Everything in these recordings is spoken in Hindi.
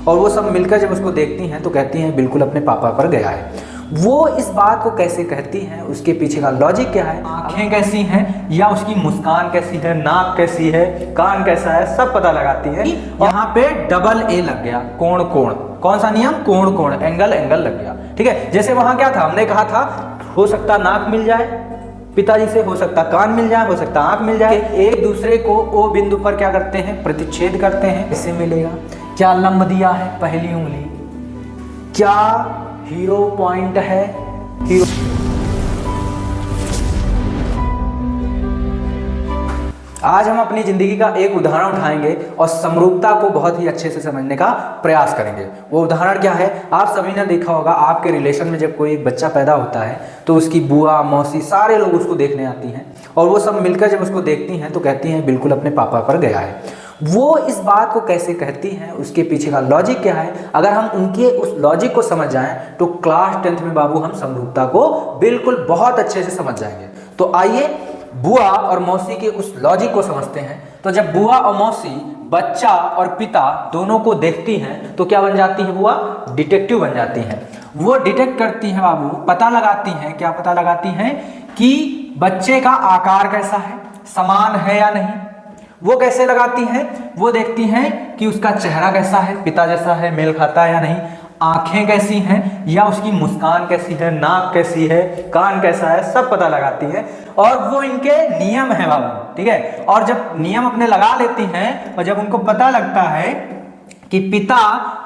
और वो सब मिलकर जब उसको देखती हैं तो कहती हैं बिल्कुल अपने पापा पर गया है। वो इस बात को कैसे कहती हैं, उसके पीछे का लॉजिक क्या है, आंखें कैसी हैं या उसकी मुस्कान कैसी है, नाक कैसी है, कान कैसा है, सब पता लगाती है। यहाँ पे डबल ए लग गया, कोण कोण, कौन सा नियम, कोण कोण, एंगल एंगल लग गया। ठीक है, जैसे वहां क्या था, हमने कहा था हो सकता नाक मिल जाए पिताजी से, हो सकता कान मिल जाए, हो सकता आंख मिल जाए। एक दूसरे को ओ बिंदु पर क्या करते हैं, प्रतिच्छेद करते हैं। इससे मिलेगा क्या, लंब दिया है पहली उंगली, क्या हीरो पॉइंट है, हीरो। आज हम अपनी जिंदगी का एक उदाहरण उठाएंगे और समरूपता को बहुत ही अच्छे से समझने का प्रयास करेंगे। वो उदाहरण क्या है, आप सभी ने देखा होगा, आपके रिलेशन में जब कोई एक बच्चा पैदा होता है तो उसकी बुआ मौसी सारे लोग उसको देखने आती हैं और वो सब मिलकर जब उसको देखती हैं तो कहती हैं बिल्कुल अपने पापा पर गया है। वो इस बात को कैसे कहती हैं, उसके पीछे का लॉजिक क्या है, अगर हम उनके उस लॉजिक को समझ जाएं तो क्लास 10th में बाबू हम समरूपता को बिल्कुल बहुत अच्छे से समझ जाएंगे। तो आइए बुआ और मौसी के उस लॉजिक को समझते हैं। तो जब बुआ और मौसी बच्चा और पिता दोनों को देखती हैं तो क्या बन जाती है, बुआ डिटेक्टिव बन जाती हैं। वो डिटेक्ट करती हैं बाबू, पता लगाती हैं, क्या पता लगाती हैं कि बच्चे का आकार कैसा है, समान है या नहीं। वो कैसे लगाती हैं, वो देखती हैं कि उसका चेहरा कैसा है, पिता जैसा है, मेल खाता है या नहीं, आंखें कैसी हैं या उसकी मुस्कान कैसी है, नाक कैसी है, कान कैसा है, सब पता लगाती है। और वो इनके नियम है बाबू, ठीक है। और जब नियम अपने लगा लेती हैं और जब उनको पता लगता है कि पिता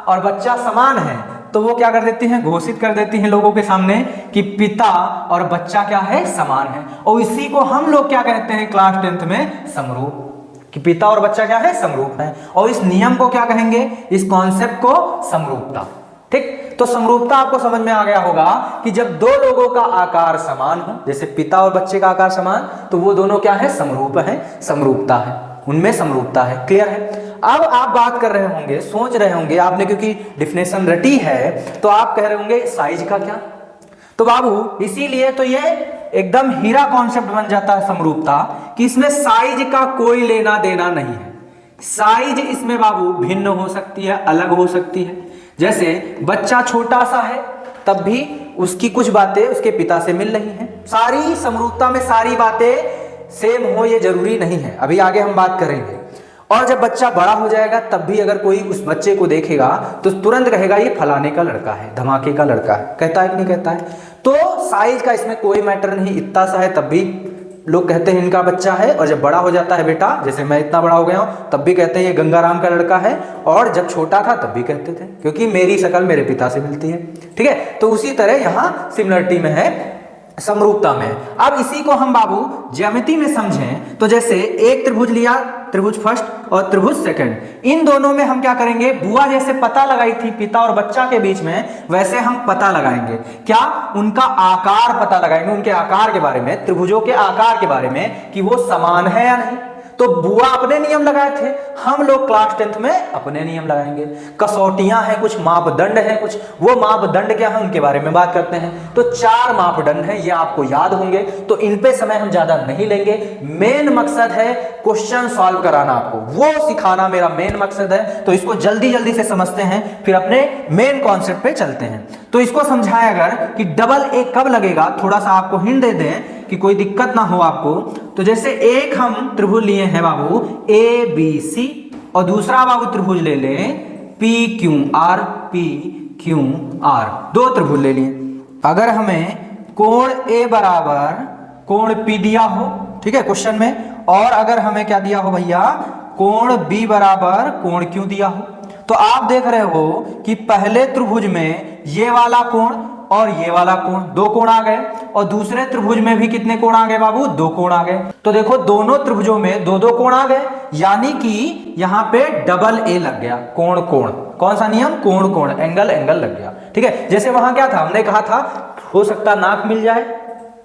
और बच्चा समान है तो वो क्या कर देती हैं, घोषित कर देती हैं लोगों के सामने कि पिता और बच्चा क्या है, समान है। और इसी को हम लोग क्या कहते हैं क्लास 10th में, समरूप, कि पिता और बच्चा क्या है, समरूप है। और इस नियम को क्या कहेंगे, इस कॉन्सेप्ट को समरूपता। ठीक, तो समरूपता आपको समझ में आ गया होगा कि जब दो लोगों का आकार समान हो, जैसे पिता और बच्चे का आकार समान, तो वो दोनों क्या है, समरूप है, समरूपता है, उनमें समरूपता है। क्लियर है। अब आप बात कर रहे होंगे, सोच रहे होंगे आपने, क्योंकि डिफिनेशन रटी है तो आप कह रहे होंगे साइज का क्या। तो बाबू इसीलिए तो ये एकदम हीरा कॉन्सेप्ट बन जाता है समरूपता, कि इसमें साइज का कोई लेना देना नहीं है। साइज इसमें बाबू भिन्न हो सकती है, अलग हो सकती है। जैसे बच्चा छोटा सा है तब भी उसकी कुछ बातें उसके पिता से मिल रही हैं। सारी समरूपता में सारी बातें सेम हो ये जरूरी नहीं है, अभी आगे हम बात करेंगे। और जब बच्चा बड़ा हो जाएगा तब भी अगर कोई उस बच्चे को देखेगा तो तुरंत कहेगा ये फलाने का लड़का है, धमाके का लड़का है, कहता है कि नहीं कहता है। तो साइज का इसमें कोई मैटर नहीं, इतना सा है तब भी लोग कहते हैं इनका बच्चा है, और जब बड़ा हो जाता है बेटा, जैसे मैं इतना बड़ा हो गया हूं तब भी कहते हैं ये गंगाराम का लड़का है, और जब छोटा था तब भी कहते थे क्योंकि मेरी शक्ल मेरे पिता से मिलती है। ठीक है, तो उसी तरह यहां सिमिलरिटी में है, समरूपता में। अब इसी को हम बाबू ज्यामिति में समझें तो जैसे एक त्रिभुज लिया, त्रिभुज फर्स्ट और त्रिभुज सेकंड, इन दोनों में हम क्या करेंगे, बुआ जैसे पता लगाई थी पिता और बच्चा के बीच में, वैसे हम पता लगाएंगे। क्या, उनका आकार पता लगाएंगे, उनके आकार के बारे में, त्रिभुजों के आकार के बारे में कि वो समान है या नहीं। तो बुआ अपने नियम लगाए थे, हम लोग क्लास 10th में अपने नियम लगाएंगे। कसौटियां हैं, कुछ मापदंड हैं, कुछ वो मापदंड क्या है उनके बारे में बात करते हैं। तो 4 मापदंड हैं, ये आपको याद होंगे, तो इन पे समय हम ज्यादा नहीं लेंगे। मेन मकसद है क्वेश्चन सॉल्व कराना, आपको वो सिखाना मेरा मेन मकसद है। तो इसको जल्दी जल्दी से समझते हैं, फिर अपने मेन कॉन्सेप्ट पे चलते हैं। तो इसको समझाएं अगर कि डबल ए कब लगेगा, थोड़ा सा आपको हिंट दे दें कि कोई दिक्कत ना हो आपको। तो जैसे एक हम त्रिभुज लिए हैं बाबू ए बी सी, और दूसरा बाबू त्रिभुज ले लें P Q R, P Q R, 2 त्रिभुज ले लिए। अगर हमें कोण ए बराबर कोण पी दिया हो, ठीक है क्वेश्चन में, और अगर हमें क्या दिया हो भैया, कोण बी बराबर कोण क्यू दिया हो, तो आप देख रहे हो कि पहले त्रिभुज में ये वाला कोण और ये वाला कोण, 2 कोण आ गए, और दूसरे त्रिभुज में भी कितने कोण आ गए बाबू, 2 कोण आ गए। तो देखो दोनों त्रिभुजों में 2-2 कोण आ गए, यानी कि यहाँ पे डबल ए लग गया, कोण कोण, कौन सा नियम, कोण कोण, एंगल एंगल लग गया। ठीक है, जैसे वहां क्या था, हमने कहा था हो सकता नाक मिल जाए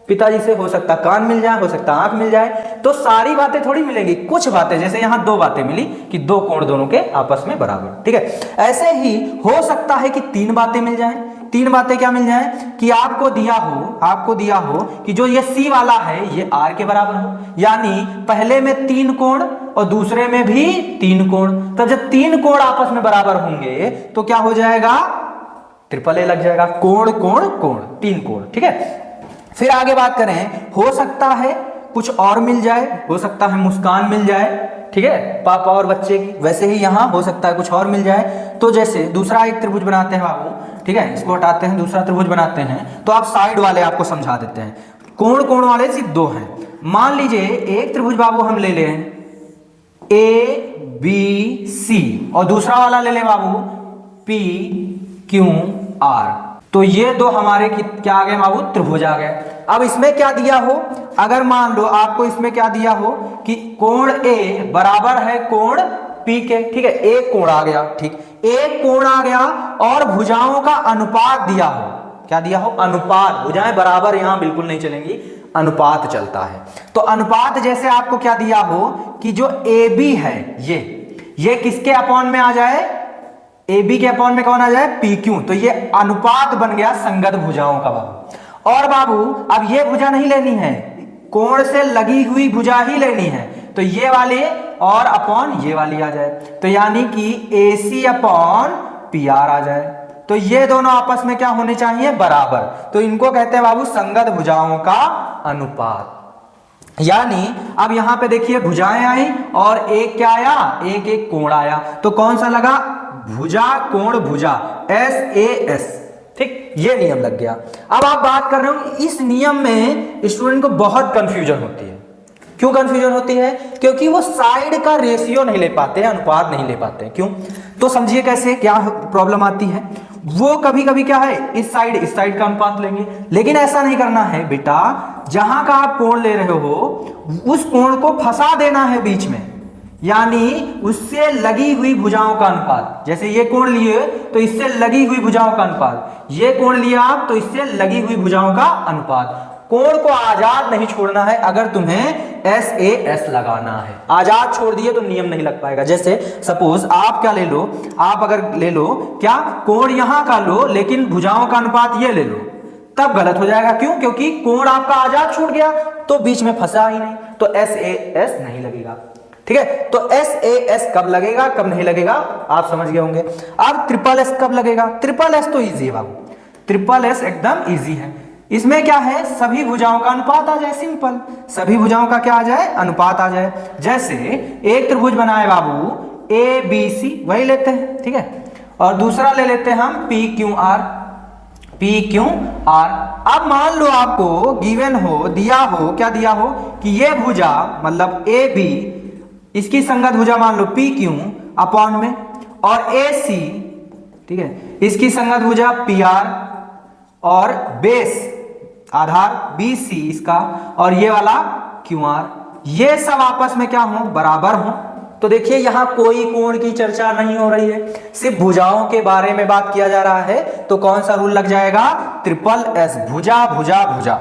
पिताजी से, हो सकता कान मिल जाए, हो सकता आंख मिल जाए। तो सारी बातें थोड़ी मिलेंगी, कुछ बातें, जैसे यहाँ 2 बातें मिली कि 2 कोण दोनों के आपस में बराबर। ठीक है, ऐसे ही हो सकता है कि 3 बातें मिल जाएं, तीन बातें क्या मिल जाए कि आपको दिया हो कि जो ये C वाला है ये R के बराबर हो, यानी पहले में 3 कोण और दूसरे में भी 3 कोण। तब जब 3 कोण आपस में बराबर होंगे तो क्या हो जाएगा, ट्रिपल ए लग जाएगा। कोण कोण कोण, 3 कोण, ठीक है। फिर आगे बात करें, हो सकता है कुछ और मिल जाए, हो सकता है मुस्कान मिल जाए, ठीक है, पापा और बच्चे की। वैसे ही यहां हो सकता है कुछ और मिल जाए। तो जैसे दूसरा एक त्रिभुज बनाते हैं बाबू, ठीक है, इसको हटाते हैं, दूसरा त्रिभुज बनाते हैं। तो आप साइड वाले आपको समझा देते हैं। कोण कोण वाले सिर्फ 2 हैं। मान लीजिए एक त्रिभुज बाबू हम ले लें ABC और दूसरा वाला ले लें बाबू PQR। तो ये 2 हमारे क्या आ गए बाबू, त्रिभुज आ गए। अब इसमें क्या दिया हो, अगर मान लो आपको इसमें क्या दिया हो कि कोण A बराबर है कोण P के, ठीक है, एक कोण आ गया, ठीक, एक कोण आ गया और भुजाओं का अनुपात दिया हो। क्या दिया हो, अनुपात। भुजाएं बराबर यहां बिल्कुल नहीं चलेंगी, अनुपात चलता है। तो अनुपात जैसे आपको क्या दिया हो कि जो AB है ये किसके अपॉन में आ जाए, AB के अपॉन में कौन आ जाए, PQ। तो ये अनुपात बन गया संगत भुजाओं का बाबू। और बाबू अब ये भुजा नहीं लेनी है, कोण से लगी हुई भुजा ही लेनी है। तो ये वाली और अपॉन ये वाली आ जाए, तो यानी कि AC अपॉन PR आ जाए। तो ये दोनों आपस में क्या होने चाहिए, बराबर। तो इनको कहते हैं बाबू संगत भुजाओं का अनुपात। यानी अब यहां पे देखिए भुजाएं आई और एक क्या आया, एक कोण आया। तो कौन सा लगा, भुजा कोण भुजा, SAS, ठीक, ये नियम लग गया। अब आप बात कर रहे हो, इस नियम में स्टूडेंट को बहुत कंफ्यूजन होती है। क्यों कंफ्यूजन होती है, क्योंकि वो साइड का रेशियो नहीं ले पाते हैं, अनुपात नहीं ले पाते हैं। क्यों, तो समझिए कैसे क्या प्रॉब्लम आती है। वो कभी कभी क्या है, इस साइड का अनुपात लेंगे, लेकिन ऐसा नहीं करना है बेटा। जहां का आप कोण ले रहे हो उस कोण को फंसा देना है बीच में, यानी उससे लगी हुई भुजाओं का अनुपात। जैसे ये कोण लिए तो इससे लगी हुई भुजाओं का अनुपात, ये कोण लिया आप तो इससे लगी हुई भुजाओं का अनुपात। कोण को आजाद नहीं छोड़ना है अगर तुम्हें SAS लगाना है। आजाद छोड़ दिए तो नियम नहीं लग पाएगा। जैसे सपोज आप क्या ले लो, आप अगर ले लो क्या, कोण यहां का लो लेकिन भुजाओं का अनुपात ये ले लो, तब गलत हो जाएगा। क्यों, क्योंकि कोण आपका आजाद छूट गया तो बीच में फंसा ही नहीं, तो SAS नहीं लगेगा, ठीक है। तो SAS कब लगेगा कब नहीं लगेगा आप समझ गए होंगे। अब ट्रिपल S कब लगेगा, ट्रिपल S तो इजी है बाबू, ट्रिपल S एकदम इजी है। इसमें क्या है, सभी भुजाओं का अनुपात आ जाए, सिंपल, सभी भुजाओं का क्या आ जाए, अनुपात आ जाए। जैसे एक त्रिभुज बनाए बाबू ABC, वही लेते हैं, ठीक है, और दूसरा ले लेते हैं हम PQR। अब मान लो आपको गिवन हो, दिया हो, क्या दिया हो कि ये भुजा मतलब AB, इसकी संगत भुजा मान लो PQ अपॉन में, और AC, ठीक है, इसकी संगत भुजा PR, और बेस आधार BC इसका, और ये वाला QR, ये सब आपस में क्या हो, बराबर हो। तो देखिए यहां कोई कोण की चर्चा नहीं हो रही है, सिर्फ भुजाओं के बारे में बात किया जा रहा है। तो कौन सा रूल लग जाएगा, ट्रिपल S, भुजा भुजा भुजा,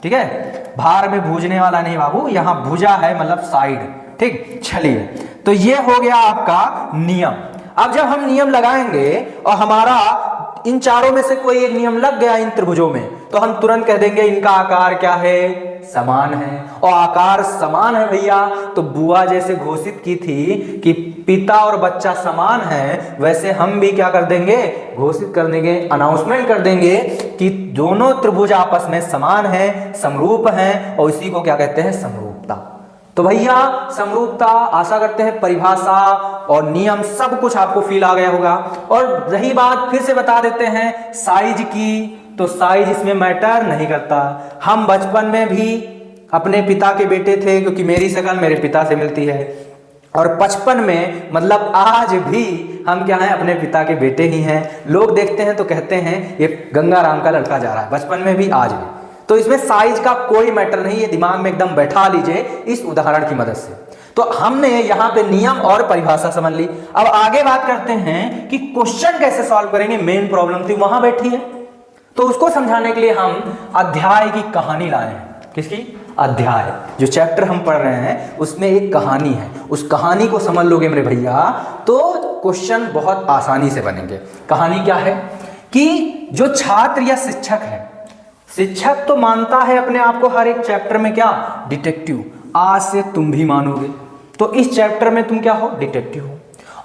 ठीक है, भार में भूजने वाला नहीं बाबू, यहां भुजा है मतलब साइड, ठीक। चलिए, तो ये हो गया आपका नियम। अब जब हम नियम लगाएंगे और हमारा इन चारों में से कोई एक नियम लग गया इन त्रिभुजों में, तो हम तुरंत कह देंगे इनका आकार क्या है, समान है। और आकार समान है भैया, तो बुआ जैसे घोषित की थी कि पिता और बच्चा समान है, वैसे हम भी क्या कर देंगे, घोषित कर देंगे, अनाउंसमेंट कर देंगे कि दोनों त्रिभुज आपस में समान है, समरूप हैं, और इसी को क्या कहते हैं, समरूपता। तो भैया समरूपता, आशा करते हैं परिभाषा और नियम सब कुछ आपको फील आ गया होगा। और रही बात, फिर से बता देते हैं साइज की, तो साइज इसमें मैटर नहीं करता। हम बचपन में भी अपने पिता के बेटे थे, क्योंकि मेरी शक्ल मेरे पिता से मिलती है, और 55 में मतलब आज भी हम क्या हैं, अपने पिता के बेटे ही हैं। लोग देखते हैं तो कहते हैं ये गंगाराम का लड़का जा रहा है, बचपन में भी आज भी। तो इसमें साइज का कोई मैटर नहीं है, दिमाग में एकदम बैठा लीजिए इस उदाहरण की मदद से। तो हमने यहाँ पे नियम और परिभाषा समझ ली। अब आगे बात करते हैं कि क्वेश्चन कैसे सॉल्व करेंगे। मेन प्रॉब्लम थी वहां बैठी है, तो उसको समझाने के लिए हम अध्याय की कहानी लाए हैं। किसकी, अध्याय, जो चैप्टर हम पढ़ रहे हैं उसमें एक कहानी है, उस कहानी को समझ लोगे मेरे भैया तो क्वेश्चन बहुत आसानी से बनेंगे। कहानी क्या है कि जो छात्र या शिक्षक है, शिक्षक तो मानता है अपने आप को हर एक चैप्टर में क्या, डिटेक्टिव। आज से तुम भी मानोगे, तो इस चैप्टर में तुम क्या हो, डिटेक्टिव हो।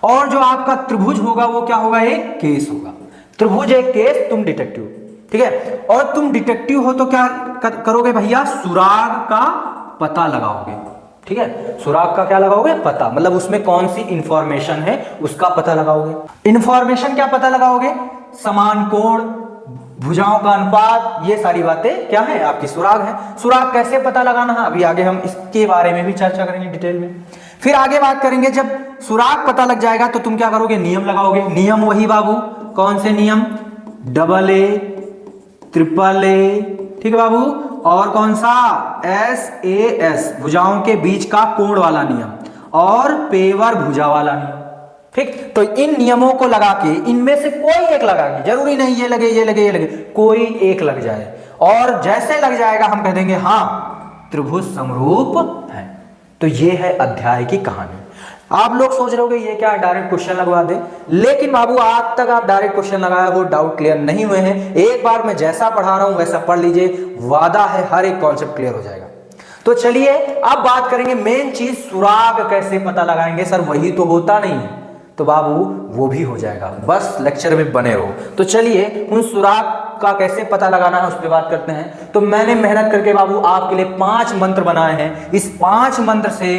और जो आपका त्रिभुज होगा वो क्या होगा, एक केस होगा। त्रिभुज एक केस, तुम डिटेक्टिव, ठीक है। और तुम डिटेक्टिव हो तो क्या करोगे भैया, सुराग का पता लगाओगे, ठीक है। सुराग का क्या लगाओगे, पता, मतलब उसमें कौन सी इंफॉर्मेशन है उसका पता लगाओगे। इंफॉर्मेशन क्या पता लगाओगे, समान कोण, भुजाओं का अनुपात, ये सारी बातें क्या है, आपकी सुराग है। सुराग कैसे पता लगाना है, अभी आगे हम इसके बारे में भी चर्चा करेंगे डिटेल में। फिर आगे बात करेंगे, जब सुराग पता लग जाएगा तो तुम क्या करोगे, नियम लगाओगे। नियम वही बाबू, कौन से नियम, डबल ए, ट्रिपल ए, ठीक है बाबू, और कौन सा, SAS, भुजाओं के बीच का कोण वाला नियम, और पेवर भुजा वाला नियम, ठीक। तो इन नियमों को लगा के, इनमें से कोई एक लगा के, जरूरी नहीं ये लगे ये लगे ये लगे, कोई एक लग जाए, और जैसे लग जाएगा हम कह देंगे हाँ त्रिभुज समरूप है। तो ये है अध्याय की कहानी। आप लोग सोच रहे होंगे ये क्या डायरेक्ट क्वेश्चन लगवा दे, लेकिन बाबू आज तक आप डायरेक्ट क्वेश्चन लगाए हो, डाउट क्लियर नहीं हुए हैं, एक बार मैं जैसा पढ़ा रहा हूं वैसा पढ़ लीजिए, वादा है हर एक कॉन्सेप्ट क्लियर हो जाएगा। तो चलिए अब बात करेंगे मेन चीज, सुराग कैसे पता लगाएंगे। सर वही तो होता नहीं है, तो बाबू वो भी हो जाएगा, बस लेक्चर में बने रहो। तो चलिए उन सुराग का कैसे पता लगाना है उस पर बात करते हैं। तो मैंने मेहनत करके बाबू आपके लिए 5 मंत्र बनाए हैं। इस 5 मंत्र से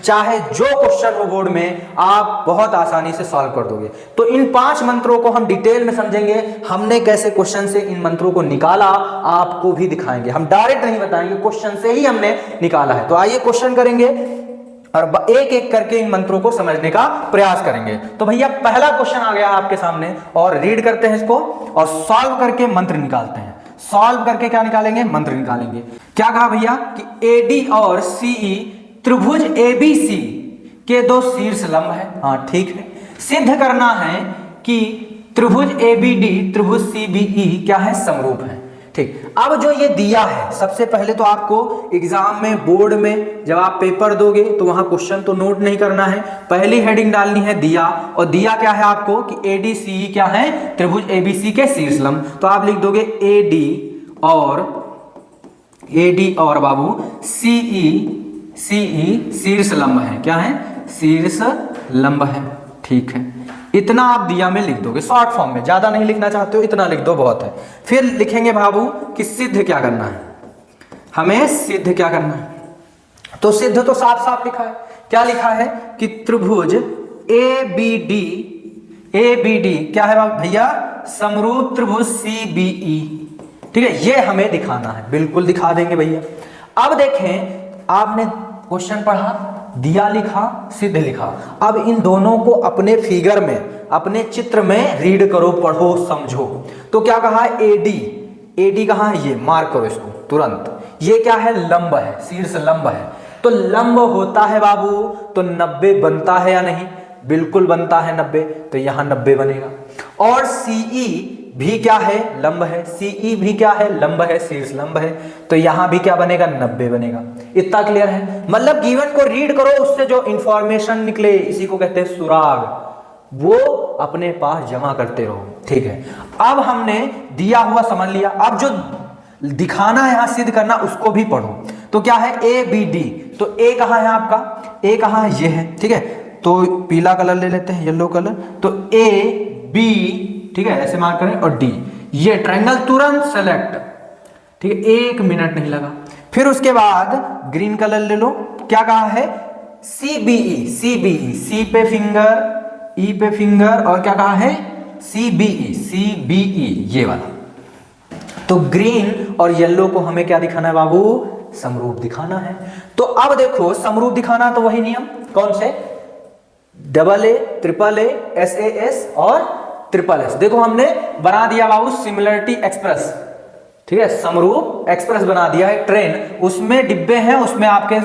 चाहे जो क्वेश्चन हो बोर्ड में, आप बहुत आसानी से सॉल्व कर दोगे। तो इन 5 मंत्रों को हम डिटेल में समझेंगे, हमने कैसे क्वेश्चन से इन मंत्रों को निकाला आपको भी दिखाएंगे। हम डायरेक्ट नहीं बताएंगे, क्वेश्चन से ही हमने निकाला है। तो आइए क्वेश्चन करेंगे और एक एक करके इन मंत्रों को समझने का प्रयास करेंगे। तो भैया पहला क्वेश्चन आ गया आपके सामने, और रीड करते हैं इसको और सॉल्व करके मंत्र निकालते हैं। सॉल्व करके क्या निकालेंगे, मंत्र निकालेंगे। क्या कहा भैया कि AD और CE त्रिभुज ABC के 2 शीर्ष लंब है। हाँ ठीक है। सिद्ध करना है कि त्रिभुज ABD त्रिभुज CBE क्या है, समरूप है। ठीक, अब जो ये दिया है, सबसे पहले तो आपको एग्जाम में, बोर्ड में जब आप पेपर दोगे तो वहां क्वेश्चन तो नोट नहीं करना है, पहली हेडिंग डालनी है दिया। और दिया क्या है आपको कि ADCE क्या है, त्रिभुज ABC के शीर्ष लंब। तो आप लिख दोगे AD और बाबू CE शीर्ष लंब है। क्या है, शीर्ष लंब है। ठीक है, इतना आप दिया में लिख दोगे शॉर्ट फॉर्म में, ज्यादा नहीं लिखना चाहते हो इतना लिख दो, बहुत है। फिर लिखेंगे बाबू कि सिद्ध क्या करना है, हमें सिद्ध क्या करना है। तो सिद्ध तो साफ साफ लिखा है, क्या लिखा है कि त्रिभुज ABD क्या है भैया, समरूप त्रिभुज CBE। ठीक है, ये हमें दिखाना है, बिल्कुल दिखा देंगे भैया। अब देखें, आपने क्वेश्चन पढ़ा, दिया लिखा, सिद्ध लिखा। अब इन दोनों को अपने फिगर में, अपने चित्र में रीड करो, पढ़ो, समझो। तो क्या कहा, AD कहाँ है, ये मार्क करो इसको तुरंत। ये क्या है, लंब है, शीर्ष लंब है। तो लंब होता है बाबू तो 90 बनता है या नहीं, बिल्कुल बनता है 90, तो यहां 90 बनेगा। और CE भी क्या है, लंब है। CE भी क्या है, लंब है, शीर्ष लंब है। तो यहां भी क्या बनेगा, 90 बनेगा। इतना क्लियर है, मतलब गिवन को रीड करो, उससे जो इंफॉर्मेशन निकले इसी को कहते हैं सुराग, वो अपने पास जमा करते रहो। ठीक है, अब हमने दिया हुआ समझ लिया। अब जो दिखाना है, यहां सिद्ध करना, उसको भी पढ़ो। तो क्या है, ABD। तो A कहां है आपका, A कहां है, ये है। ठीक है, तो पीला कलर ले लेते हैं, येलो कलर। तो AB, ठीक है, ऐसे मार्क करें, और D, ये ट्रायंगल तुरंत सेलेक्ट। ठीक है, 1 मिनट नहीं लगा। फिर उसके बाद ग्रीन कलर ले लो, क्या कहा है, CBE, C पे फिंगर, E पे फिंगर, और क्या कहा है, CBE, ये वाला। तो ग्रीन और येलो को हमें क्या दिखाना है बाबू, समरूप दिखाना है। तो अब देखो, समरूप दिखाना तो वही नियम, कौन से, AA, AAA, SAS और SSS। देखो हमने बना दिया बाबू सिमिलरिटी एक्सप्रेस। ठीक है, समरूप एक्सप्रेस बना दिया है, ट्रेन, उसमें डिब्बे हैं, उसमें आपके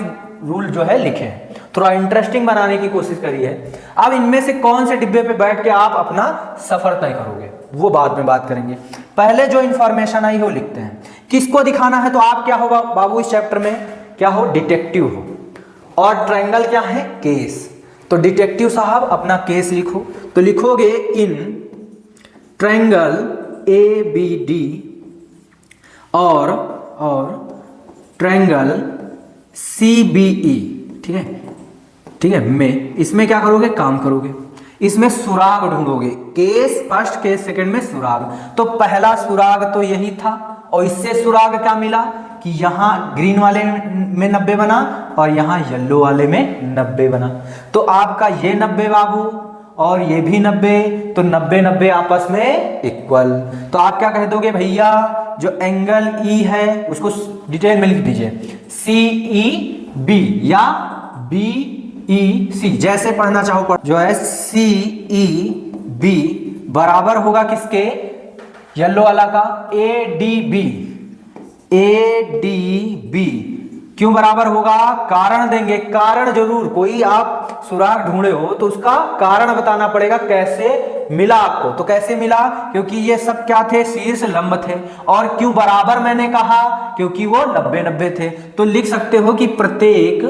रूल जो है लिखे हैं। थोड़ा इंटरेस्टिंग बनाने की कोशिश करी है। अब इनमें से कौन से डिब्बे पे बैठ के आप अपना सफर तय करोगे, वो बाद में बात करेंगे। पहले जो इंफॉर्मेशन आई हो लिखते हैं, किसको दिखाना है। तो आप क्या होगा बाबू, इस चैप्टर में क्या हो, डिटेक्टिव हो। और ट्रायंगल क्या है, केस। तो डिटेक्टिव साहब अपना केस लिखो। तो लिखोगे इन ट्रायंगल ABD और ट्रायंगल CBE, ठीक है, ठीक है, में इसमें क्या करोगे, काम करोगे, इसमें सुराग ढूंढोगे, केस फर्स्ट केस सेकंड में सुराग। तो पहला सुराग तो यही था और इससे सुराग क्या मिला कि यहां ग्रीन वाले में 90 बना और यहां येलो वाले में 90 बना। तो आपका ये 90 बाबू और ये भी 90, तो 90 90 आपस में इक्वल। तो आप क्या कह दोगे भैया, जो एंगल E है उसको डिटेल में लिख दीजिए, CEB या BEC, जैसे पढ़ना चाहो पढ़, जो है CEB बराबर होगा किसके, येलो वाला का ADB। क्यों बराबर होगा, कारण देंगे, कारण जरूर, कोई आप सुराग ढूंढे हो तो उसका कारण बताना पड़ेगा, कैसे मिला आपको। तो कैसे मिला, क्योंकि ये सब क्या थे, शीर्ष लंब थे। और क्यों बराबर मैंने कहा, क्योंकि वो 90 90 थे। तो लिख सकते हो कि प्रत्येक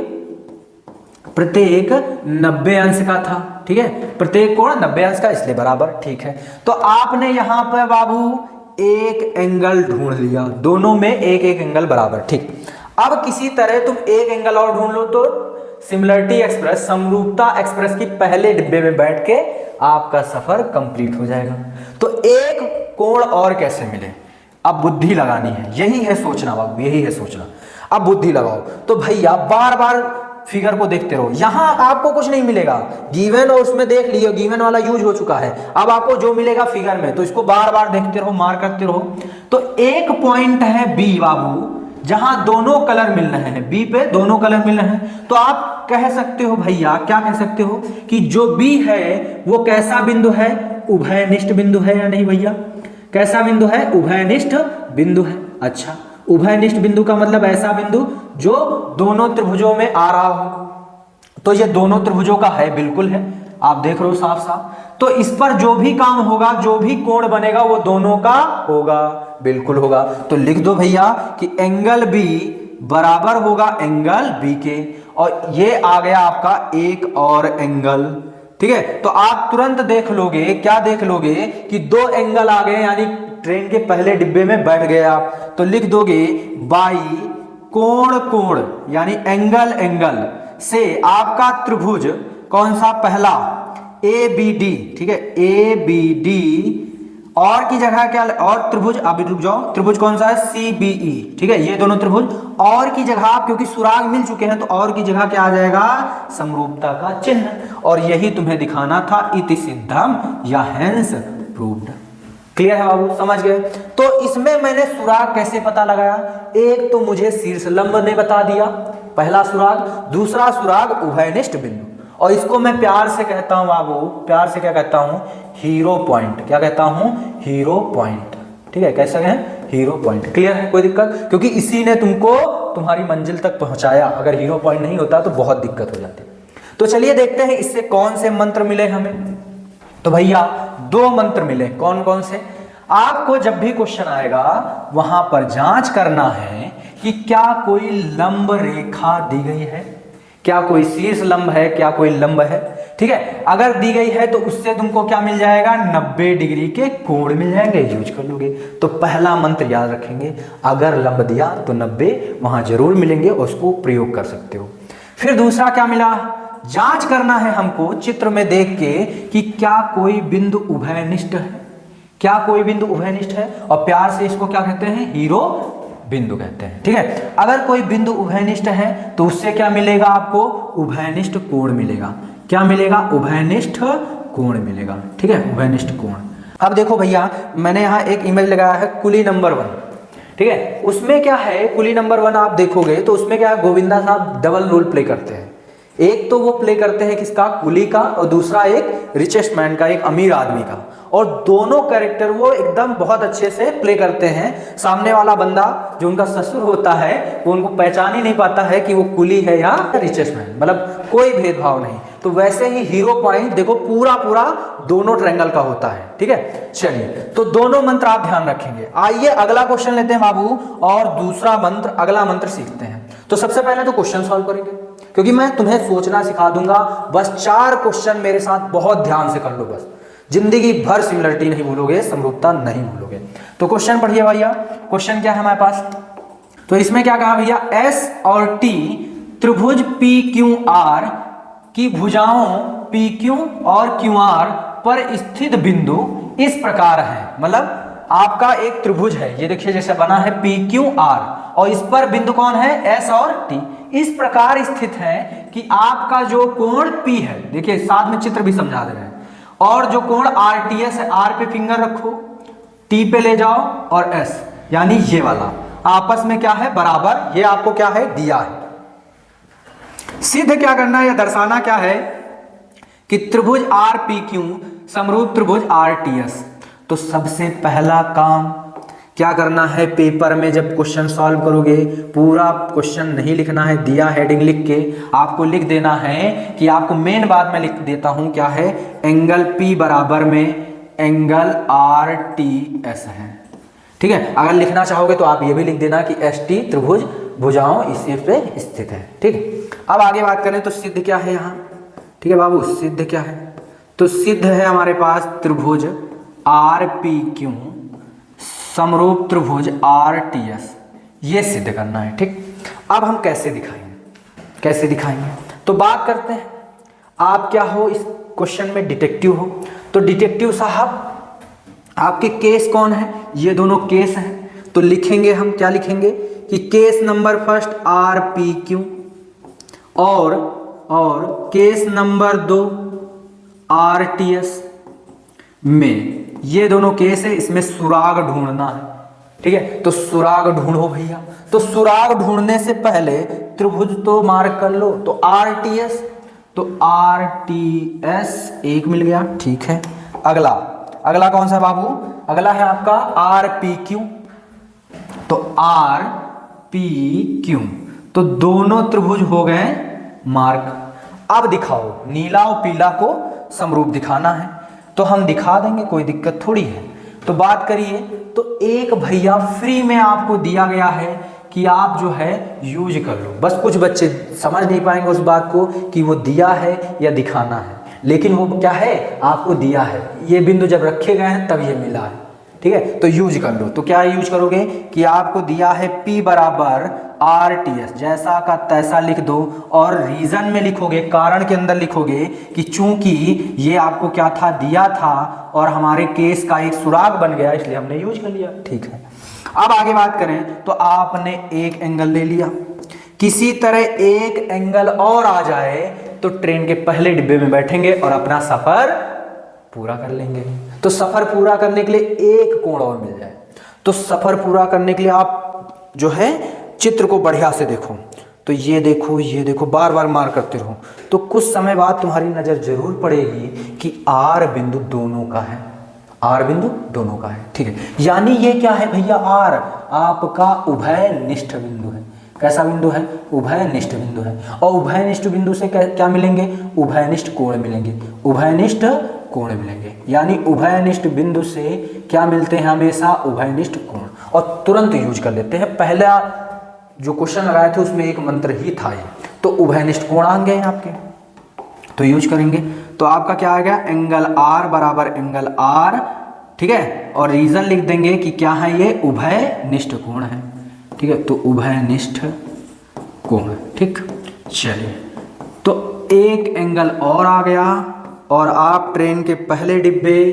90 अंश का था, ठीक है, प्रत्येक कोण 90 अंश का, इसलिए बराबर, ठीक है। तो आपने यहां पर बाबू एक एंगल ढूंढ लिया, दोनों में एक एक एंगल बराबर, ठीक। अब किसी तरह तुम एक एंगल और ढूंढ लो तो सिमिलरिटी एक्सप्रेस, समरूपता एक्सप्रेस की पहले डिब्बे में बैठ के आपका सफर कंप्लीट हो जाएगा। तो एक कोण और कैसे मिले, अब बुद्धि लगानी है, यही है सोचना बाबू, यही है सोचना। अब बुद्धि लगाओ। तो भैया बार बार फिगर को देखते रहो, यहां आपको कुछ नहीं मिलेगा, गिवन और उसमें देख लियो, गिवन वाला यूज हो चुका है, अब आपको जो मिलेगा फिगर में, तो इसको बार बार देखते रहो, मार्क करते रहो। तो एक पॉइंट है B बाबू, जहां दोनों कलर मिल रहे हैं, B पे दोनों कलर मिल रहे हैं। तो आप कह सकते हो भैया, क्या कह सकते हो कि जो B है वो कैसा बिंदु है, उभयनिष्ठ बिंदु है या नहीं भैया, कैसा बिंदु है, उभयनिष्ठ बिंदु है। अच्छा, उभयनिष्ठ बिंदु का मतलब ऐसा बिंदु जो दोनों त्रिभुजों में आ रहा हो। तो ये दोनों त्रिभुजों का है, बिल्कुल है, आप देख रहे हो साफ साफ। तो इस पर जो भी काम होगा, जो भी कोण बनेगा वो दोनों का होगा, बिल्कुल होगा। तो लिख दो भैया कि एंगल B बराबर होगा एंगल B के, और ये आ गया आपका एक और एंगल, ठीक है। तो आप तुरंत देख लोगे, क्या देख लोगे कि दो एंगल आ गए, यानी ट्रेन के पहले डिब्बे में बैठ गए आप। तो लिख दोगे बाई कोण कोण, यानी एंगल एंगल से आपका त्रिभुज कौन सा, पहला ABD, ठीक है, ABD, और की जगह क्या, और त्रिभुज, अभी रुक जाओ, त्रिभुज कौन सा है, CBE, ठीक है, ये दोनों त्रिभुज। और की जगह, क्योंकि सुराग मिल चुके हैं, तो और की जगह क्या आ जाएगा, समरूपता का चिन्ह। और यही तुम्हें दिखाना था, इति सिद्धम या हेंस प्रूव्ड। क्लियर है बाबू, समझ गए। तो इसमें मैंने सुराग कैसे पता लगाया, एक तो मुझे शीर्ष लंब ने बता दिया, पहला सुराग, दूसरा सुराग उभयनिष्ठ बिंदु, और इसको मैं प्यार से कहता हूं बाबू, प्यार से क्या कहता हूं, हीरो पॉइंट। क्या कहता हूं, हीरो पॉइंट, ठीक है, कैसे है, हीरो पॉइंट। क्लियर है, कोई दिक्कत, क्योंकि इसी ने तुमको तुम्हारी मंजिल तक पहुंचाया, अगर हीरो पॉइंट नहीं होता तो बहुत दिक्कत हो जाती। तो चलिए देखते हैं इससे कौन से मंत्र मिले हमें। तो भैया दो मंत्र मिले, कौन कौन से, आपको जब भी क्वेश्चन आएगा वहां पर जांच करना है कि क्या कोई लंब रेखा दी गई है, क्या कोई शीर्ष लंब है, क्या कोई लंब है, ठीक है। अगर दी गई है तो उससे तुमको क्या मिल जाएगा, 90 डिग्री के कोण मिल जाएंगे, यूज कर लोगे। तो पहला मंत्र याद रखेंगे, अगर लंब दिया तो 90 वहां जरूर मिलेंगे और उसको प्रयोग कर सकते हो। फिर दूसरा क्या मिला, जांच करना है हमको चित्र में देख के कि क्या कोई बिंदु उभयनिष्ठ है, क्या कोई बिंदु उभयनिष्ठ है, और प्यार से इसको क्या कहते हैं, हीरो बिंदु कहते हैं, ठीक है। अगर कोई बिंदु उभयनिष्ठ है तो उससे क्या मिलेगा आपको, उभयनिष्ठ कोण मिलेगा। क्या मिलेगा, उभयनिष्ठ कोण मिलेगा, ठीक है, उभयनिष्ठ कोण। अब देखो भैया, मैंने यहाँ एक इमेज लगाया है कुली नंबर 1, ठीक है। उसमें क्या है, कुली नंबर 1 आप देखोगे तो उसमें क्या है, गोविंदा साहब डबल रोल प्ले करते हैं। एक तो वो प्ले करते हैं किसका, कुली का, और दूसरा एक रिचेस्ट मैन का, एक अमीर आदमी का। और दोनों कैरेक्टर वो एकदम बहुत अच्छे से प्ले करते हैं। सामने वाला बंदा जो उनका ससुर होता है वो उनको पहचान ही नहीं पाता है कि वो कुली है या रिचेस्ट मैन, मतलब कोई भेदभाव नहीं। तो वैसे ही हीरो पॉइंट देखो पूरा पूरा दोनों ट्रायंगल का होता है, ठीक है। चलिए, तो दोनों मंत्र आप ध्यान रखेंगे। आइए अगला क्वेश्चन लेते हैं बाबू, और दूसरा मंत्र, अगला मंत्र सीखते हैं। तो सबसे पहले तो क्वेश्चन सॉल्व करेंगे, क्योंकि मैं तुम्हें सोचना सिखा दूंगा। बस 4 क्वेश्चन मेरे साथ बहुत ध्यान से कर लो, बस जिंदगी भर सिमिलरिटी नहीं भूलोगे, समरूपता नहीं भूलोगे। तो क्वेश्चन पढ़िए भैया, क्वेश्चन क्या है हमारे पास। तो इसमें क्या कहा भैया, एस और टी त्रिभुज पी क्यू आर की भुजाओं पी क्यू और क्यू आर पर स्थित बिंदु इस प्रकार है। मतलब आपका एक त्रिभुज है, ये देखिए जैसे बना है पी क्यू आर, और इस पर बिंदु कौन है, एस और टी, इस प्रकार स्थित है कि आपका जो कोण P है, देखिए साथ में चित्र भी समझा दे रहे हैं, और जो कोण RTS है, R पे फिंगर रखो, T पे ले जाओ और S यानी ये वाला आपस में क्या है, बराबर। ये आपको क्या है, दिया है। सिद्ध क्या करना है या दर्शाना क्या है कि त्रिभुज RPQ समरूप त्रिभुज RTS। तो सबसे पहला काम क्या करना है, पेपर में जब क्वेश्चन सॉल्व करोगे पूरा क्वेश्चन नहीं लिखना है, दिया हेडिंग लिख के आपको लिख देना है कि आपको मेन बात में लिख देता हूं क्या है, एंगल P बराबर में एंगल RTS है। ठीक है, अगर लिखना चाहोगे तो आप ये भी लिख देना कि ST त्रिभुज भुजाओं इसी पे स्थित है। ठीक है, अब आगे बात करें तो सिद्ध क्या है यहाँ। ठीक है बाबू, सिद्ध क्या है, तो सिद्ध है हमारे पास त्रिभुज RPQ समरूप त्रिभुज RTS, ये सिद्ध करना है। ठीक, अब हम कैसे दिखाएंगे, तो बात करते हैं। आप क्या हो इस क्वेश्चन में, डिटेक्टिव हो। तो डिटेक्टिव साहब आपके केस कौन है, ये दोनों केस हैं। तो लिखेंगे हम, क्या लिखेंगे कि केस नंबर फर्स्ट RPQ और केस नंबर 2 RTS में, ये दोनों केस है, इसमें सुराग ढूंढना है। ठीक है, तो सुराग ढूंढो भैया। तो सुराग ढूंढने से पहले त्रिभुज तो मार्क कर लो, तो RTS, तो RTS एक मिल गया। ठीक है, अगला कौन सा बाबू, अगला है आपका RPQ, तो RPQ, तो दोनों त्रिभुज हो गए मार्क। अब दिखाओ, नीला और पीला को समरूप दिखाना है, तो हम दिखा देंगे, कोई दिक्कत थोड़ी है। तो बात करिए, तो एक भैया फ्री में आपको दिया गया है कि आप जो है यूज कर लो। बस कुछ बच्चे समझ नहीं पाएंगे उस बात को कि वो दिया है या दिखाना है, लेकिन वो क्या है, आपको दिया है। ये बिंदु जब रखे गए हैं तब ये मिला है। ठीक है, तो यूज कर लो। तो क्या यूज करोगे कि आपको दिया है P बराबर RTS, जैसा का तैसा लिख दो, और रीजन में लिखोगे, कारण के अंदर लिखोगे कि चूंकि ये आपको क्या था, दिया था, और हमारे केस का एक सुराग बन गया, इसलिए हमने यूज कर लिया। ठीक है, अब आगे बात करें तो आपने एक एंगल ले लिया, किसी तरह एक एंगल और आ जाए तो ट्रेन के पहले डिब्बे में बैठेंगे और अपना सफर पूरा कर लेंगे। तो सफर पूरा करने के लिए एक कोण और मिल जाए, तो सफर पूरा करने के लिए आप जो है चित्र को बढ़िया से देखो। तो ये देखो, बार बार मार करते रहो, तो कुछ समय बाद तुम्हारी नजर जरूर पड़ेगी कि R बिंदु दोनों का है, R बिंदु दोनों का है। ठीक है, यानी ये क्या है भैया, R आपका उभयनिष्ठ बिंदु है। कैसा बिंदु है, उभयनिष्ठ बिंदु है। और उभयनिष्ठ बिंदु से क्या मिलेंगे, उभयनिष्ठ कोण मिलेंगे, उभयनिष्ठ कोण मिलेंगे। यानी उभयनिष्ठ बिंदु से क्या मिलते हैं, हमेशा उभयनिष्ठ कोण। और तुरंत यूज कर लेते हैं, पहला जो क्वेश्चन लगाए थे उसमें एक मंत्र ही था ये, तो उभयनिष्ठ कोण आ गए आपके, तो यूज करेंगे। तो आपका क्या आ गया, एंगल R बराबर एंगल R। ठीक है, और रीजन लिख देंगे कि क्या है, ये उभयनिष्ठ कोण है। ठीक है, तो उभयनिष्ठ कोण। ठीक, चलिए, तो एक एंगल और आ गया, और आप ट्रेन के पहले डिब्बे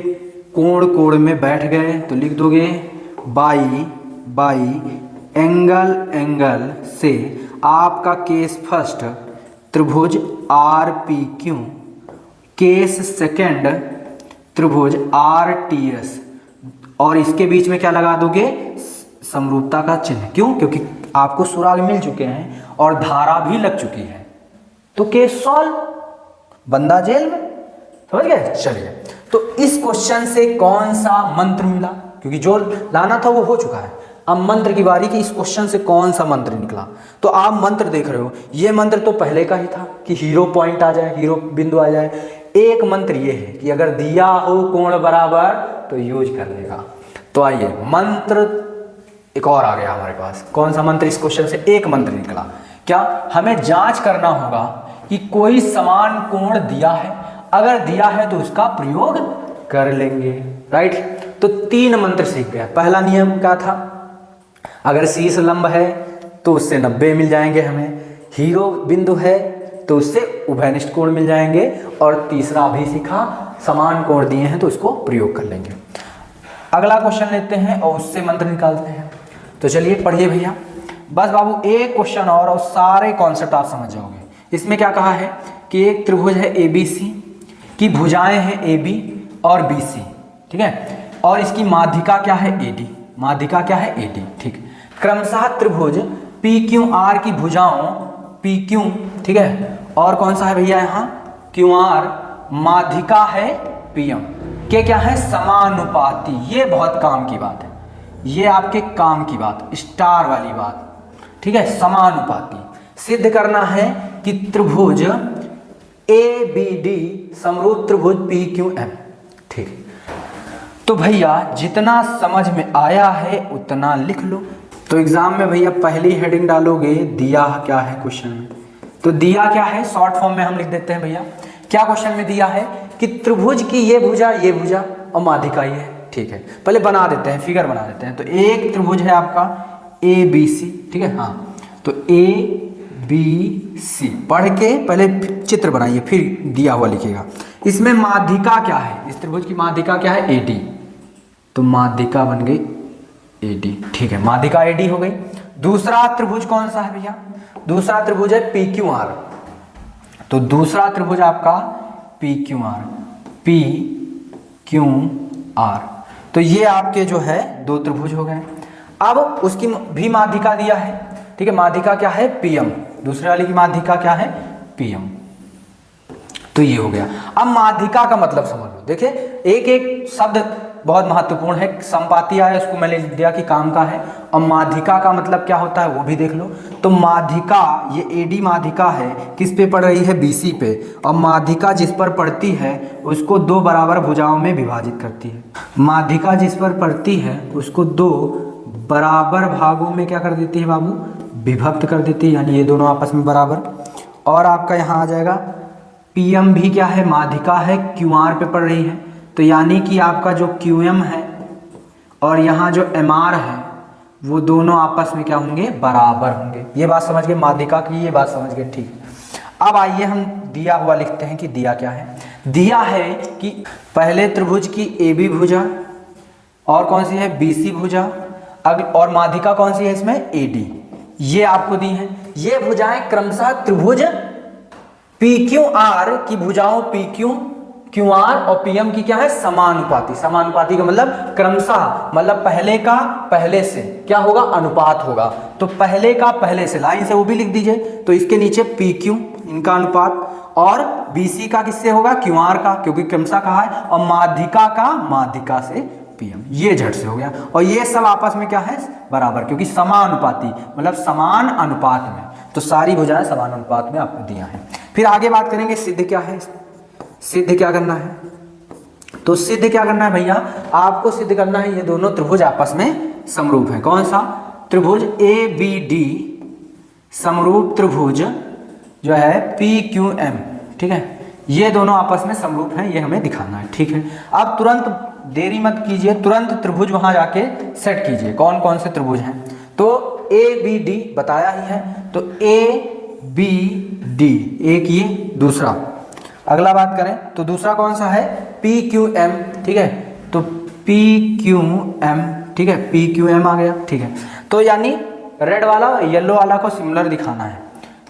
कोण में बैठ गए, तो लिख दोगे बाई एंगल से आपका केस फर्स्ट त्रिभुज RPQ, केस सेकंड त्रिभुज RTS, और इसके बीच में क्या लगा दोगे, समरूपता का चिन्ह। क्यों, क्योंकि आपको सुराग मिल चुके हैं और धारा भी लग चुकी है, तो केस सॉल्व, बंदा जेल में। समझ गए। चलिए, तो इस क्वेश्चन से कौन सा मंत्र मिला, क्योंकि जो लाना था वो हो चुका है, अब मंत्र की बारी कि इस क्वेश्चन से कौन सा मंत्र निकला। तो आप मंत्र देख रहे हो, ये मंत्र तो पहले का ही था कि हीरो पॉइंट आ जाए, हीरो बिंदु आ जाए। एक मंत्र ये है कि अगर दिया हो कोण बराबर तो यूज कर लेगा। तो आइए, मंत्र एक और आ गया हमारे पास। कौन सा मंत्र, इस क्वेश्चन से एक मंत्र निकला। क्या, हमें जांच करना होगा कि कोई समान कोण दिया है, अगर दिया है तो उसका प्रयोग कर लेंगे, राइट। तो 3 मंत्र सीख गया। पहला नियम क्या था, अगर शीर्ष लंब है तो उससे 90 मिल जाएंगे हमें, हीरो बिंदु है तो उससे उभयनिष्ठ कोण मिल जाएंगे, और तीसरा अभी सीखा समान कोण दिए हैं तो उसको प्रयोग कर लेंगे। अगला क्वेश्चन लेते हैं और उससे मंत्र निकालते हैं। तो चलिए पढ़िए भैया, बस बाबू एक क्वेश्चन और सारे कॉन्सेप्ट आप समझ जाओगे। इसमें क्या कहा है कि एक त्रिभुज है ABC की भुजाएं हैं AB और BC, ठीक है, और इसकी माध्यिका क्या है AD, माध्यिका क्या है AD, ठीक। क्रमशः त्रिभुज PQR की भुजाओं PQ, ठीक है, और कौन सा है भैया यहाँ QR, माध्यिका है PM के क्या है समानुपाती। ये बहुत काम की बात है, ये आपके काम की बात, स्टार वाली बात, ठीक है, समानुपाती। सिद्ध करना है कि त्रिभुज ABD समरूप त्रिभुज PQM, ठीक। तो भैया जितना समझ में आया है उतना लिख लो। तो एग्जाम में भैया पहली हेडिंग डालोगे दिया क्या है क्वेश्चन में, तो दिया क्या है शॉर्ट फॉर्म में हम लिख देते हैं भैया। क्या क्वेश्चन में दिया है कि त्रिभुज की ये भुजा और माध्यिका ये है, ठीक है। पहले बना देते हैं, फिगर बना देते हैं। तो एक त्रिभुज है आपका ABC, ठीक है, हाँ, तो ABC पढ़ के पहले चित्र बनाइए फिर दिया हुआ लिखिएगा। इसमें माध्यिका क्या है, इस त्रिभुज की माध्यिका क्या है AD, तो माध्यिका बन गई AD, ठीक है, माध्यिका AD हो गई। दूसरा त्रिभुज कौन सा है भैया, दूसरा त्रिभुज है PQR, तो दूसरा त्रिभुज आपका PQR, तो ये आपके जो है 2 त्रिभुज हो गए। अब उसकी भी माध्यिका दिया है, ठीक है, माध्यिका क्या है PM, दूसरे वाले की माध्यिका क्या है PM, तो ये हो गया। अब माध्यिका का मतलब समझ लो, देखिए एक एक शब्द बहुत महत्वपूर्ण है। संपाती आया उसको मैंने लिख दिया कि काम का है, और माध्यिका का मतलब क्या होता है वो भी देख लो। तो माध्यिका, ये AD माध्यिका है, किस पे पड़ रही है BC पे, और माध्यिका जिस पर पड़ती है उसको 2 बराबर भुजाओं में विभाजित करती है। माध्यिका जिस पर पड़ती है उसको 2 बराबर भागों में क्या कर देती है बाबू, विभक्त कर देती है, यानी ये दोनों आपस में बराबर। और आपका यहाँ आ जाएगा PM भी क्या है, माध्यिका है, QR पे पड़ रही है, तो यानी कि आपका जो QM है और यहाँ जो MR है वो दोनों आपस में क्या होंगे, बराबर होंगे। ये बात समझ गए माध्यिका की, ये बात समझ गए, ठीक। अब आइए हम दिया हुआ लिखते हैं कि दिया क्या है। दिया है कि पहले त्रिभुज की AB भुजा और कौन सी है BC भुजा, और माध्यिका कौन सी है इसमें AD, ये आपको दी है। ये भुजाएं क्रमशः त्रिभुज PQR की भुजाओं QR और PM की क्या है समानुपाती। समानुपाती का मतलब क्रमशः, मतलब पहले का पहले से क्या होगा, अनुपात होगा। तो पहले का पहले से लाइन से वो भी लिख दीजिए। तो इसके नीचे PQ इनका अनुपात, और BC का किससे होगा, QR का, क्योंकि क्रमशः कहा है, और माध्यिका का माध्यिका से PM, ये झट से हो गया। और ये सब आपस में क्या है बराबर, क्योंकि समानुपाती मतलब समान अनुपात में, तो सारी भुजाएं समान अनुपात में आपको दिया है। फिर आगे बात करेंगे सिद्ध क्या है, सिद्ध क्या करना है। तो सिद्ध क्या करना है भैया, आपको सिद्ध करना है ये दोनों त्रिभुज आपस में समरूप है। कौन सा त्रिभुज ABD समरूप त्रिभुज जो है PQM, ठीक है, ये दोनों आपस में समरूप हैं, ये हमें दिखाना है, ठीक है। अब तुरंत देरी मत कीजिए, तुरंत त्रिभुज वहां जाके सेट कीजिए कौन कौन से त्रिभुज हैं। तो ABD बताया ही है, तो ABD एक, ये दूसरा। अगला बात करें तो दूसरा कौन सा है PQM, ठीक है, तो PQM, ठीक है, PQM आ गया, ठीक है। तो यानी रेड वाला येलो वाला को सिमिलर दिखाना है।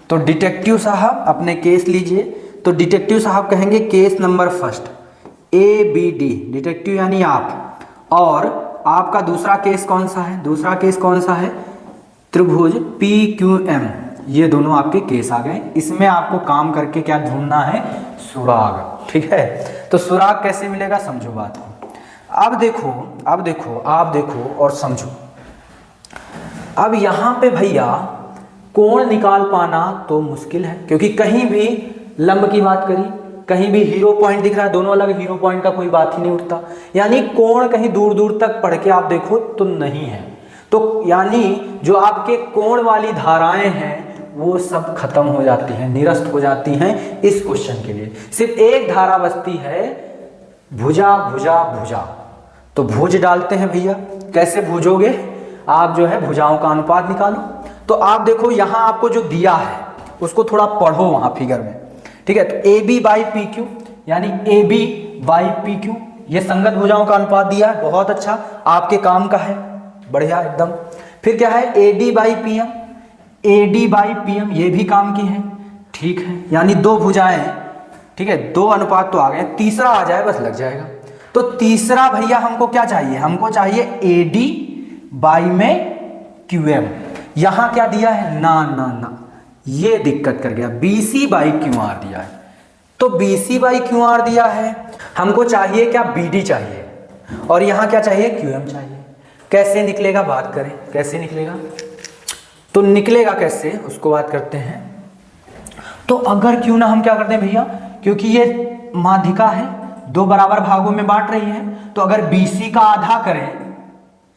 तो डिटेक्टिव साहब अपने केस लीजिए, तो डिटेक्टिव साहब कहेंगे case number first ABD, detective यानी आप, और आपका दूसरा केस कौन सा है, दूसरा केस कौन सा है त्रिभुज PQM, ये दोनों आपके केस आ गए। इसमें आपको काम करके क्या ढूंढना है, सुराग, ठीक है। तो सुराग कैसे मिलेगा समझो बात को। अब देखो और समझो। अब यहाँ पे भैया कोण निकाल पाना तो मुश्किल है, क्योंकि कहीं भी लंब की बात करी, कहीं भी हीरो पॉइंट दिख रहा है, दोनों अलग हीरो पॉइंट का कोई बात ही नहीं उठता। यानी कोण कहीं दूर दूर तक पढ़ के आप देखो तो नहीं है, तो यानी जो आपके कोण वाली धाराएं हैं वो सब खत्म हो जाती हैं, निरस्त हो जाती हैं इस क्वेश्चन के लिए। सिर्फ एक धारा बचती है भुजा भुजा भुजा, तो भुज डालते हैं भैया। कैसे भुजोगे आप, जो है भुजाओं का अनुपात निकालो। तो आप देखो यहाँ आपको जो दिया है उसको थोड़ा पढ़ो वहाँ फिगर में, ठीक है। तो A B by P Q, यानी A B by P Q, ये संगत भुजाओं का अनुपात दिया है, बहुत अच्छा, आपके काम का है, बढ़िया एकदम। फिर क्या है, A D by P M, A D by P M, ये भी काम की है, ठीक है, यानी दो भुजाएं, ठीक है, दो अनुपात तो आ गए, तीसरा आ जाए बस लग जाएगा। तो तीसरा भैया हमको क्या चाहिए, हमको चाहिए ए डी बाई में क्यू एम। यहां क्या दिया है, ना ना ना, ये दिक्कत कर गया, B C by Q R दिया है। तो B C by Q R दिया है, हमको चाहिए क्या, बी डी चाहिए, और यहां क्या चाहिए, क्यू एम चाहिए। कैसे निकलेगा, बात करें कैसे निकलेगा। तो निकलेगा कैसे, उसको बात करते हैं। तो अगर क्यों ना हम क्या करते हैं भैया, क्योंकि ये माध्यिका है, दो बराबर भागों में बांट रही है, तो अगर BC का आधा करें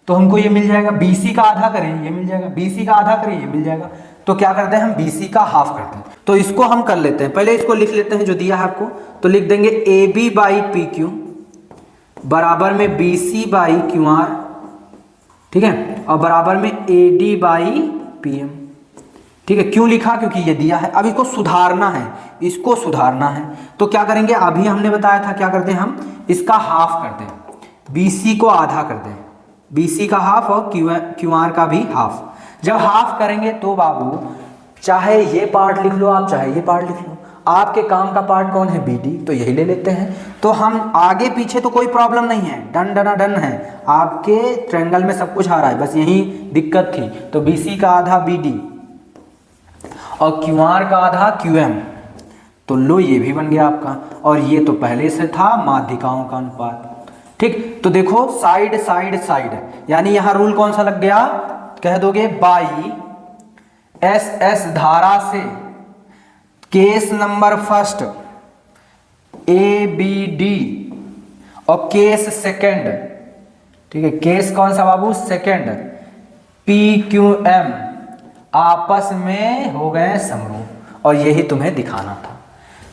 तो हमको ये मिल जाएगा, BC का आधा करें ये मिल जाएगा, BC का आधा करें ये मिल जाएगा। तो क्या करते हैं हम, BC का हाफ करते हैं। तो इसको हम कर लेते हैं, पहले इसको लिख लेते हैं जो दिया है आपको। तो लिख देंगे AB बाई पी क्यू बराबर में BC बाई क्यू आर, ठीक है, और बराबर में AD बाई पी एम, ठीक है। क्यों लिखा, क्योंकि ये दिया है। अब इसको सुधारना है, इसको सुधारना है। तो क्या करेंगे, अभी हमने बताया था क्या करते हैं हम, इसका हाफ कर दें, BC को आधा कर दें, BC का हाफ और QR का भी हाफ। जब हाफ करेंगे तो बाबू चाहे ये पार्ट लिख लो आप, चाहे ये पार्ट लिख लो, आपके काम का पार्ट कौन है, BD, तो यही ले लेते हैं। तो हम आगे पीछे तो कोई प्रॉब्लम नहीं है, डन डना डन है, आपके ट्रायंगल में सब कुछ आ रहा है, बस यही दिक्कत थी। तो BC का आधा BD और QR का आधा QM, तो लो ये भी बन गया आपका। और ये तो पहले से था माध्यिकाओं का अनुपात, ठीक। तो देखो साइड साइड साइड, यानी यहां रूल कौन सा लग गया, कह दोगे बाई SS धारा से केस नंबर फर्स्ट ABD और केस सेकंड, ठीक है, केस कौन सा बाबू, सेकंड PQM आपस में हो गए समरूप, और यही तुम्हें दिखाना था।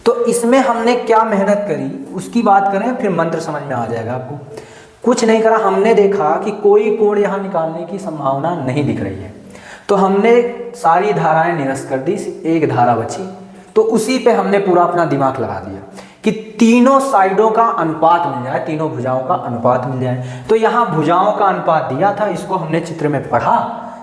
तो इसमें हमने क्या मेहनत करी उसकी बात करें, फिर मंत्र समझ में आ जाएगा आपको। कुछ नहीं करा, हमने देखा कि कोई कोण यहाँ निकालने की संभावना नहीं दिख रही है, तो हमने सारी धाराएं निरस्त कर दी, एक धारा बची, तो उसी पे हमने पूरा अपना दिमाग लगा दिया कि तीनों साइडों का अनुपात मिल जाए, तीनों भुजाओं का अनुपात मिल जाए। तो यहाँ भुजाओं का अनुपात दिया था, इसको हमने चित्र में पढ़ा,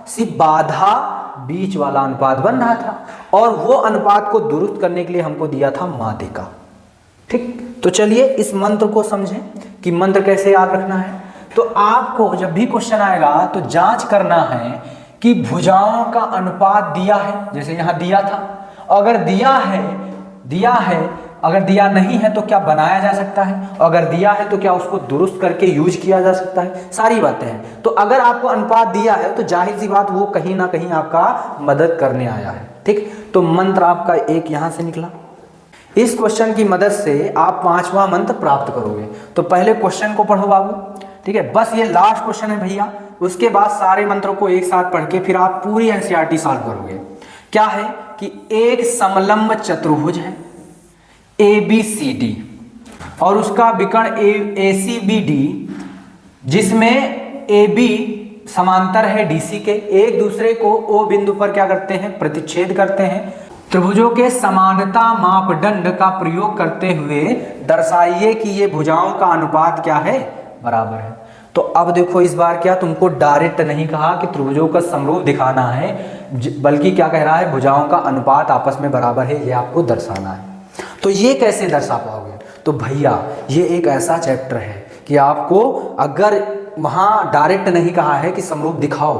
सिर्फ बाधा बीच वाला अनुपात बन रहा था, और वो अनुपात को दुरुस्त करने के लिए हमको दिया था माध्यिका, ठीक। तो चलिए इस मंत्र को समझें कि मंत्र कैसे याद रखना है। तो आपको जब भी क्वेश्चन आएगा तो जांच करना है कि भुजाओं का अनुपात दिया है, जैसे यहाँ दिया था, अगर दिया है, अगर दिया नहीं है तो क्या बनाया जा सकता है, अगर दिया है तो क्या उसको दुरुस्त करके यूज किया जा सकता है, सारी बातें हैं। तो अगर आपको अनुपात दिया है तो जाहिर सी बात वो कहीं ना कहीं आपका मदद करने आया है, ठीक। तो मंत्र आपका एक यहां से निकला, इस क्वेश्चन की मदद से आप 5वां मंत्र प्राप्त करोगे। तो पहले क्वेश्चन को पढ़ो बाबू, ठीक है, बस ये लास्ट क्वेश्चन है भैया, उसके बाद सारे मंत्रों को एक साथ पढ़ के फिर आप पूरी NCERT सॉल्व करोगे। क्या है कि एक समलंब चतुर्भुज है ABCD और उसका विकर्ण ACBD, जिसमें AB समांतर है DC के, एक दूसरे को O बिंदु पर क्या करते हैं, प्रतिच्छेद करते हैं। त्रिभुजों के समानता मापदंड का प्रयोग करते हुए दर्शाइए कि ये भुजाओं का अनुपात क्या है, बराबर है। तो अब देखो इस बार क्या तुमको डायरेक्ट नहीं कहा कि त्रिभुजों का समरूप दिखाना है, बल्कि क्या कह रहा है, भुजाओं का अनुपात आपस में बराबर है, ये आपको दर्शाना है। तो ये कैसे दर्शा पाओगे, तो भैया ये एक ऐसा चैप्टर है कि आपको अगर वहाँ डायरेक्ट नहीं कहा है कि समरूप दिखाओ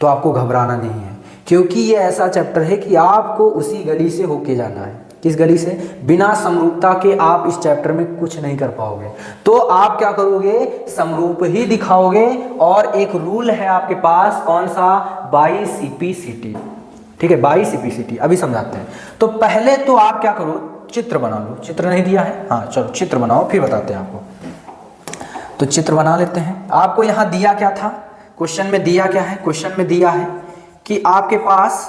तो आपको घबराना नहीं है, क्योंकि ये ऐसा चैप्टर है कि आपको उसी गली से होके जाना है। किस गली से, बिना समरूपता के आप इस चैप्टर में कुछ नहीं कर पाओगे। तो आप क्या करोगे, समरूप ही दिखाओगे, और एक रूल है आपके पास, कौन सा, बाई CPCT, ठीक है, बाई CPCT। अभी समझाते हैं। तो पहले तो आप क्या करो, चित्र बना लो, चित्र नहीं दिया है, हाँ चलो चित्र बनाओ, फिर बताते हैं आपको। तो चित्र बना लेते हैं। आपको यहाँ दिया क्या था, क्वेश्चन में दिया क्या है, क्वेश्चन में दिया है कि आपके पास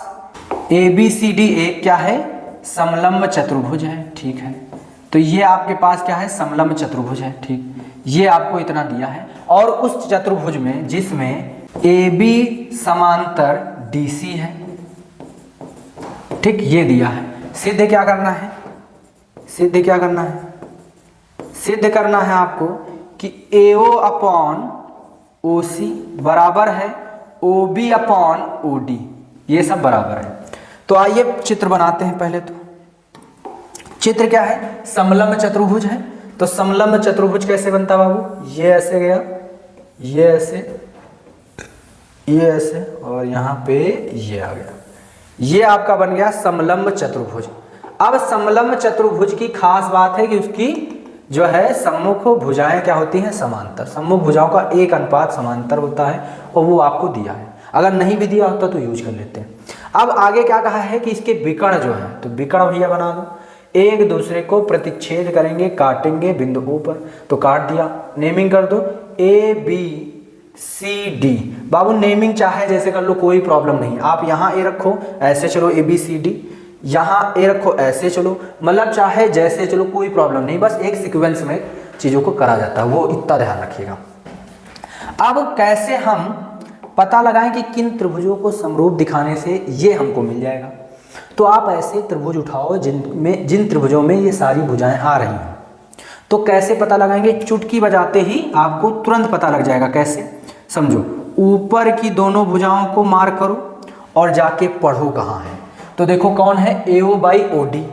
ABCD एक क्या है, समलंब चतुर्भुज है, ठीक है। तो ये आपके पास क्या है, समलंब चतुर्भुज है। ठीक, ये आपको इतना दिया है, और उस चतुर्भुज में जिसमें AB समांतर DC है, ठीक, ये दिया है। सिद्ध क्या करना है, सिद्ध क्या करना है, सिद्ध करना है आपको कि AO अपॉन OC बराबर है OB अपॉन OD, ये सब बराबर है। तो आइए चित्र बनाते हैं। पहले तो चित्र क्या है, समलंब चतुर्भुज है। तो समलंब चतुर्भुज कैसे बनता बाबू, ये ऐसे गया, ये ऐसे, ये ऐसे, और यहाँ पे ये आ गया, ये आपका बन गया समलंब चतुर्भुज। अब समलंब चतुर्भुज की खास बात है कि उसकी जो है सम्मुख भुजाएं क्या होती हैं, समांतर। सम्मुख भुजाओं का 1 समांतर होता है, और वो आपको दिया है। अगर नहीं भी दिया होता तो यूज कर लेते हैं। अब आगे क्या कहा है कि इसके विकर्ण जो है, तो विकर्ण भैया बना दो, एक दूसरे को प्रतिच्छेद करेंगे, काटेंगे बिंदु O पर, तो काट दिया। नेमिंग कर दो ABCD। बाबू नेमिंग चाहे जैसे कर लो, कोई प्रॉब्लम नहीं। आप यहाँ A रखो, ऐसे चलो ABCD, यहाँ A रखो, ऐसे चलो, मतलब चाहे जैसे चलो, कोई प्रॉब्लम नहीं। बस एक सीक्वेंस में चीज़ों को करा जाता है, वो इतना ध्यान रखिएगा। अब कैसे हम पता लगाएं कि किन त्रिभुजों को समरूप दिखाने से ये हमको मिल जाएगा। तो आप ऐसे त्रिभुज उठाओ जिन त्रिभुजों में ये सारी भुजाएं आ रही हैं। तो कैसे पता लगाएंगे, चुटकी बजाते ही आपको तुरंत पता लग जाएगा। कैसे, समझो, ऊपर की दोनों भुजाओं को मार्क करो और जाके पढ़ो कहाँ है। तो देखो कौन है, AO बाई OD।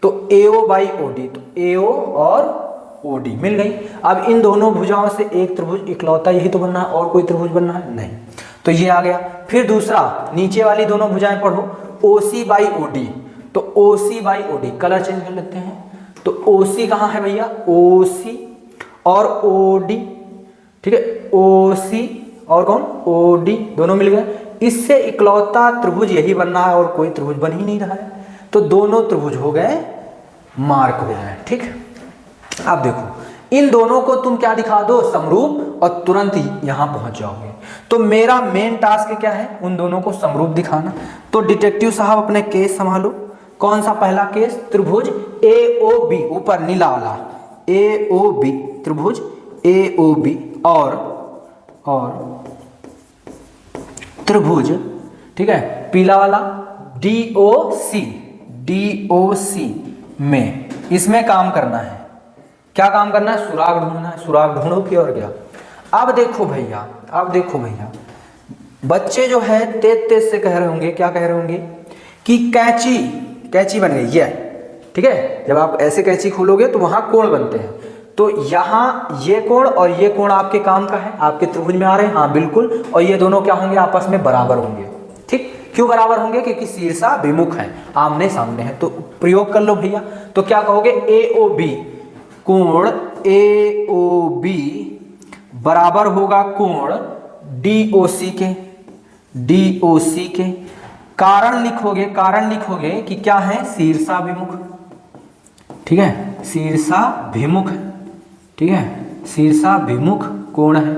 तो AO बाई OD, तो AO और OD मिल गई। अब इन दोनों भुजाओं से एक त्रिभुज इकलौता यही तो बनना है, और कोई त्रिभुज बनना है नहीं। तो ये आ गया। फिर दूसरा, नीचे वाली दोनों भुजाएं पढ़ो, OC बाई OD। तो OC by OD, colour change कर लेते हैं। तो OC कहाँ है भैया, OC और OD, ठीक है, OC और कौन, OD, दोनों मिल गए। इससे इकलौता त्रिभुज यही बनना है, और कोई त्रिभुज बन ही नहीं रहा है। तो दोनों त्रिभुज हो गए, मार्क हो गए। ठीक, अब देखो, इन दोनों को तुम क्या दिखा दो, समरूप, और तुरंत ही यहां पहुंच जाओगे। तो मेरा मेन टास्क क्या है, उन दोनों को समरूप दिखाना। तो डिटेक्टिव साहब अपने केस संभालो। कौन सा पहला केस, त्रिभुज AOB, ऊपर नीला वाला AOB, त्रिभुज AOB और त्रिभुज, ठीक है, पीला वाला DOC में, इसमें काम करना है। क्या काम करना है, सुराग ढूंढना है। सुराग ढूंढो कि और क्या। अब देखो भैया, बच्चे जो है तेज से कह रहे होंगे, क्या कह रहे होंगे कि कैंची बन गई है, ठीक है। जब आप ऐसे कैंची खोलोगे तो वहां कोण बनते हैं। तो यहाँ ये कोण और ये कोण आपके काम का है, आपके त्रिभुज में आ रहे हैं, हाँ बिल्कुल। और ये दोनों क्या होंगे, आपस में बराबर होंगे। ठीक, क्यों बराबर होंगे, क्योंकि शीर्षाभिमुख है, आमने सामने है। तो प्रयोग कर लो भैया। तो क्या कहोगे, AOB, कोण AOB बराबर होगा कोण DOC के। कारण लिखोगे कि क्या है, शीर्षाभिमुख, ठीक है, शीर्षाभिमुख है, ठीक है, शीर्षाभिमुख कोण है।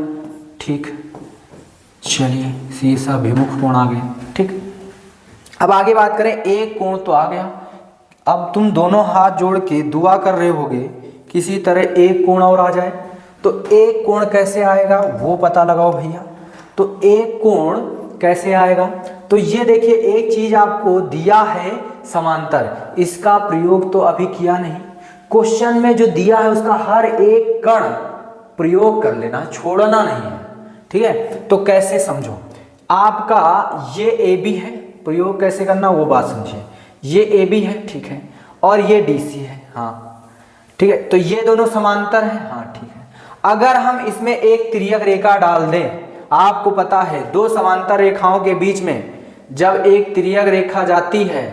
ठीक, चलिए शीर्षाभिमुख कोण आ गए। ठीक, अब आगे बात करें, एक कोण तो आ गया। अब तुम दोनों हाथ जोड़ के दुआ कर रहे होगे किसी तरह एक कोण और आ जाए। तो एक कोण कैसे आएगा वो पता लगाओ भैया। तो एक कोण कैसे आएगा, तो ये देखिए, एक चीज आपको दिया है समांतर, इसका प्रयोग तो अभी किया नहीं। क्वेश्चन में जो दिया है उसका हर एक कण प्रयोग कर लेना, छोड़ना नहीं है, ठीक है। तो कैसे समझो, आपका ये AB है, प्रयोग कैसे करना वो बात समझिए। ये AB है, ठीक है, और ये DC है, हाँ ठीक है। तो ये दोनों समांतर हैं, हाँ ठीक है। अगर हम इसमें एक तिर्यक रेखा डाल दें, आपको पता है दो समांतर रेखाओं के बीच में जब एक तिर्यक रेखा जाती है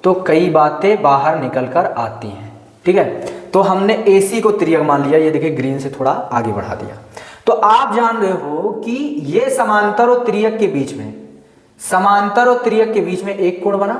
तो कई बातें बाहर निकल कर आती हैं, ठीक है। तो हमने AC को तिर्यक मान लिया, ये देखिए ग्रीन से थोड़ा आगे बढ़ा दिया। तो आप जान रहे हो कि ये समांतर और तिर्यक के बीच में, समांतर और तिर्यक के बीच में एक कोण बना,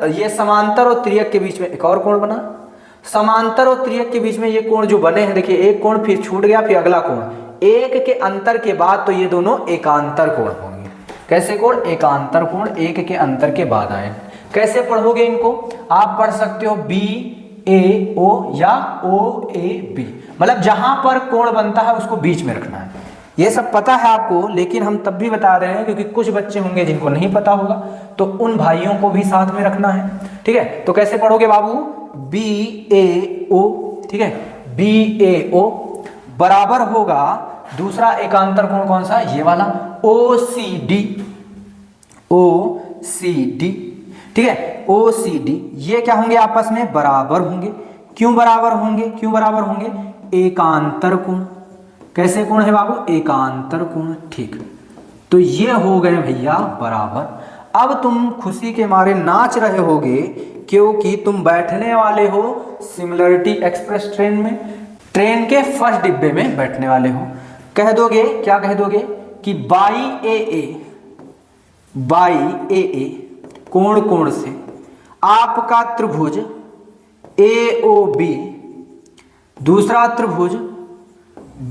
ये समांतर और तिर्यक के बीच में एक और कोण बना, समांतर और तिर्यक के बीच में ये कोण जो बने हैं, देखिए एक कोण फिर छूट गया, फिर अगला कोण, एक के अंतर के बाद तो ये दोनों एकांतर कोण होंगे। कैसे कोण, एकांतर कोण, एक के अंतर के बाद आए। कैसे पढ़ोगे इनको, आप पढ़ सकते हो BAC ए ओ या ओ ए बी, मतलब जहां पर कोण बनता है उसको बीच में रखना है। ये सब पता है आपको, लेकिन हम तब भी बता रहे हैं क्योंकि कुछ बच्चे होंगे जिनको नहीं पता होगा, तो उन भाइयों को भी साथ में रखना है। ठीक है, तो कैसे पढ़ोगे बाबू, बी ए ओ, ठीक है, बी ए ओ बराबर होगा दूसरा एकांतर कोण कौन सा, ये वाला ओ सी डी, ओ सी डी, ठीक है, ओ सी डी। ये क्या होंगे, आपस में बराबर होंगे। क्यों बराबर होंगे, क्यों बराबर होंगे, एकांतर कोण। कैसे कोण है बाबू, एकांतर कोण, ठीक। तो ये हो गए भैया बराबर। अब तुम खुशी के मारे नाच रहे होगे क्योंकि तुम बैठने वाले हो सिमिलरिटी एक्सप्रेस ट्रेन में, ट्रेन के फर्स्ट डिब्बे में बैठने वाले हो। कह दोगे, क्या कह दोगे कि बाई ए ए कोण कोण से आपका त्रिभुज ए ओ बी, दूसरा त्रिभुज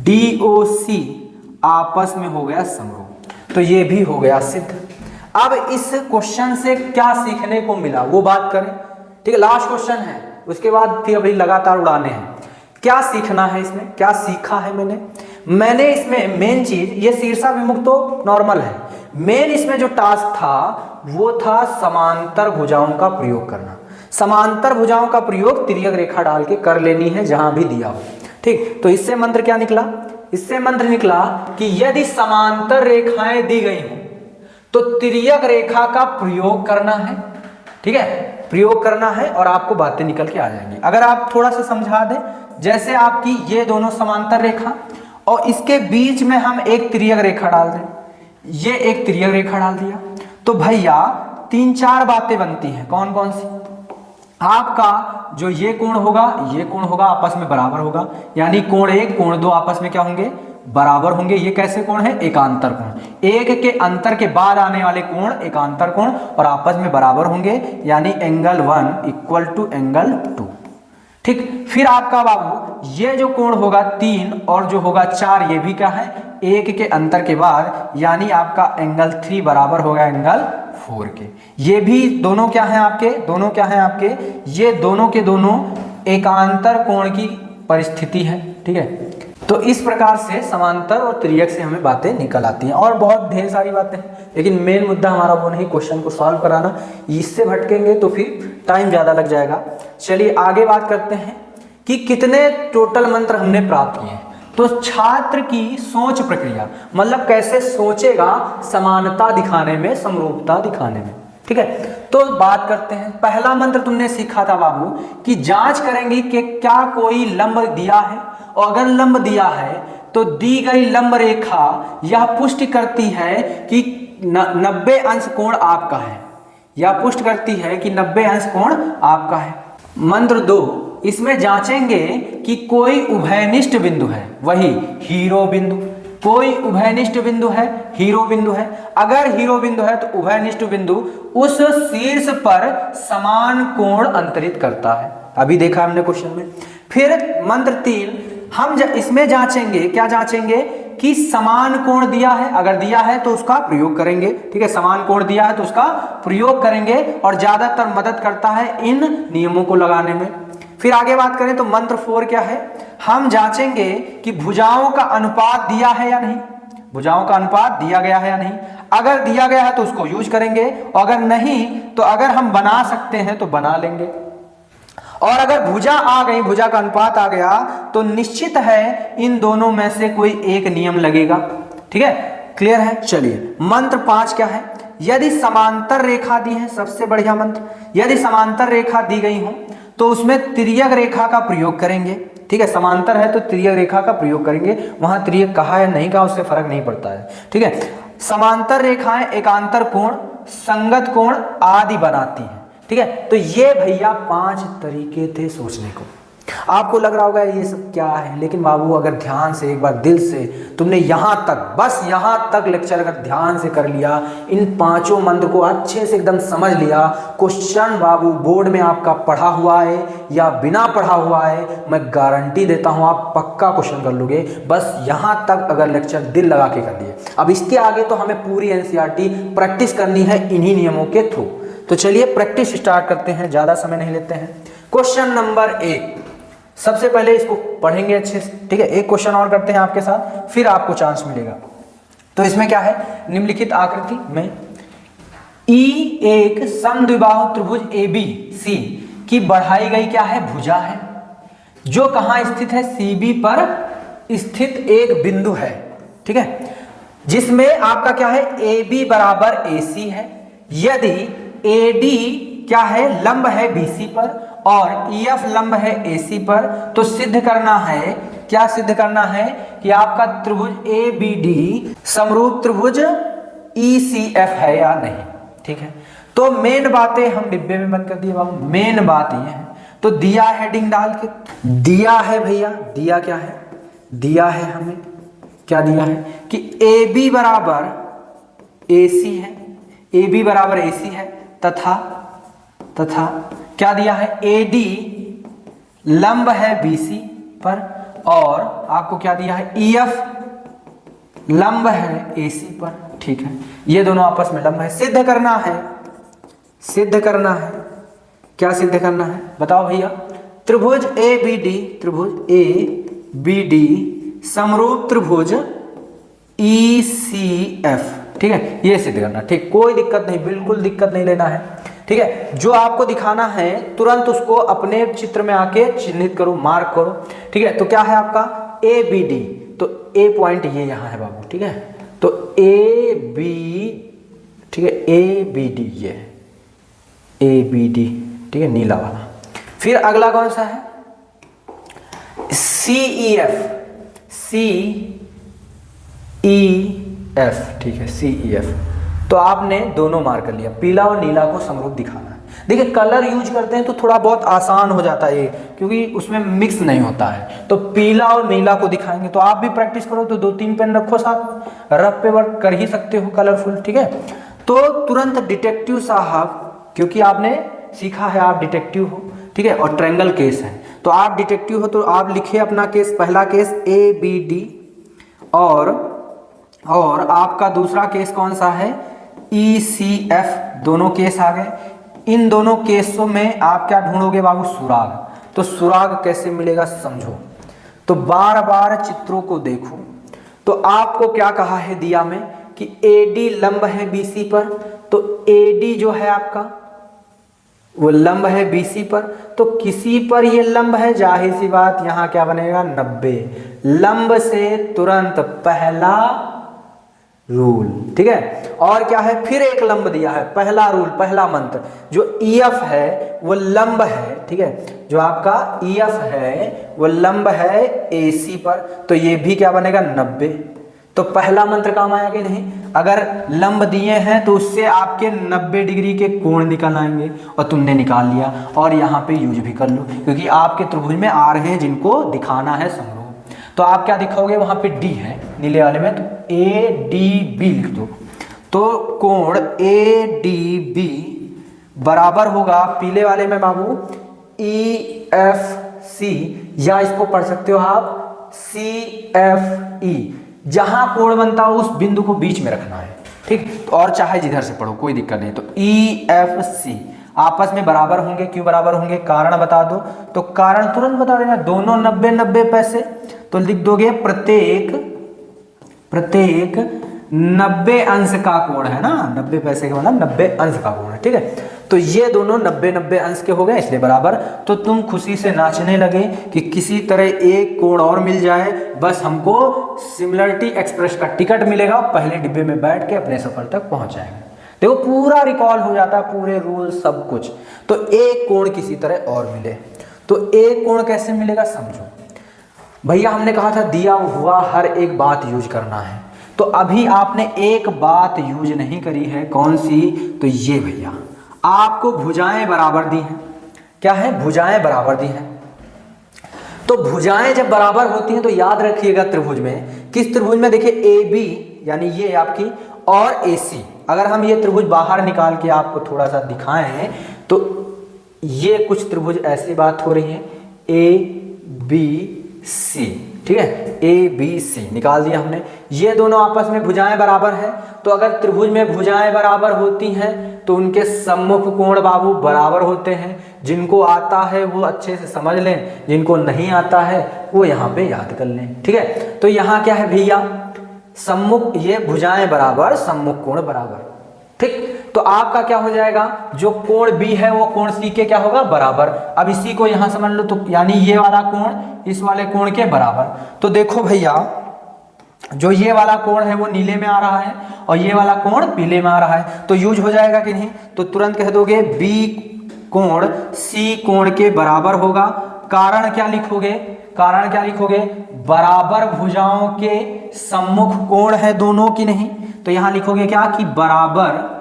डी ओ सी आपस में हो गया समरूप। तो ये भी हो गया सिद्ध। अब इस क्वेश्चन से क्या सीखने को मिला वो बात करें, ठीक है, लास्ट क्वेश्चन है, उसके बाद फिर अभी लगातार उड़ाने हैं। क्या सीखना है इसमें, क्या सीखा है मैंने इसमें मेन चीज, ये शीर्षा विमुख तो नॉर्मल है, मेन इसमें जो टास्क था वो था समांतर भुजाओं का प्रयोग करना। समांतर भुजाओं का प्रयोग तिर्यक रेखा डाल के कर लेनी है जहां भी दिया हो। ठीक, तो इससे मंत्र क्या निकला, इससे मंत्र निकला कि यदि समांतर रेखाएं दी गई हो तो तिर्यक रेखा का प्रयोग करना है। ठीक है, प्रयोग करना है और आपको बातें निकल के आ जाएंगी। अगर आप थोड़ा सा समझा दें, जैसे आपकी ये दोनों समांतर रेखा और इसके बीच में हम एक तिर्यक रेखा डाल दें, ये एक तिर्यक रेखा डाल दिया, तो भैया 3-4 बातें बनती हैं। कौन कौन सी, आपका जो ये कोण होगा, ये कोण होगा आपस में बराबर होगा, यानी कोण 1 कोण 2 आपस में क्या होंगे, बराबर होंगे। ये कैसे कोण है, एकांतर कोण। एक के अंतर के बाद आने वाले कोण एकांतर कोण और आपस में बराबर होंगे, यानी एंगल 1 इक्वल टू एंगल 2। ठीक, फिर आपका बाबू ये जो कोण होगा 3 और जो होगा 4, ये भी क्या है, एक के अंतर के बाद, यानी आपका एंगल 3 बराबर होगा एंगल 4 के। ये भी दोनों क्या हैं आपके, दोनों क्या हैं आपके, ये दोनों के दोनों एकांतर कोण की परिस्थिति है। ठीक है, तो इस प्रकार से समांतर और तिर्यक से हमें बातें निकल आती हैं और बहुत ढेर सारी बातें हैं, लेकिन मेन मुद्दा हमारा वो नहीं, क्वेश्चन को सॉल्व कराना। इससे भटकेंगे तो फिर टाइम ज़्यादा लग जाएगा। चलिए आगे बात करते हैं कि कितने टोटल मंत्र हमने प्राप्त किए। तो छात्र की सोच प्रक्रिया, मतलब कैसे सोचेगा समानता दिखाने में, समरूपता दिखाने में। ठीक है, तो बात करते हैं। पहला मंत्र तुमने सीखा था बाबू कि जांच करेंगे कि क्या कोई लंब दिया है, और अगर लंब दिया है तो दी गई लंब रेखा यह पुष्टि करती है कि 90 अंश कोण आपका है, या पुष्ट करती है कि 90 अंश कोण आपका है। मंत्र 2, इसमें जांचेंगे कि कोई उभयनिष्ठ बिंदु है, वही हीरो बिंदु। कोई उभयनिष्ठ बिंदु है, हीरो बिंदु है। अगर हीरो बिंदु है तो उभयनिष्ठ बिंदु उस शीर्ष पर समान कोण अंतरित करता है। अभी देखा हमने क्वेश्चन में। फिर मंत्र 3, हम इसमें जांचेंगे, क्या जांचेंगे कि समान कोण दिया है, अगर दिया है तो उसका प्रयोग करेंगे। ठीक है, समान कोण दिया है तो उसका प्रयोग करेंगे और ज्यादातर मदद करता है इन नियमों को लगाने में। फिर आगे बात करें तो मंत्र 4 क्या है, हम जांचेंगे कि भुजाओं का अनुपात दिया है या नहीं, भुजाओं का अनुपात दिया गया है या नहीं। अगर दिया गया है तो उसको यूज करेंगे, और अगर नहीं तो अगर हम बना सकते हैं तो बना लेंगे। और अगर भुजा आ गई, भुजा का अनुपात आ गया, तो निश्चित है इन दोनों में से कोई एक नियम लगेगा। ठीक है, क्लियर है। चलिए मंत्र 5 क्या है, यदि समांतर रेखा दी है, सबसे बढ़िया मंत्र, यदि समांतर रेखा दी गई हो तो उसमें तिर्यक रेखा का प्रयोग करेंगे। ठीक है, समांतर है तो तिर्यक रेखा का प्रयोग करेंगे, वहां तिर्यक कहा है नहीं कहा उससे फर्क नहीं पड़ता है। ठीक है, समांतर रेखाएं एकांतर कोण, संगत कोण आदि बनाती हैं। ठीक है, तो ये भैया 5 तरीके थे सोचने को। आपको लग रहा होगा ये सब क्या है, लेकिन बाबू अगर ध्यान से एक बार दिल से तुमने यहाँ तक, बस यहाँ तक लेक्चर अगर ध्यान से कर लिया, इन 5 मंत्र को अच्छे से एकदम समझ लिया, क्वेश्चन बाबू बोर्ड में आपका पढ़ा हुआ है या बिना पढ़ा हुआ है, मैं गारंटी देता हूँ आप पक्का क्वेश्चन कर लोगे। बस यहाँ तक अगर लेक्चर दिल लगा के कर लिए, अब इसके आगे तो हमें पूरी NCERT प्रैक्टिस करनी है इन्हीं नियमों के थ्रू। तो चलिए प्रैक्टिस स्टार्ट करते हैं, ज़्यादा समय नहीं लेते हैं। क्वेश्चन नंबर 1, सबसे पहले इसको पढ़ेंगे अच्छे से, ठीक है। एक क्वेश्चन और करते हैं आपके साथ, फिर आपको चांस मिलेगा। तो इसमें क्या है, निम्नलिखित आकृति में ई एक समद्विबाहु त्रिभुज ABC की बढ़ाई गई क्या है, भुजा है, जो कहाँ स्थित है, CB पर स्थित एक बिंदु है, ठीक है, जिसमें आपका क्या है, AB बराबर AC है। यदि AD क्या है, लंब है BC पर और EF लंब है AC पर, तो सिद्ध करना है, क्या सिद्ध करना है कि आपका त्रिभुज ABD समरूप त्रिभुज ECF है या नहीं, ठीक है। तो मेन बातें हम डिब्बे में बंद कर दिए बाबू, मेन बात ये है। तो दिया हेडिंग डाल के, दिया है भैया, दिया क्या है, दिया है हमें क्या दिया है कि AB बराबर AC है, AB बराबर AC है, तथा क्या दिया है, AD लंब है BC पर और आपको क्या दिया है, EF लंब है AC पर, ठीक है। ये दोनों आपस में लंब है। सिद्ध करना है, सिद्ध करना है, क्या सिद्ध करना है बताओ भैया, त्रिभुज ABD समरूप त्रिभुज ECF, ठीक है, ये सिद्ध करना, ठीक, कोई दिक्कत नहीं, बिल्कुल दिक्कत नहीं लेना है, ठीक है। जो आपको दिखाना है तुरंत उसको अपने चित्र में आके चिन्हित करो, मार्क करो, ठीक है। तो क्या है आपका ABD, तो A पॉइंट ये यहाँ है बाबू, ठीक है। तो AB, ठीक है, ABD ये ABD, ठीक है, नीला वाला। फिर अगला कौन सा है, CEF, ठीक है, CEF। तो आपने दोनों मार्क कर लिया, पीला और नीला को समरूप दिखाना है। देखिए कलर यूज करते हैं तो थोड़ा बहुत आसान हो जाता है ये, क्योंकि उसमें मिक्स नहीं होता है। तो पीला और नीला को दिखाएंगे, तो आप भी प्रैक्टिस करो, तो 2-3 पेन रखो साथ, रफ पे वर्क कर ही सकते हो कलरफुल, ठीक है। तो तुरंत डिटेक्टिव साहब, क्योंकि आपने सीखा है आप डिटेक्टिव हो, ठीक है, और ट्रायंगल केस है, तो आप डिटेक्टिव हो, तो आप लिखे अपना केस, पहला केस ABD और आपका दूसरा केस कौन सा है, ECF, दोनों केस आ गए। इन दोनों केसों में आप क्या ढूंढोगे बाबू, सुराग। तो सुराग कैसे मिलेगा समझो, तो बार बार चित्रों को देखो। तो आपको क्या कहा है दिया में कि AD लंब है BC पर, तो AD जो है आपका वो लंब है BC पर, तो किसी पर ये लंब है, जाहिर सी बात यहाँ क्या बनेगा, 90। लंब से तुरंत पहला रूल, ठीक है। और क्या है, फिर एक लंब दिया है, पहला रूल, पहला मंत्र, जो EF है वो लंब है, ठीक है, जो आपका EF है वो लंब है AC पर, तो ये भी क्या बनेगा, 90। तो पहला मंत्र काम आया कि नहीं, अगर लंब दिए हैं तो उससे आपके 90 डिग्री के कोण निकल आएंगे, और तुमने निकाल लिया, और यहाँ पे यूज भी कर लो, क्योंकि आपके त्रिभुज में आ रहे हैं जिनको दिखाना है समरूप। तो आप क्या दिखाओगे, वहां पे D है नीले वाले में, तो ADB लिख दो। तो कोण ADB बराबर होगा पीले वाले में बाबू EFC, या इसको पढ़ सकते हो आप CFE। जहां कोण बनता हो उस बिंदु को बीच में रखना है, ठीक, तो और चाहे जिधर से पढ़ो कोई दिक्कत नहीं। तो EFC आपस में बराबर होंगे, क्यों बराबर होंगे, कारण बता दो। तो कारण तुरंत बता देना, दोनों 90-90 पैसे, तो लिख दोगे प्रत्येक 90 अंश का कोण है ना, 90 पैसे का मतलब 90 अंश का कोण है, ठीक है। तो ये दोनों 90-90 अंश के हो गए, इसलिए बराबर। तो तुम खुशी से नाचने लगे कि किसी तरह एक कोण और मिल जाए, बस हमको सिमिलरिटी एक्सप्रेस का टिकट मिलेगा, पहले डिब्बे में बैठ के अपने सफर तक पहुंच जाएंगे। देखो पूरा रिकॉल हो जाता है, पूरे रूल सब कुछ। तो एक कोण किसी तरह और मिले, तो एक कोण कैसे मिलेगा समझो भैया। हमने कहा था दिया हुआ हर एक बात यूज करना है, तो अभी आपने एक बात यूज नहीं करी है, कौन सी, तो ये भैया आपको भुजाएं बराबर दी हैं, क्या है, भुजाएं बराबर दी हैं। तो भुजाएं जब बराबर होती हैं तो याद रखिएगा त्रिभुज में, किस त्रिभुज में, देखिए AB यानी ये आपकी और AC। अगर हम ये त्रिभुज बाहर निकाल के आपको थोड़ा सा दिखाएं तो ये कुछ त्रिभुज ऐसी बात हो रही है ABC, ठीक है, ए बी सी निकाल दिया हमने। ये दोनों आपस में भुजाएं बराबर है, तो अगर त्रिभुज में भुजाएं बराबर होती हैं तो उनके सम्मुख कोण बाबू बराबर होते हैं। जिनको आता है वो अच्छे से समझ लें, जिनको नहीं आता है वो यहाँ पे याद कर लें। ठीक है, तो यहाँ क्या है भैया, सम्मुख, ये भुजाएं बराबर सम्मुख कोण बराबर। ठीक, तो आपका क्या हो जाएगा, जो कोण बी है वो कोण सी के क्या होगा, बराबर। अब इसी को यहां समझ लो, तो यानी ये वाला कोण इस वाले कोण के बराबर। तो देखो भैया, जो ये वाला कोण है वो नीले में आ रहा है और ये वाला कोण पीले में आ रहा है, तो यूज हो जाएगा कि नहीं, तो तुरंत कह दोगे बी कोण सी कोण के बराबर होगा। कारण क्या लिखोगे, कारण क्या लिखोगे, बराबर भुजाओं के सम्मुख कोण है दोनों की नहीं, तो यहां लिखोगे क्या कि बराबर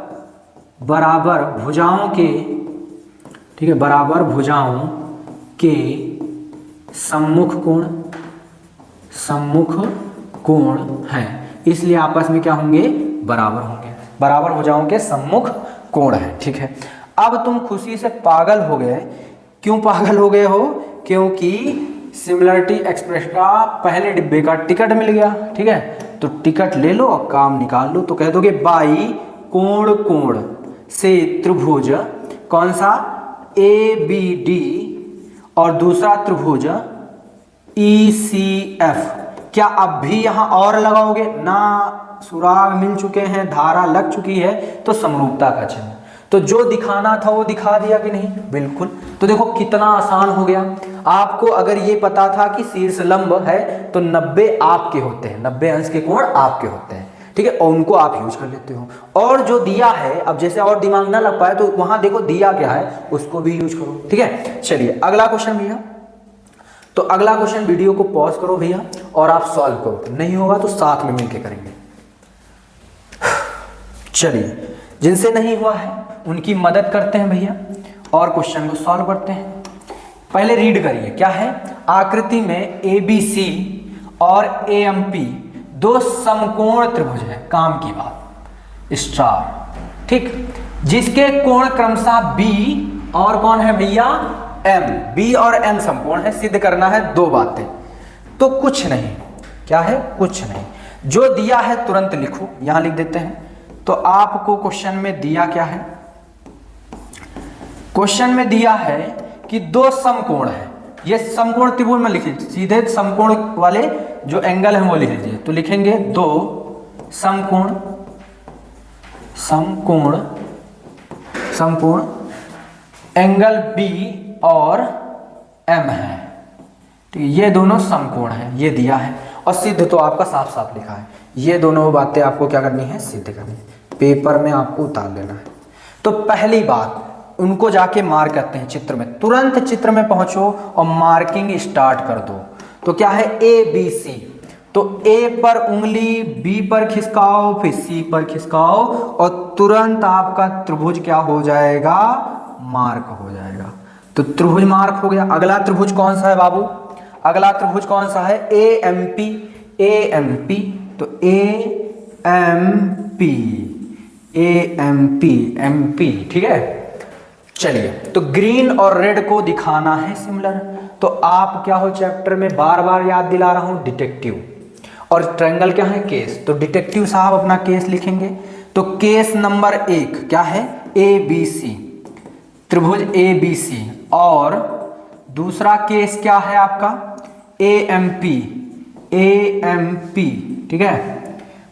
भुजाओं के, ठीक है, बराबर भुजाओं के सम्मुख कोण है, इसलिए आपस में क्या होंगे, बराबर होंगे। बराबर भुजाओं के सम्मुख कोण है। ठीक है, अब तुम खुशी से पागल हो गए। क्यों पागल हो गए हो, क्योंकि सिमिलरिटी एक्सप्रेस का पहले डिब्बे का टिकट मिल गया। ठीक है, तो टिकट ले लो और काम निकाल लो। तो कह दोगे बाई कोण से त्रिभुज कौन सा, ए बी डी और दूसरा त्रिभुज ई सी एफ, क्या अब भी यहां और लगाओगे ना, सुराग मिल चुके हैं, धारा लग चुकी है, तो समरूपता का चिन्ह। तो जो दिखाना था वो दिखा दिया कि नहीं, बिल्कुल। तो देखो कितना आसान हो गया। आपको अगर ये पता था कि शीर्ष लंब है तो 90 आपके होते हैं, 90 अंश के कोण आपके होते हैं। ठीक है, और उनको आप यूज कर लेते हो। और जो दिया है, अब जैसे और दिमाग ना लग पाए तो वहां देखो दिया क्या है, उसको भी यूज करो। ठीक है, चलिए अगला क्वेश्चन भैया। तो अगला क्वेश्चन वीडियो को पॉज करो भैया और आप सॉल्व करो, नहीं होगा तो साथ में मिलकर करेंगे। चलिए, जिनसे नहीं हुआ है उनकी मदद करते हैं भैया और क्वेश्चन को सॉल्व करते हैं। पहले रीड करिए, क्या है, आकृति में ABC और AMP दो समकोण त्रिभुज है, काम की बात, स्टार। ठीक, जिसके कोण क्रमशः B और कौन है भैया, M। B और M समकोण है, सिद्ध करना है दो बातें। तो कुछ नहीं, क्या है, कुछ नहीं, जो दिया है तुरंत लिखो, यहां लिख देते हैं। तो आपको क्वेश्चन में दिया क्या है, क्वेश्चन में दिया है कि दो समकोण है, ये समकोण त्रिभुज में लिखिए, सीधे समकोण वाले जो एंगल है वो लिख लीजिए। तो लिखेंगे दो समकोण एंगल B और M है। ठीक है, ये दोनों समकोण है, ये दिया है। और सिद्ध तो आपका साफ साफ लिखा है, ये दोनों बातें आपको क्या करनी है, सिद्ध करनी है, पेपर में आपको उतार लेना है। तो पहली बात, उनको जाके मार्क करते हैं चित्र में, तुरंत चित्र में पहुंचो और मार्किंग स्टार्ट कर दो। तो क्या है, ABC, तो A पर उंगली, B पर खिसकाओ, फिर C पर खिसकाओ और तुरंत आपका त्रिभुज क्या हो जाएगा, मार्क हो जाएगा। तो त्रिभुज मार्क हो गया। अगला त्रिभुज कौन सा है बाबू, अगला त्रिभुज कौन सा है, AMP। तो MP, ठीक है। चलिए, तो ग्रीन और रेड को दिखाना है सिमिलर। तो आप क्या हो, चैप्टर में बार बार याद दिला रहा हूं, डिटेक्टिव और ट्रायंगल क्या है, केस। तो डिटेक्टिव साहब अपना केस लिखेंगे। तो केस नंबर 1 क्या है, ABC, त्रिभुज ABC। और दूसरा केस क्या है आपका, AMP, ठीक है।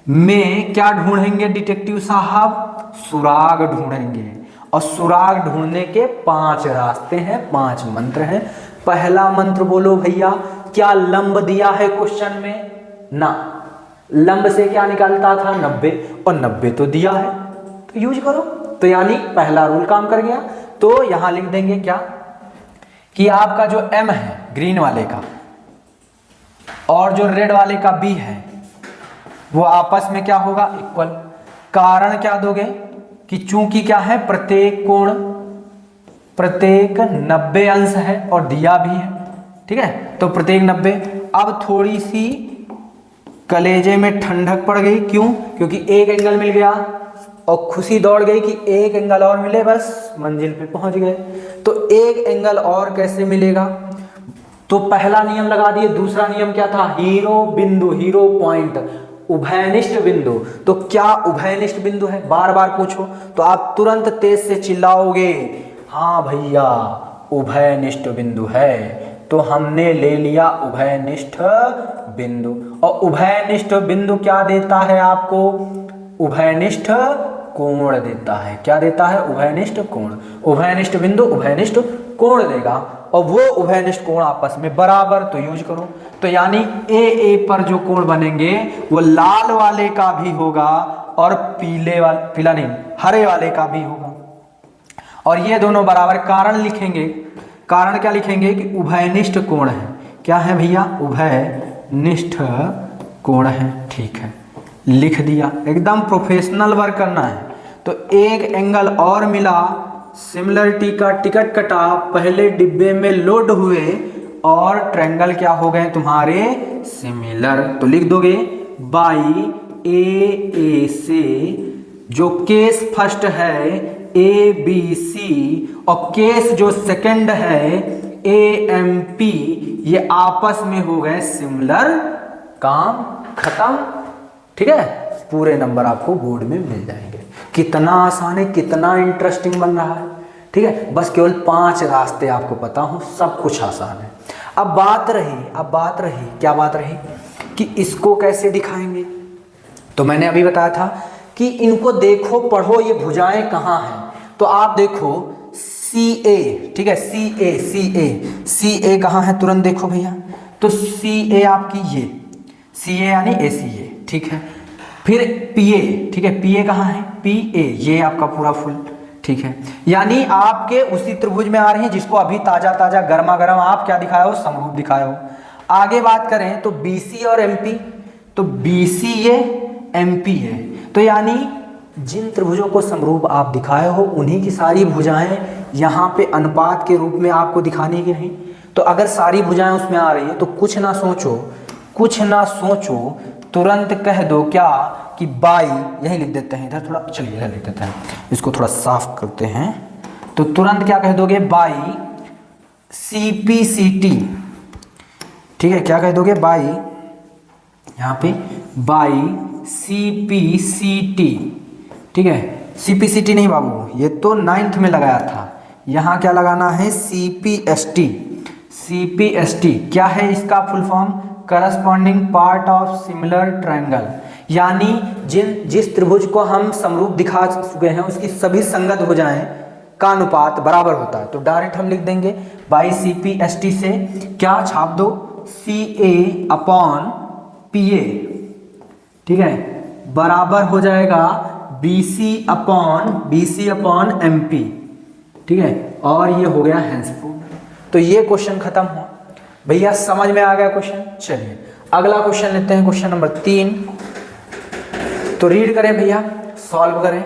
में क्या ढूंढेंगे डिटेक्टिव साहब, सुराग ढूंढेंगे। और सुराग ढूंढने के 5 रास्ते हैं, 5 मंत्र हैं। पहला मंत्र बोलो भैया, क्या लंब दिया है क्वेश्चन में, ना, लंब से क्या निकालता था, 90, और 90 तो दिया है, तो यूज करो। तो यानी पहला रूल काम कर गया। तो यहां लिख देंगे क्या कि आपका जो M है ग्रीन वाले का और जो रेड वाले का B है वो आपस में क्या होगा, इक्वल। कारण क्या दोगे कि चूंकि क्या है, प्रत्येक 90 अंश है और दिया भी है। ठीक है, तो प्रत्येक 90। अब थोड़ी सी कलेजे में ठंडक पड़ गई, क्यों, क्योंकि एक एंगल मिल गया और खुशी दौड़ गई कि एक एंगल और मिले, बस मंजिल पे पहुंच गए। तो एक एंगल और कैसे मिलेगा, तो पहला नियम लगा दिए। दूसरा नियम क्या था? हीरो बिंदु, हीरो पॉइंट, उभयनिष्ठ बिंदु। तो क्या उभयनिष्ठ बिंदु है? बार बार पूछो तो आप तुरंत तेज से चिल्लाओगे, हाँ भैया उभयनिष्ठ बिंदु है। तो हमने ले लिया उभयनिष्ठ बिंदु। और उभयनिष्ठ बिंदु क्या देता है आपको? उभयनिष्ठ कोण देता है। क्या देता है? उभयनिष्ठ कोण। उभयनिष्ठ बिंदु उभयनिष्ठ कोण देगा, और वो उभयनिष्ठ कोण आपस में बराबर, तो यूज करो। तो यानी ए पर जो कोण बनेंगे वो लाल वाले का भी होगा और पीला नहीं, हरे वाले का भी होगा, और ये दोनों बराबर। कारण लिखेंगे, कारण क्या लिखेंगे? कि उभयनिष्ठ कोण है। क्या है भैया? उभयनिष्ठ कोण है। ठीक है, लिख दिया। एकदम प्रोफेशनल वर्क करना है। तो एक एंगल और मिला, सिमिलरिटी का टिकट कटा, पहले डिब्बे में लोड हुए और ट्रायंगल क्या हो गए तुम्हारे? सिमिलर। तो लिख दोगे बाई ए से, जो केस फर्स्ट है ए बी सी, और केस जो सेकंड है ए एम पी, ये आपस में हो गए सिमिलर। काम खत्म। ठीक है, पूरे नंबर आपको बोर्ड में मिल जाएंगे। कितना आसान है, कितना इंटरेस्टिंग बन रहा है। ठीक है, बस केवल 5 रास्ते आपको पता हो, सब कुछ आसान है। अब बात रही क्या बात रही? कि इसको कैसे दिखाएंगे। तो मैंने अभी बताया था कि इनको देखो, पढ़ो, ये भुजाएं कहाँ हैं। तो आप देखो सी ए, ठीक है, सी ए कहाँ है? तुरंत देखो भैया। तो सी ए आपकी ये, सी ए यानी ए सी ए। ठीक है, फिर पी ए, ठीक है, पी ए कहाँ है? पी ए, ये आपका पूरा फुल। ठीक है, यानी आपके उसी त्रिभुज में आ रही है जिसको अभी ताजा ताजा गर्मा गर्म आप क्या दिखाए हो? समरूप दिखाए हो। आगे बात करें तो बीसी और एमपी, तो बीसी ये, एमपी है। तो यानी जिन त्रिभुजों को समरूप आप दिखाए हो उन्हीं की सारी भुजाएं यहाँ पे अनुपात के रूप में आपको दिखानी की नहीं। तो अगर सारी भुजाएं उसमें आ रही है तो कुछ ना सोचो, तुरंत कह दो क्या? कि बाई, यही लिख देते हैं इधर, थोड़ा चलिए इधर लिख देते हैं, इसको थोड़ा साफ करते हैं। तो तुरंत क्या कह दोगे? By C P C T. ठीक है, क्या कह दोगे? बाई, यहाँ पे by C P C T. ठीक है, सी पी सी टी नहीं बाबू, ये तो 9th में लगाया था। यहाँ क्या लगाना है? C P S T. C P S T क्या है इसका full form? Corresponding part of similar triangle. यानी जिस त्रिभुज को हम समरूप दिखा चुके हैं उसकी सभी संगत भुजाएं का अनुपात बराबर होता है। तो डायरेक्ट हम लिख देंगे by C P S T से क्या छाप दो? C A upon P A. ठीक है, बराबर हो जाएगा B C upon M P. ठीक है, और ये हो गया हैंसफुल। तो ये क्वेश्चन खत्म हुआ भैया, समझ में आ गया क्वेश्चन। चलिए अगला क्वेश्चन लेते हैं, क्वेश्चन नंबर 3। तो रीड करें भैया, सॉल्व करें।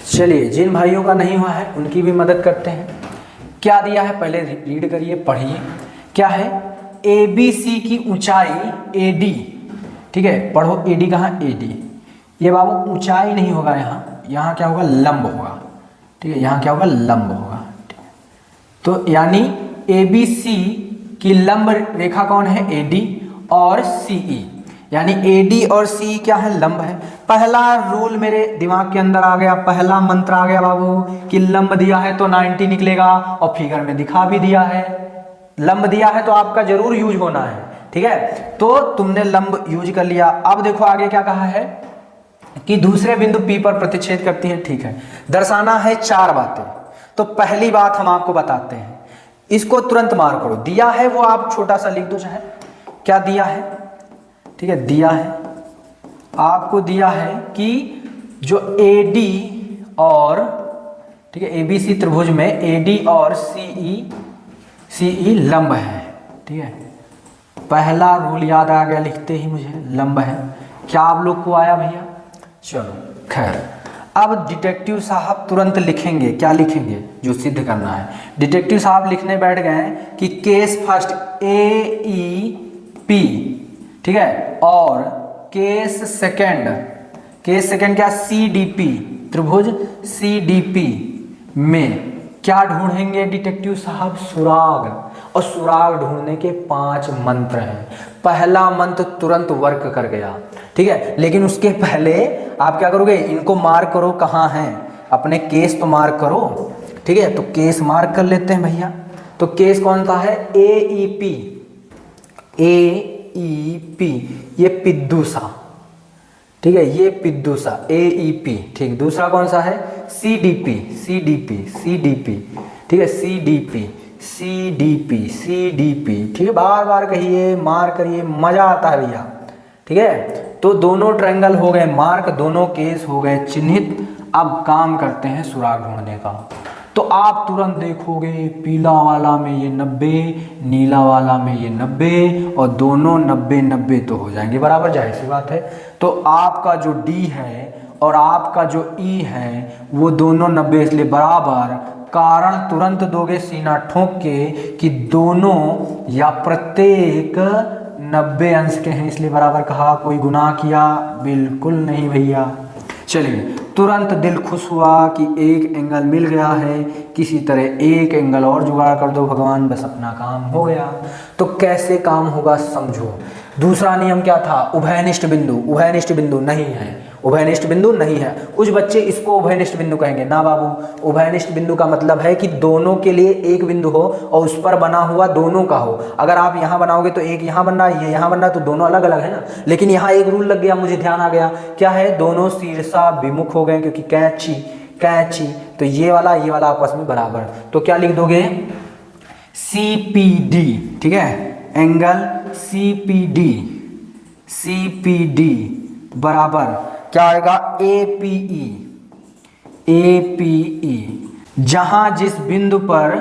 चलिए जिन भाइयों का नहीं हुआ है उनकी भी मदद करते हैं। क्या दिया है पहले रीड करिए, पढ़िए। क्या है? ए बी सी की ऊंचाई ए डी। ठीक है, पढ़ो ए डी कहाँ? A D. ये बाबू ऊंचाई नहीं होगा, यहाँ क्या होगा? लंब होगा। ठीक है, यहाँ क्या होगा? लंब होगा। तो यानी ए बी सी की लंब रेखा कौन है? ए डी और सी ई। यानी ए डी और सी क्या है? लंब है। पहला रूल मेरे दिमाग के अंदर आ गया, पहला मंत्र आ गया बाबू कि लंब दिया है तो 90 निकलेगा, और फिगर में दिखा भी दिया है। लंब दिया है तो आपका जरूर यूज होना है। ठीक है, तो तुमने लंब यूज कर लिया। अब देखो आगे क्या कहा है कि दूसरे बिंदु पी पर प्रतिच्छेद करती है। ठीक है, दर्शाना है 4 बातें। तो पहली बात हम आपको बताते हैं, इसको तुरंत मार्क करो। दिया है वो आप छोटा सा लिख दो चाहे। क्या दिया है? ठीक है, दिया है आपको, दिया है कि जो ए डी और, ठीक है, ए बी सी त्रिभुज में ए डी और सी ई लंब है। ठीक है, पहला रूल याद आ गया लिखते ही मुझे, लंब है। क्या आप लोग को आया भैया? चलो खैर, अब डिटेक्टिव साहब तुरंत लिखेंगे। क्या लिखेंगे? जो सिद्ध करना है। डिटेक्टिव साहब लिखने बैठ गए कि केस फर्स्ट ए ई पी, ठीक है, और केस सेकंड क्या? सी डी पी, त्रिभुज सी डी पी में क्या ढूंढेंगे डिटेक्टिव साहब? सुराग। और सुराग ढूंढने के 5 मंत्र हैं। पहला मंत्र तुरंत वर्क कर गया, ठीक है, लेकिन उसके पहले आप क्या करोगे? इनको मार्क करो कहाँ हैं, अपने केस तो मार्क करो, ठीक है। तो केस मार्क कर लेते हैं भैया। तो केस कौन सा है? AEP, AEP, ये पिद्दूसा, ठीक है, ये पिद्दूसा AEP, ठीक। दूसरा कौन सा है? CDP, CDP, CDP, ठीक है, CDP, CDP, CDP, ठीक है। बार बार कहिए, मार करिए, मजा आता है भैया, ठीक है। तो दोनों ट्रायंगल हो गए मार्क, दोनों केस हो गए चिन्हित। अब काम करते हैं सुराग ढूंढने का। तो आप तुरंत देखोगे पीला वाला में ये 90, नीला वाला में ये 90, और दोनों 90 90 तो हो जाएंगे बराबर, जाहिर सी बात है। तो आपका जो D है और आपका जो E है वो दोनों 90, इसलिए बराबर। कारण तुरंत दोगे सीना ठोक के कि दोनों या प्रत्येक 90 अंश के हैं, इसलिए बराबर कहा। कोई गुनाह किया? बिल्कुल नहीं भैया। चलिए, तुरंत दिल खुश हुआ कि एक एंगल मिल गया है, किसी तरह एक एंगल और जुगाड़ कर दो भगवान, बस अपना काम हो गया। तो कैसे काम होगा समझो। दूसरा नियम क्या था? उभयनिष्ठ बिंदु। उभयनिष्ठ बिंदु नहीं है, उभयनिष्ठ बिंदु नहीं है। कुछ बच्चे इसको उभयनिष्ठ बिंदु कहेंगे, ना बाबू, उभयनिष्ठ बिंदु का मतलब है कि दोनों के लिए एक बिंदु हो और उस पर बना हुआ दोनों का हो। अगर आप यहाँ बनाओगे तो एक यहाँ बन रहा है, ये यहाँ बन रहा है, तो दोनों अलग अलग है ना। लेकिन यहाँ एक रूल लग गया, मुझे ध्यान आ गया, क्या है? दोनों शीर्षाभिमुख हो गए, क्योंकि कैंची कैंची, तो ये वाला आपस में बराबर। तो क्या लिख दोगे? CPD, ठीक है, एंगल CPD, CPD बराबर क्या आएगा? APE, APE। जहां जिस बिंदु पर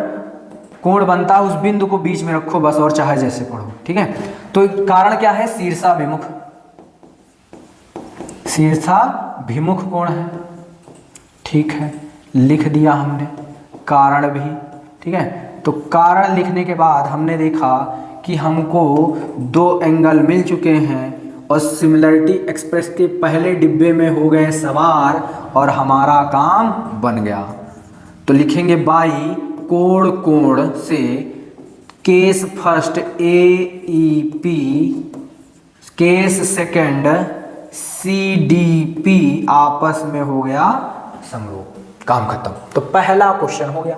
कोण बनता है उस बिंदु को बीच में रखो बस, और चाहे जैसे पढ़ो, ठीक है। तो कारण क्या है? शीर्षाभिमुख, शीर्षाभिमुख कोण है, ठीक है, लिख दिया हमने। कारण भी, ठीक है। तो कारण लिखने के बाद हमने देखा कि हमको 2 एंगल मिल चुके हैं और सिमिलरिटी एक्सप्रेस के पहले डिब्बे में हो गए सवार और हमारा काम बन गया। तो लिखेंगे बाई कोण कोण से case first AEP, case second CDP आपस में हो गया समरूप, काम खत्म। तो पहला क्वेश्चन हो गया।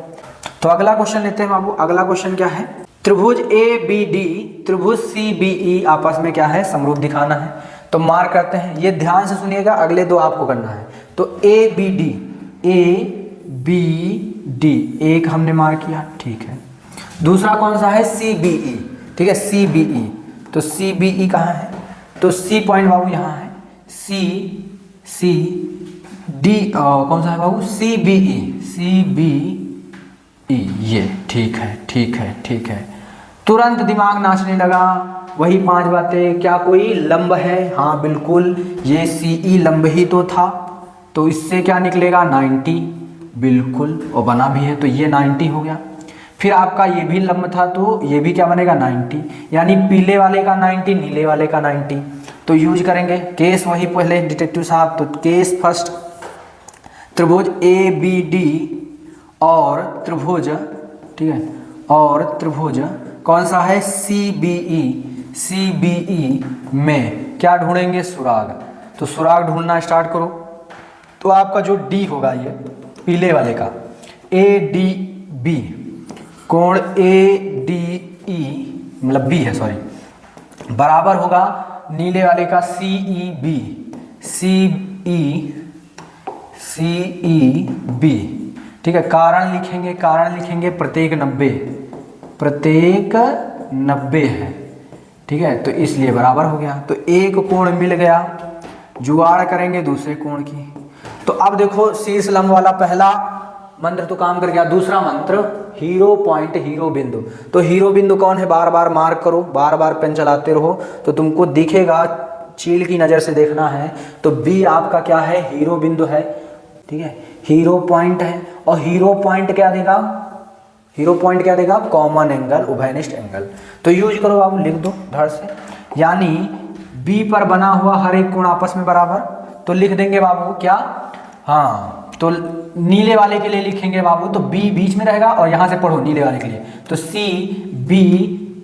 तो अगला क्वेश्चन लेते हैं बाबू। अगला क्वेश्चन क्या है? त्रिभुज ABD, त्रिभुज CBE आपस में क्या है? समरूप दिखाना है। तो मार्क करते हैं, ये ध्यान से सुनिएगा, अगले 2 आपको करना है। तो ABD, ABD एक हमने मार्क किया, ठीक है। दूसरा कौन सा है? CBE, ठीक है, CBE। तो CBE कहाँ है? तो C पॉइंट बाबू यहाँ है, CD कौन सा है बाबू? CBE, CBE, ये ठीक है, ठीक है, ठीक है। तुरंत दिमाग नाचने लगा, वही 5 बातें। क्या कोई लंब है? हाँ बिल्कुल, ये CE लंब ही तो था, तो इससे क्या निकलेगा? 90, बिल्कुल, और बना भी है, तो ये 90 हो गया। फिर आपका ये भी लंब था, तो ये भी क्या बनेगा? 90, यानी पीले वाले का 90, नीले वाले का 90। तो यूज करेंगे केस वही पहले डिटेक्टिव साहब। तो केस फर्स्ट, त्रिभुज ABD और त्रिभुज, ठीक है, और त्रिभुज कौन सा है? CBE, CBE में क्या ढूंढेंगे? सुराग। तो सुराग ढूंढना स्टार्ट करो। तो आपका जो D होगा, ये पीले वाले का ADB, कोण ADE मतलब B है, सॉरी, बराबर होगा नीले वाले का CEB, CEB, ठीक है। कारण लिखेंगे, कारण लिखेंगे प्रत्येक 90, प्रत्येक 90 है, ठीक है, तो इसलिए बराबर हो गया। तो एक कोण मिल गया, जुगाड़ करेंगे दूसरे कोण की। तो अब देखो शीर्ष लंब वाला पहला मंत्र तो काम कर गया। दूसरा मंत्र हीरो पॉइंट, हीरो बिंदु। तो हीरो बिंदु कौन है? बार बार मार्क करो, बार बार पेन चलाते रहो तो तुमको दिखेगा, चील की नज़र से देखना है। तो बी आपका क्या है? हीरो बिंदु है, ठीक है, हीरो पॉइंट है। और हीरो पॉइंट क्या देगा? हीरो पॉइंट क्या देगा? कॉमन एंगल, उभयनिष्ठ एंगल। तो यूज करो आप, लिख दो धड़ से, यानी बी पर बना हुआ हर एक कोण आपस में बराबर। तो लिख देंगे बाबू क्या? हाँ, तो नीले वाले के लिए लिखेंगे बाबू, तो बी बीच में रहेगा और यहाँ से पढ़ो नीले वाले के लिए, तो सी बी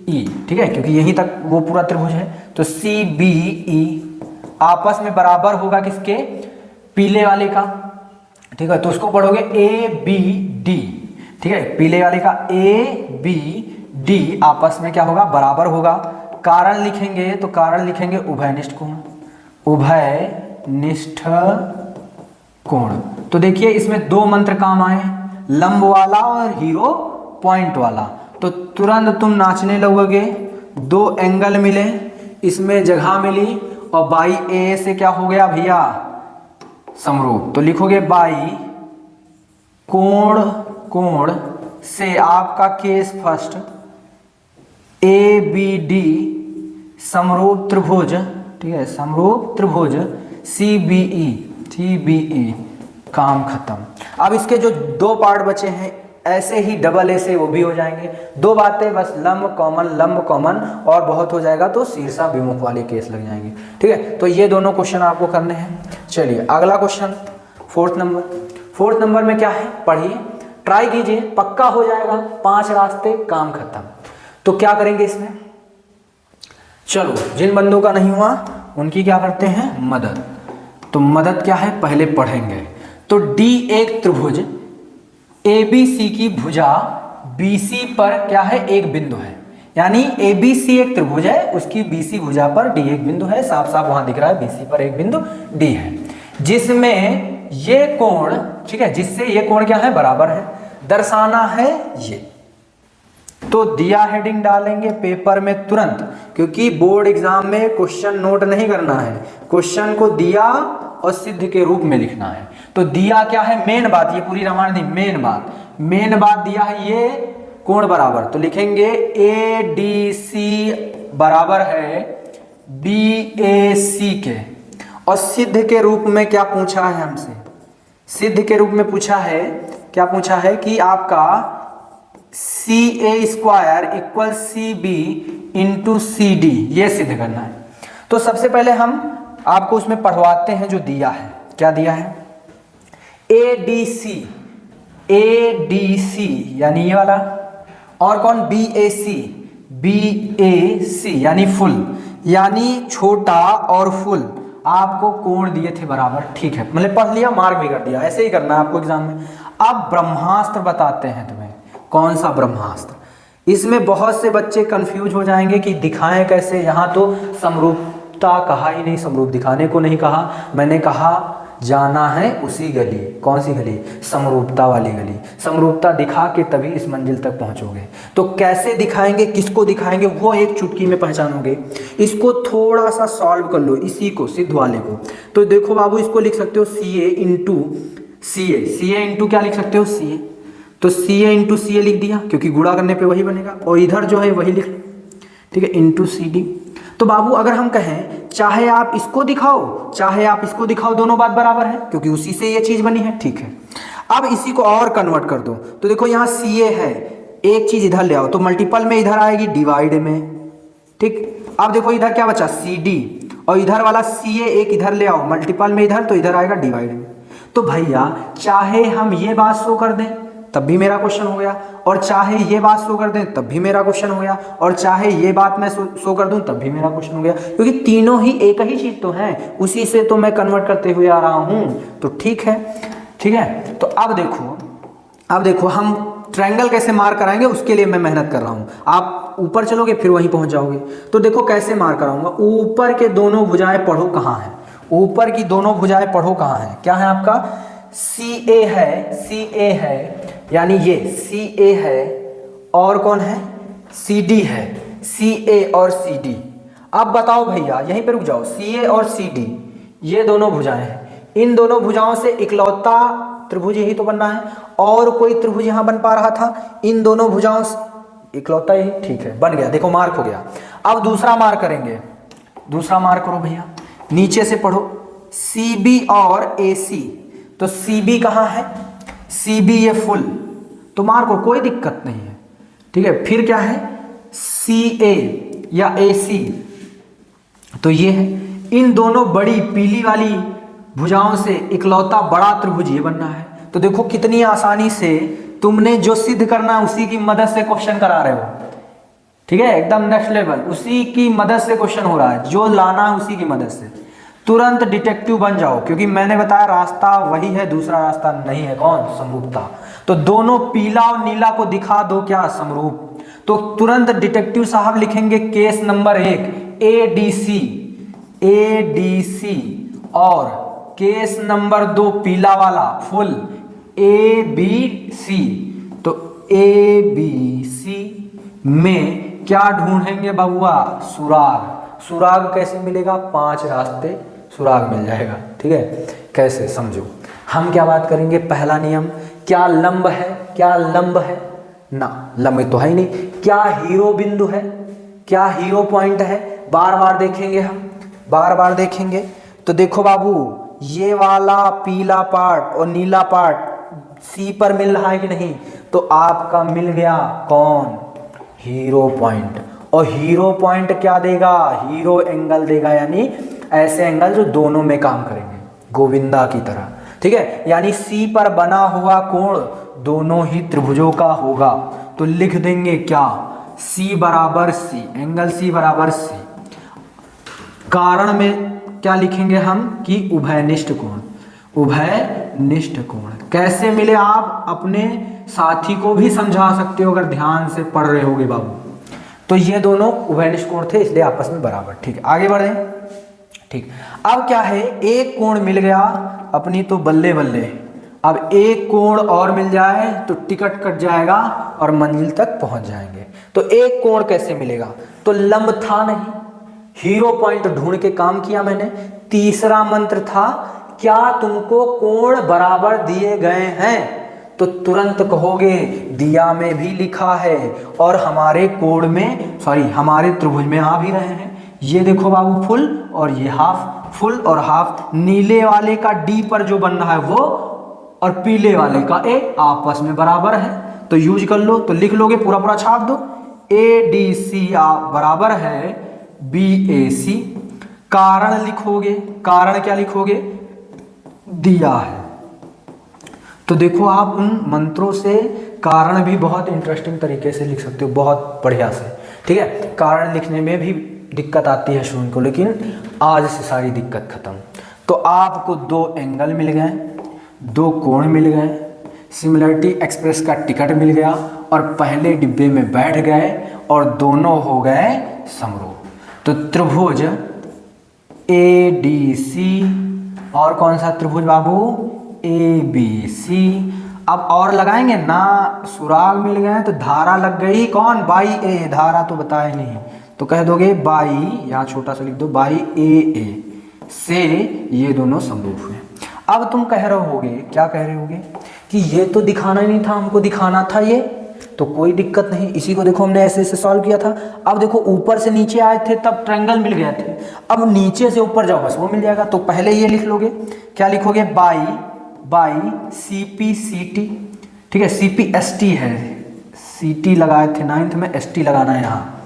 ई, ठीक है, क्योंकि यहीं तक वो पूरा त्रिभुज है। तो सी बी ई आपस में बराबर होगा किसके, पीले वाले का, ठीक है। तो उसको पढ़ोगे ए बी डी, ठीक है, पीले वाले का ए बी डी आपस में क्या होगा, बराबर होगा। कारण लिखेंगे तो कारण लिखेंगे उभयनिष्ठ कोण, उभयनिष्ठ कोण। तो देखिए इसमें दो मंत्र काम आए, लंब वाला और हीरो पॉइंट वाला, तो तुरंत तुम नाचने लगोगे। दो एंगल मिले, इसमें जगह मिली और बाई ए से क्या हो गया भैया, समरूप। तो लिखोगे बाई कोण, कोण से आपका case first A B D समरूप त्रिभुज, ठीक है, समरूप त्रिभुज सी बी ई, काम खत्म। अब इसके जो दो पार्ट बचे हैं ऐसे ही डबल ए से वो भी हो जाएंगे। दो बातें बस, लंब कॉमन और बहुत हो जाएगा तो शीर्षा विमुख वाले केस लग जाएंगे, ठीक है। तो ये दोनों क्वेश्चन आपको करने हैं। चलिए अगला क्वेश्चन, फोर्थ नंबर में क्या है, पढ़िए, ट्राई कीजिए, पक्का हो जाएगा। 5 रास्ते, काम खत्म। तो क्या करेंगे इसमें, चलो जिन बंदों का नहीं हुआ उनकी क्या करते हैं, मदद। तो मदद क्या है पहले पढ़ेंगे। तो डी एक त्रिभुज ABC की भुजा BC पर क्या है, एक बिंदु है, यानी ABC एक त्रिभुज है, उसकी BC भुजा पर D एक बिंदु है, साफ साफ वहां दिख रहा है BC पर एक बिंदु D है, जिसमें ये कोण, ठीक है, जिससे ये कोण क्या है, बराबर है, दर्शाना है ये। तो दिया हेडिंग डालेंगे पेपर में तुरंत, क्योंकि बोर्ड एग्जाम में क्वेश्चन नोट नहीं करना है, क्वेश्चन को दिया और सिद्ध के रूप में लिखना है। तो दिया क्या है, मेन बात, ये पूरी रामायण नहीं, मेन बात दिया है ये कोण बराबर, तो लिखेंगे ADC बराबर है BAC के। और सिद्ध के रूप में क्या पूछा है हमसे, सिद्ध के रूप में पूछा है, क्या पूछा है कि आपका CA square equal CB into CD, ये सिद्ध करना है। तो सबसे पहले हम आपको उसमें पढ़वाते हैं जो दिया है, क्या दिया है, ADC यानी ये वाला, और कौन, BAC यानी फुल, यानी छोटा और फुल आपको कोण दिए थे बराबर, ठीक है, मतलब पढ़ लिया, मार्क भी कर दिया, ऐसे ही करना है आपको एग्जाम में। अब ब्रह्मास्त्र बताते हैं तुम्हें, कौन सा ब्रह्मास्त्र, इसमें बहुत से बच्चे कंफ्यूज हो जाएंगे कि दिखाएं कैसे। यहाँ तो समरूपता कहा ही नहीं, समरूप दिखाने को नहीं कहा, मैंने कहा जाना है उसी गली, कौन सी गली, समरूपता वाली गली, समरूपता दिखा के तभी इस मंजिल तक पहुंचोगे। तो कैसे दिखाएंगे, किसको दिखाएंगे, वो एक चुटकी में पहचानोगे। इसको थोड़ा सा सॉल्व कर लो, इसी को, सिद्ध वाले को। तो देखो बाबू, इसको लिख सकते हो CA इंटू CA इंटू क्या लिख सकते हो, CA, तो CA इंटू CA लिख दिया, क्योंकि गुणा करने पे वही बनेगा, और इधर जो है वही लिख लो, ठीक है, इंटू CD। तो बाबू अगर हम कहें चाहे आप इसको दिखाओ चाहे आप इसको दिखाओ, दोनों बात बराबर है, क्योंकि उसी से ये चीज बनी है, ठीक है। अब इसी को और कन्वर्ट कर दो, तो देखो यहाँ CA है, एक चीज इधर ले आओ तो मल्टीपल में इधर आएगी, डिवाइड में, ठीक। अब देखो इधर क्या बचा, CD, और इधर वाला CA एक इधर ले आओ, मल्टीपल में इधर, तो इधर आएगा डिवाइड में। तो भैया चाहे हम ये बात शो कर दें तब भी मेरा क्वेश्चन हो गया, और चाहे ये बात शो कर दें तब भी मेरा क्वेश्चन हो गया, और चाहे ये बात मैं शो कर दूं तब भी मेरा क्वेश्चन हो गया, क्योंकि तीनों ही एक ही चीज तो है, उसी से तो मैं कन्वर्ट करते हुए आ रहा हूं। तो ठीक है, ठीक है। तो अब देखो हम ट्रायंगल कैसे मार कराएंगे, उसके लिए मैं मेहनत कर रहा हूं। आप ऊपर चलोगे फिर वहीं पहुंच जाओगे। तो देखो कैसे मार कराऊंगा, ऊपर के दोनों भुजाएं पढ़ो कहाँ है, ऊपर की दोनों भुजाएं पढ़ो कहाँ है, क्या है आपका, CA है, यानी ये CA है, और कौन है, CD है, CA और CD। अब बताओ भैया, यहीं पे रुक जाओ, CA और CD ये दोनों भुजाएं हैं, इन दोनों भुजाओं से इकलौता त्रिभुज यही तो बनना है, और कोई त्रिभुज यहां बन पा रहा था, इन दोनों भुजाओं से इकलौता ही, ठीक है, बन गया, देखो मार्क हो गया। अब दूसरा मार्क करेंगे, दूसरा मार्क करो भैया, नीचे से पढ़ो, CB और AC। तो CB कहाँ है, CB ये फुल, तो मार्क को कोई दिक्कत नहीं है, ठीक है। फिर क्या है, CA या AC, तो ये है, इन दोनों बड़ी पीली वाली भुजाओं से इकलौता बड़ा त्रिभुज ये बनना है, तो देखो कितनी आसानी से तुमने जो सिद्ध करना है उसी की मदद से क्वेश्चन करा रहे हो, ठीक है, एकदम नेक्स्ट लेवल, उसी की मदद से क्वेश्चन हो रहा है, जो लाना है उसी की मदद से। तुरंत डिटेक्टिव बन जाओ, क्योंकि मैंने बताया रास्ता वही है, दूसरा रास्ता नहीं है। कौन? समरूपता। तो दोनों पीला और नीला को दिखा दो क्या? समरूप। तो तुरंत डिटेक्टिव साहब लिखेंगे केस नंबर 1 ADC, और केस नंबर 2 पीला वाला फुल ABC। तो ABC में क्या ढूंढेंगे बबुआ? सुराग। सुराग कैसे मिलेगा? 5 रास्ते सुराग मिल जाएगा, ठीक है। कैसे? समझो। हम क्या बात करेंगे? पहला नियम, क्या लंब है? क्या लंब है? ना, लंब तो है ही नहीं। क्या हीरो बिंदु है? क्या हीरो पॉइंट है? बार बार देखेंगे हम, बार बार देखेंगे। तो देखो बाबू, ये वाला पीला पार्ट और नीला पार्ट सी पर मिल रहा है कि नहीं? तो आपका मिल गया कौन? Hero point. और हीरो पॉइंट क्या देगा? हीरो एंगल देगा, यानी ऐसे एंगल जो दोनों में काम करेंगे, गोविंदा की तरह, ठीक है। यानी सी पर बना हुआ कोण दोनों ही त्रिभुजों का होगा। तो लिख देंगे क्या? सी बराबर सी, एंगल सी बराबर सी। कारण में क्या लिखेंगे हम? कि उभयनिष्ठ कोण। उभयनिष्ठ कोण कैसे मिले? आप अपने साथी को भी समझा सकते हो अगर ध्यान से पढ़ रहे होगे बाबू। तो ये दोनों उभयनिष्ठ कोण थे, इसलिए आपस में बराबर, ठीक है। आगे बढ़े, ठीक। अब क्या है? एक कोण मिल गया अपनी, तो बल्ले बल्ले। अब एक कोण और मिल जाए तो टिकट कट जाएगा और मंजिल तक पहुंच जाएंगे। तो एक कोण कैसे मिलेगा? तो लंब था नहीं, हीरो पॉइंट ढूंढ के काम किया मैंने। तीसरा मंत्र था, क्या तुमको कोण बराबर दिए गए हैं? तो तुरंत कहोगे दिया में भी लिखा है और हमारे कोण में, सॉरी हमारे त्रिभुज में आ भी रहे हैं। ये देखो बाबू फुल और ये हाफ, फुल और हाफ। नीले वाले का डी पर जो बन रहा है वो और पीले वाले का ए आपस में बराबर है, तो यूज कर लो। तो लिख लोगे, पूरा पूरा छाप दो। ADC बराबर है BAC। कारण लिखोगे, कारण क्या लिखोगे? दिया है। तो देखो आप उन मंत्रों से कारण भी बहुत इंटरेस्टिंग तरीके से लिख सकते हो, बहुत बढ़िया से, ठीक है। कारण लिखने में भी दिक्कत आती है स्टूडेंट को, लेकिन आज से सारी दिक्कत खत्म। तो आपको 2 एंगल मिल गए, 2 कोण मिल गए, सिमिलरिटी एक्सप्रेस का टिकट मिल गया और पहले डिब्बे में बैठ गए और दोनों हो गए समरूप। तो त्रिभुज ADC और कौन सा त्रिभुज बाबू? ABC। अब और लगाएंगे ना, सुराग मिल गए तो धारा लग गई कौन? By A। धारा तो बताया नहीं, तो कह दोगे बाई, यहाँ छोटा सा लिख दो, बाई AA से ये दोनों समरूप हुए। अब तुम कह रहे होगे, क्या कह रहे होगे? कि ये तो दिखाना ही नहीं था, हमको दिखाना था ये। तो कोई दिक्कत नहीं, इसी को देखो हमने ऐसे ऐसे सॉल्व किया था। अब देखो ऊपर से नीचे आए थे तब ट्रायंगल मिल गए थे, अब नीचे से ऊपर जाओ बस वो मिल जाएगा। तो पहले ये लिख लोगे, क्या लिखोगे? बाई CPCT, ठीक है। CPST है, CT लगाए थे 9th में, ST लगाना है यहाँ,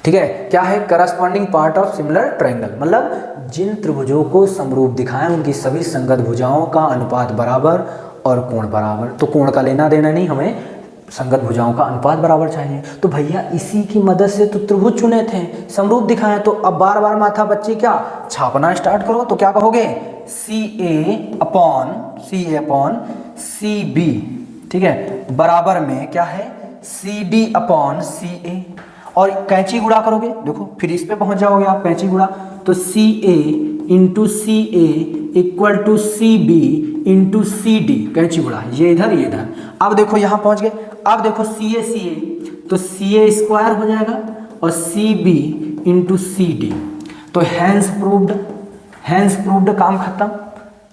ठीक है। क्या है? Corresponding part of similar triangle, मतलब जिन त्रिभुजों को समरूप दिखाएं उनकी सभी संगत भुजाओं का अनुपात बराबर और कोण बराबर। तो कोण का लेना देना नहीं, हमें संगत भुजाओं का अनुपात बराबर चाहिए। तो भैया इसी की मदद से तो त्रिभुज चुने थे, समरूप दिखाएं। तो अब बार बार माथा बच्चे क्या छापना स्टार्ट करो। तो क्या कहोगे? CA अपॉन CB, ठीक है, बराबर में क्या है? CD upon CA। और कैंची गुणा करोगे, देखो फिर इस पे पहुंच जाओगे आप, कैंची गुणा। तो CA into CA equal to CB into CD, कैंची गुणा, ये इधर ये इधर। अब देखो यहाँ पहुंच गए। अब देखो CA तो CA स्क्वायर हो जाएगा और CB इंटू CD। तो हैंस प्रूव्ड, काम खत्म।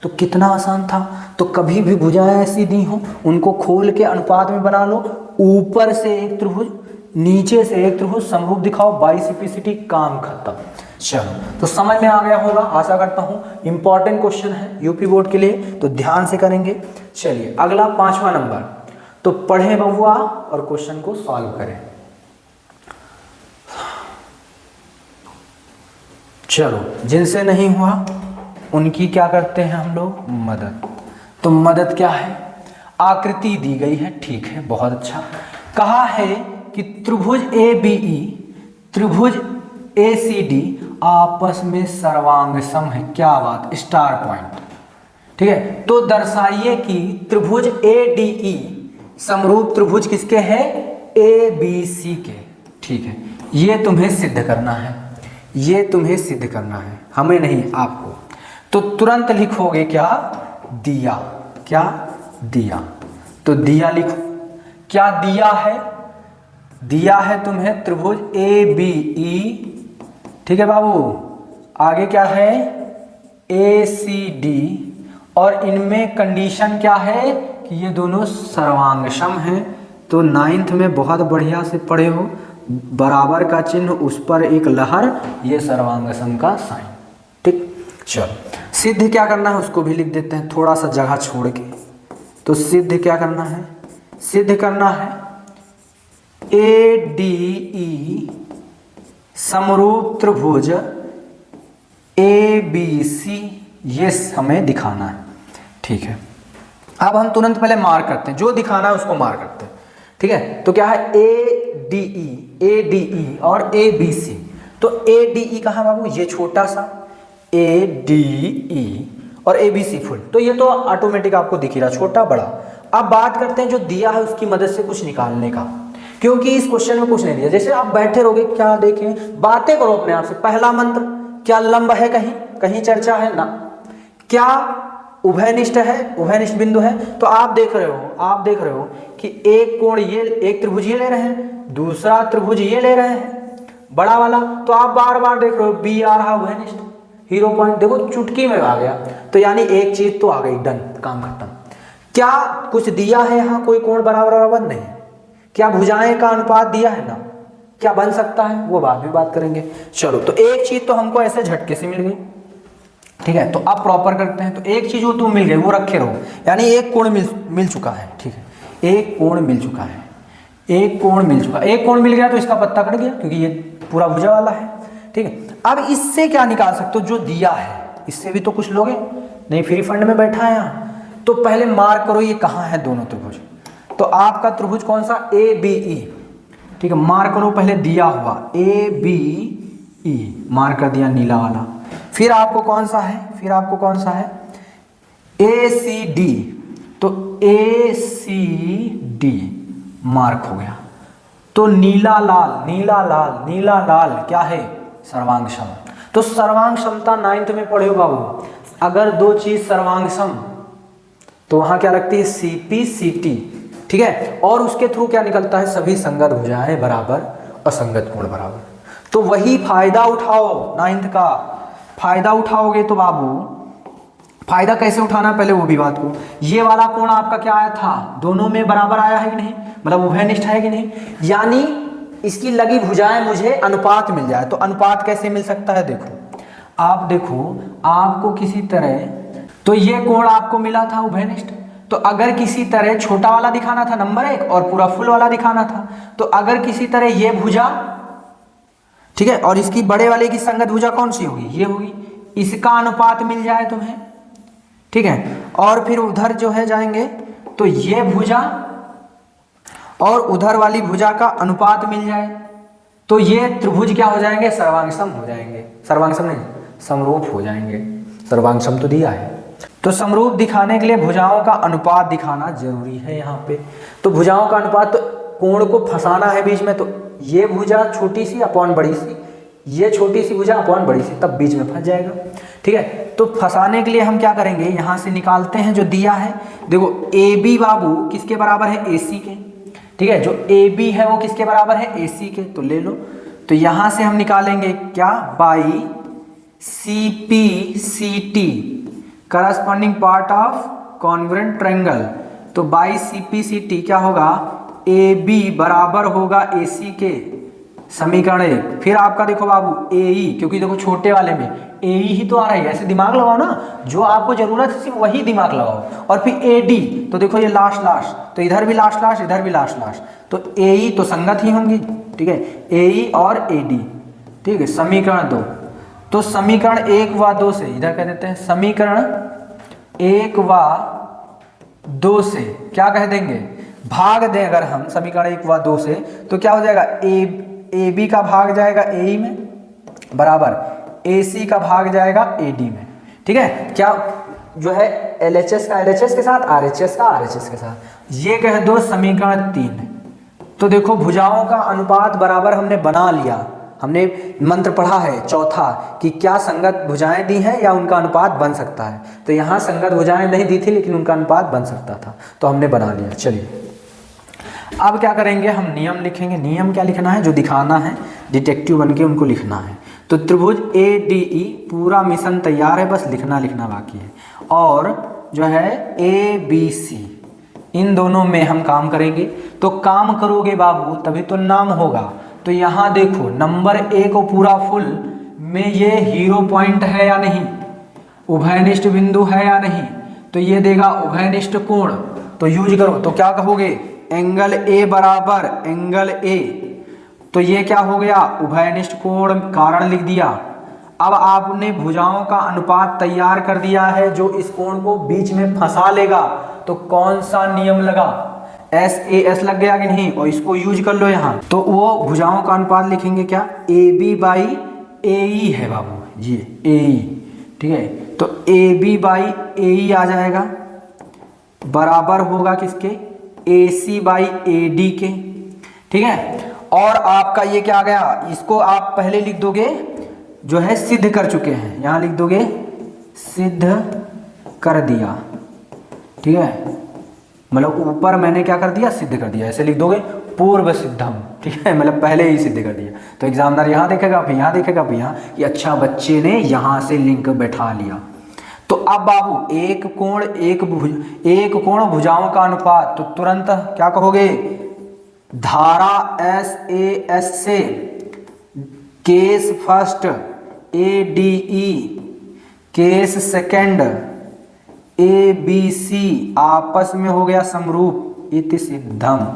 तो कितना आसान था। तो कभी भी भुजाएं ऐसी दी हो उनको खोल के अनुपात में बना लो, ऊपर से एक त्रिभुज नीचे से एक त्रिभुज समरूप दिखाओ, बाई CPCT, काम खत्म। चलो, तो समझ में आ गया होगा आशा करता हूँ। इंपॉर्टेंट क्वेश्चन है यूपी बोर्ड के लिए, तो ध्यान से करेंगे। चलिए अगला 5वां नंबर, तो पढ़ें बबुआ और क्वेश्चन को सॉल्व करें। चलो, जिनसे नहीं हुआ उनकी क्या करते हैं हम लोग? मदद। तो मदद क्या है, आकृति दी गई है, ठीक है, बहुत अच्छा। कहा है कि त्रिभुज ABE त्रिभुज ACD आपस में सर्वांग सम है, क्या बात, स्टार पॉइंट, ठीक है। तो दर्शाइए कि त्रिभुज ADE समरूप त्रिभुज किसके हैं, ABC के, ठीक है। ये तुम्हें सिद्ध करना है, ये तुम्हें सिद्ध करना है, हमें नहीं आपको। तो तुरंत लिखोगे क्या, दिया, क्या दिया, तो दिया लिखो। क्या दिया है, दिया है तुम्हें त्रिभुज ABE, ठीक है बाबू। आगे क्या है, ACD, और इनमें कंडीशन क्या है कि ये दोनों सर्वांगसम हैं। तो 9th में बहुत बढ़िया से पढ़े हो, बराबर का चिन्ह उस पर एक लहर, ये सर्वांगसम का साइन, ठीक। चलो सिद्ध क्या करना है उसको भी लिख देते हैं, थोड़ा सा जगह छोड़ के। तो सिद्ध क्या करना है, सिद्ध करना है ADE समरूप त्रिभुज ABC, ये हमें दिखाना है, ठीक है। अब हम तुरंत पहले मार्क करते हैं, जो दिखाना है उसको मार्क करते हैं, ठीक है। तो क्या है, ADE और ABC। तो ADE कहाँ बाबू, ये छोटा सा ADE और ABC फुल, तो ये तो ऑटोमेटिक आपको दिख ही रहा, छोटा बड़ा। अब बात करते हैं जो दिया है उसकी मदद से कुछ निकालने का, क्योंकि इस क्वेश्चन में कुछ नहीं दिया। जैसे आप बैठे रहोगे, क्या देखें, बातें करो अपने आप से। पहला मंत्र, क्या लंब है, कहीं कहीं चर्चा है ना, क्या उभयनिष्ठ है, उभयनिष्ठ बिंदु है। तो आप देख रहे हो, आप देख रहे हो कि एक कोण ये, एक त्रिभुज ये ले रहे हैं, दूसरा त्रिभुज ये ले रहे हैं, बड़ा वाला। तो आप बार बार देख रहे हो, बी आ रहा उभयनिष्ठ, हीरो पॉइंट, देखो चुटकी में आ गया। तो यानी एक चीज तो आ गई, डन, काम खत्म। क्या कुछ दिया है यहाँ, कोई कोण बराबर बराबर नहीं, क्या भुजाएं का अनुपात दिया है ना, क्या बन सकता है वो बाद में बात करेंगे। चलो, तो एक चीज तो हमको ऐसे झटके से मिल गई, ठीक है। तो अब प्रॉपर करते हैं। तो एक चीज वो तो मिल गई, वो रखे रहो, यानी एक कोण मिल चुका है, ठीक है। एक कोण मिल चुका है, एक कोण मिल चुका, एक कोण मिल गया तो इसका पत्ता कट गया, क्योंकि ये पूरा भुजा वाला है, ठीक है। अब इससे क्या निकाल सकते हो, जो दिया है, इससे भी तो कुछ लोगे नहीं, फ्री फंड में बैठा है यहाँ। तो पहले मार्क करो ये कहाँ है दोनों त्रिभुज। तो आपका त्रिभुज कौन सा, ABE, ठीक है। मार्क करो, पहले दिया हुआ ABE, मार्क कर दिया नीला वाला। फिर आपको कौन सा है, फिर आपको कौन सा है, ACD। तो ACD मार्क हो गया। तो नीला लाल, नीला लाल, नीला लाल क्या है, सर्वांग सम। तो सर्वांग समता 9th में पढ़े हो बाबू। अगर दो चीज सर्वांग सम तो वहां क्या रखती है, CPCT, ठीक है। और उसके थ्रू क्या निकलता है, सभी संगत भुजाएं बराबर, असंगत कोण बराबर। तो वही फायदा उठाओ 9th का, फायदा उठाओगे तो बाबू, फायदा कैसे उठाना पहले वो भी बात को। ये वाला कोण आपका क्या आया था, दोनों में बराबर आया है कि नहीं, मतलब उभयनिष्ठ है कि नहीं, यानी इसकी लगी भुजाएं मुझे अनुपात मिल जाए। तो अनुपात कैसे मिल सकता है, देखो आप, देखो आपको किसी तरह, तो ये कोण आपको मिला था उभयनिष्ठ। तो अगर किसी तरह छोटा वाला दिखाना था नंबर 1 और पूरा फुल वाला दिखाना था, तो अगर किसी तरह ये भुजा, ठीक है, और इसकी बड़े वाले की संगत भुजा कौन सी होगी, ये होगी, इसका अनुपात मिल जाए तुम्हें, ठीक है। और फिर उधर जो है जाएंगे तो ये भुजा और उधर वाली भुजा का अनुपात मिल जाए, तो ये त्रिभुज क्या हो जाएंगे, सर्वांगसम हो जाएंगे, सर्वांगसम नहीं, समरूप हो जाएंगे। सर्वांगसम तो दिया है, तो समरूप दिखाने के लिए भुजाओं का अनुपात दिखाना जरूरी है यहाँ पे। तो भुजाओं का अनुपात, तो कोण को फंसाना है बीच में, तो ये भुजा छोटी सी अपॉन बड़ी सी, ये छोटी सी भुजा अपॉन बड़ी सी, तब बीच में फंस जाएगा, ठीक है। तो फंसाने के लिए हम क्या करेंगे, यहाँ से निकालते हैं जो दिया है। देखो AB बाबू किसके बराबर है, AC के, ठीक है। जो AB है वो किसके बराबर है, AC के, तो ले लो। तो यहाँ से हम निकालेंगे क्या, by CPCT corresponding part of congruent triangle. तो बाई CPCT क्या होगा, AB बराबर होगा AC के, समीकरण 1। फिर आपका देखो बाबू AE, क्योंकि देखो छोटे वाले में AE ही तो आ रही है, ऐसे दिमाग लगाओ ना, जो आपको जरूरत है सिर्फ वही दिमाग लगाओ। और फिर AD, तो देखो ये लास्ट लास्ट, तो इधर भी लास्ट लास्ट, इधर भी लास्ट लास्ट, तो AE तो संगत ही होंगी, ठीक है, AE और AD, ठीक है। समीकरण 2, तो समीकरण 1 व 2 से इधर कह देते हैं, समीकरण 1 व 2 से क्या कह देंगे, भाग दें अगर हम समीकरण 1 व 2 से, तो क्या हो जाएगा, ए बी का भाग जाएगा ए में बराबर ए सी का भाग जाएगा ए डी में। ठीक है, क्या जो है LHS का LHS के साथ, RHS का RHS के साथ, ये कह दो समीकरण 3। तो देखो भुजाओं का अनुपात बराबर हमने बना लिया, हमने मंत्र पढ़ा है चौथा कि क्या संगत भुजाएं दी हैं या उनका अनुपात बन सकता है। तो यहाँ संगत भुजाएं नहीं दी थी लेकिन उनका अनुपात बन सकता था, तो हमने बना लिया। चलिए अब क्या करेंगे, हम नियम लिखेंगे। नियम क्या लिखना है, जो दिखाना है डिटेक्टिव बन के उनको लिखना है। तो त्रिभुज ADE पूरा मिशन तैयार है, बस लिखना बाकी है। और जो है ABC, इन दोनों में हम काम करेंगे। तो काम करोगे बाबू तभी तो नाम होगा। तो यहाँ देखो नंबर 1 को पूरा फुल में ये हीरो पॉइंट है या नहीं, उभयनिष्ठ बिंदु है या नहीं, तो ये देगा उभयनिष्ठ कोण। तो यूज करो, तो क्या कहोगे, एंगल A बराबर एंगल A, तो ये क्या हो गया, उभयनिष्ठ कोण, कारण लिख दिया। अब आपने भुजाओं का अनुपात तैयार कर दिया है जो इस कोण को बीच में फंसा लेगा। तो कौन सा नियम लगा, SAS लग गया कि नहीं, और इसको यूज कर लो यहाँ। तो वो भुजाओं का अनुपात लिखेंगे क्या, AB बाई AE है बाबू, ये AE। ठीक है, तो AB बाई AE आ जाएगा, बराबर होगा किसके, AC बाई AD के। ठीक है, और आपका ये क्या आ गया, इसको आप पहले लिख दोगे जो है सिद्ध कर चुके हैं, यहाँ लिख दोगे सिद्ध कर दिया। ठीक है, मतलब ऊपर मैंने क्या कर दिया, सिद्ध कर दिया, ऐसे लिख दोगे पूर्व सिद्धम। ठीक है, मतलब पहले ही सिद्ध कर दिया। तो एग्जामिनर यहाँ देखेगा, फिर यहाँ देखेगा, फिर यहाँ कि अच्छा बच्चे ने यहाँ से लिंक बैठा लिया। तो अब बाबू एक कोण भुजाओं का अनुपात, तो तुरंत क्या कहोगे, धारा SAS से case first ADE, case second ABC आपस में हो गया समरूप, इति सिद्धम।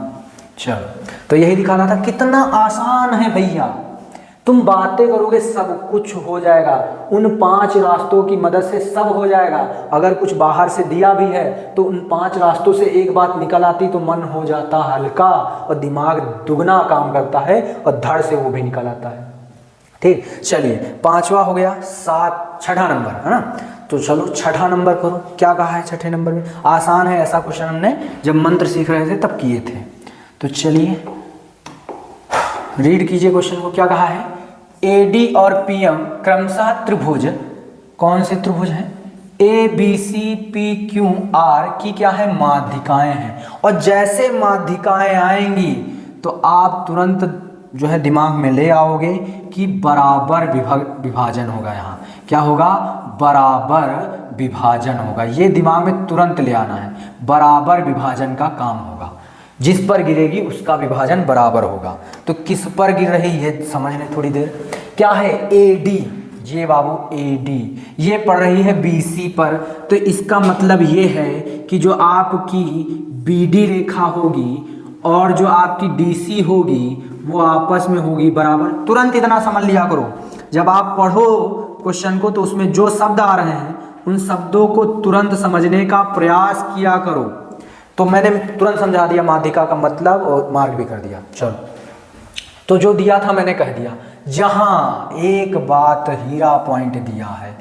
चलो, तो यही दिखाना था। कितना आसान है भैया, तुम बातें करोगे सब कुछ हो जाएगा। उन 5 रास्तों की मदद से सब हो जाएगा। अगर कुछ बाहर से दिया भी है तो उन 5 रास्तों से एक बात निकल आती तो मन हो जाता हल्का और दिमाग दुगना काम करता है और धड़ से वो भी निकल आता है। ठीक, चलिए 5वां हो गया, 6ठा नंबर है ना। तो चलो 6ठा नंबर करो, क्या कहा है 6ठे नंबर में, आसान है। ऐसा क्वेश्चन हमने जब मंत्र सीख रहे थे तब किए थे। तो चलिए रीड कीजिए क्वेश्चन को, क्या कहा है, AD और PM क्रमशः त्रिभुज, कौन से त्रिभुज हैं, ABC PQR की क्या है, माध्यिकाएं हैं। और जैसे माध्यिकाएं आएंगी तो आप तुरंत जो है दिमाग में ले आओगे कि बराबर विभाजन होगा। यहाँ क्या होगा, बराबर विभाजन होगा। ये दिमाग में तुरंत ले आना है, बराबर विभाजन का काम होगा। जिस पर गिरेगी उसका विभाजन बराबर होगा। तो किस पर गिर रही है समझ लें थोड़ी देर। क्या है, AD, ये बाबू AD ये पड़ रही है BC पर। तो इसका मतलब ये है कि जो आपकी BD रेखा होगी और जो आपकी DC होगी वो आपस में होगी बराबर। तुरंत इतना समझ लिया करो, जब आप पढ़ो क्वेश्चन को तो उसमें जो शब्द आ रहे हैं उन शब्दों को तुरंत समझने का प्रयास किया करो। तो मैंने तुरंत समझा दिया माध्यिका का मतलब और मार्क भी कर दिया। चलो, तो जो दिया था मैंने कह दिया। जहां एक बात हीरा पॉइंट दिया है,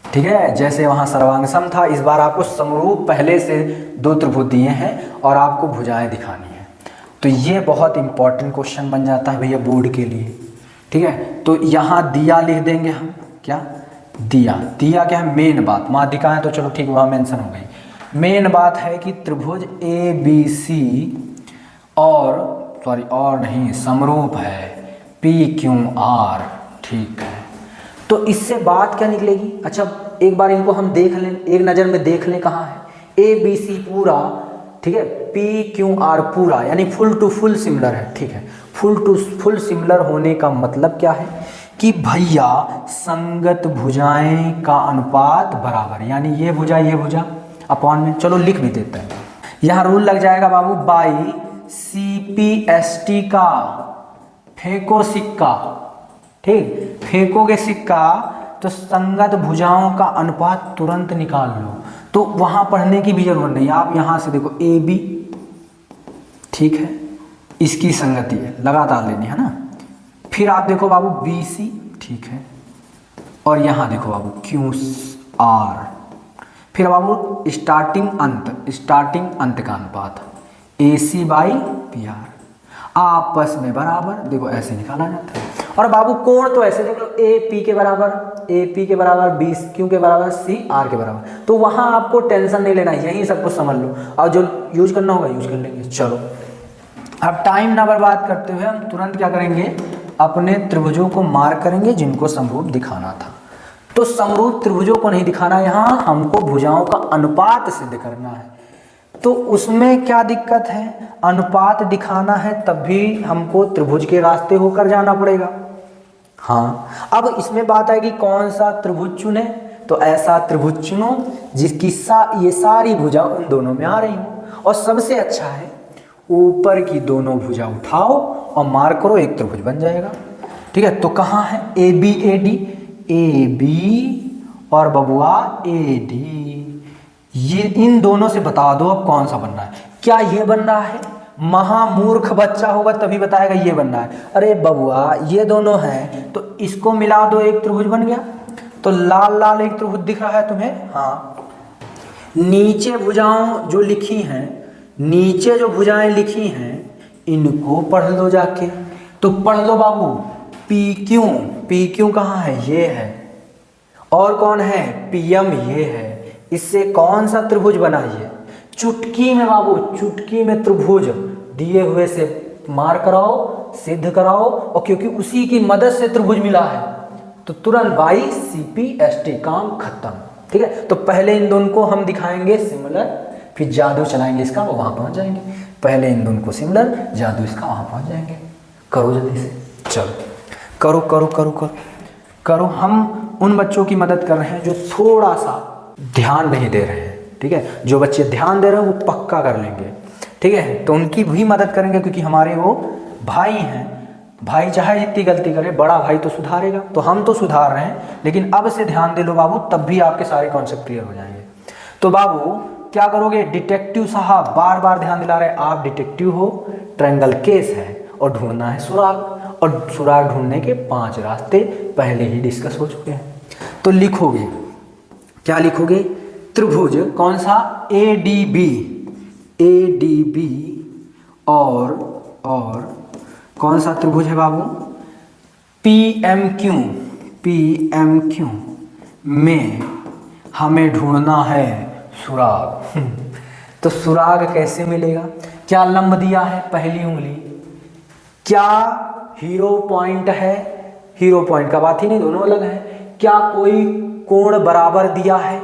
ठीक है, जैसे वहां सर्वांग सम था, इस बार आपको समरूप पहले से 2 त्रिभुज दिए हैं और आपको भुजाएं दिखानी है। तो ये बहुत इंपॉर्टेंट क्वेश्चन बन जाता है भैया बोर्ड के लिए। ठीक है, तो यहाँ दिया लिख देंगे हम, क्या दिया, दिया क्या है, मेन बात। माध्यिकाएं तो चलो ठीक वहाँ मेंशन हो गई। मेन बात है कि त्रिभुज ABC और नहीं समरूप है PQR। ठीक है, तो इससे बात क्या निकलेगी। अच्छा एक बार इनको हम देख लें, एक नज़र में देख लें कहाँ है। ABC पूरा, ठीक है, PQR पूरा, यानी फुल टू फुल सिमिलर है। ठीक है, फुल टू फुल सिमिलर होने का मतलब क्या है कि भैया संगत भुजाएं का अनुपात बराबर, यानी ये भुजा अपॉन में, चलो लिख भी देते हैं। यहाँ रूल लग जाएगा बाबू, बाई CPST का फेंको सिक्का। ठीक, फेंकोगे सिक्का तो संगत भुजाओं का अनुपात तुरंत निकाल लो। तो वहाँ पढ़ने की भी जरूरत नहीं, आप यहाँ से देखो ए बी, ठीक है, इसकी संगति है, लगातार लेनी है ना। फिर आप देखो बाबू बी सी, ठीक है, और यहाँ देखो बाबू क्यू आर। फिर बाबू स्टार्टिंग अंत का अनुपात ए सी बाई पी आर, आपस में बराबर, देखो ऐसे निकाला जाता है। और बाबू कोण तो ऐसे देख लो, ए पी के बराबर, बी क्यू के बराबर, सी आर के बराबर। तो वहाँ आपको टेंशन नहीं लेना, यही सब कुछ समझ लो, और जो यूज करना होगा यूज कर लेंगे। चलो अब टाइम ना बर्बाद करते हुए हम तुरंत क्या करेंगे, अपने त्रिभुजों को मार्क करेंगे जिनको समरूप दिखाना था। तो समरूप त्रिभुजों को नहीं दिखाना, यहाँ हमको भुजाओं का अनुपात सिद्ध करना है। तो उसमें क्या दिक्कत है, अनुपात दिखाना है तब भी हमको त्रिभुज के रास्ते होकर जाना पड़ेगा। हाँ, अब इसमें बात आएगी कौन सा त्रिभुज चुने, तो ऐसा त्रिभुज चुनो जिसकी ये सारी भुजा उन दोनों में आ रही हो। और सबसे अच्छा है ऊपर की दोनों भुजा उठाओ और मार्क करो, एक त्रिभुज बन जाएगा। ठीक है, तो कहाँ है ए बी और बबुआ ए डी, ये इन दोनों से बता दो अब कौन सा बन रहा है। क्या ये बन रहा है, महामूर्ख बच्चा होगा तभी बताएगा ये बन रहा है। अरे बबुआ ये दोनों हैं तो इसको मिला दो, एक त्रिभुज बन गया। तो लाल लाल एक त्रिभुज दिख रहा है तुम्हें, हाँ। नीचे भुजाओं जो लिखी हैं, नीचे जो भुजाएं लिखी हैं इनको पढ़ लो जाके। तो पढ़ लो बाबू, पी क्यू कहाँ है, ये है। और कौन है, पी एम, ये है। इससे कौन सा त्रिभुज बना, ये। चुटकी में बाबू, चुटकी में त्रिभुज दिए हुए से मार कराओ, सिद्ध कराओ, और क्योंकि उसी की मदद से त्रिभुज मिला है तो तुरंत बाई CPST, काम खत्म। ठीक है, तो पहले इन दोनों को हम दिखाएंगे सिमिलर, फिर जादू चलाएंगे इसका, वो वहां पहुंच जाएंगे। पहले इन दोनों को सिमिलर, जादू इसका, वहां पहुंच जाएंगे। करो जल्दी से, चलो करो करो करो करो करो। हम उन बच्चों की मदद कर रहे हैं जो थोड़ा सा ध्यान नहीं दे रहे हैं। ठीक है, जो बच्चे ध्यान दे रहे हैं वो पक्का कर लेंगे। ठीक है, तो उनकी भी मदद करेंगे क्योंकि हमारे वो भाई हैं। भाई चाहे जितनी गलती करे, बड़ा भाई तो सुधारेगा। तो हम तो सुधार रहे हैं, लेकिन अब से ध्यान दे लो बाबू, तब भी आपके सारे कॉन्सेप्ट क्लियर हो जाएंगे। तो बाबू क्या करोगे, डिटेक्टिव साहब बार बार ध्यान दिला रहे, आप डिटेक्टिव हो, ट्रायंगल केस है और ढूंढना है सुराग। और सुराग ढूंढने के 5 रास्ते पहले ही डिस्कस हो चुके हैं। तो लिखोगे, क्या लिखोगे, त्रिभुज कौन सा, ADB और कौन सा त्रिभुज है बाबू, PMQ में हमें ढूंढना है सुराग। तो सुराग कैसे मिलेगा, क्या लंब दिया है, पहली उंगली, क्या हीरो पॉइंट है, हीरो पॉइंट का बात ही नहीं, दोनों अलग है। क्या कोई कोण बराबर दिया है,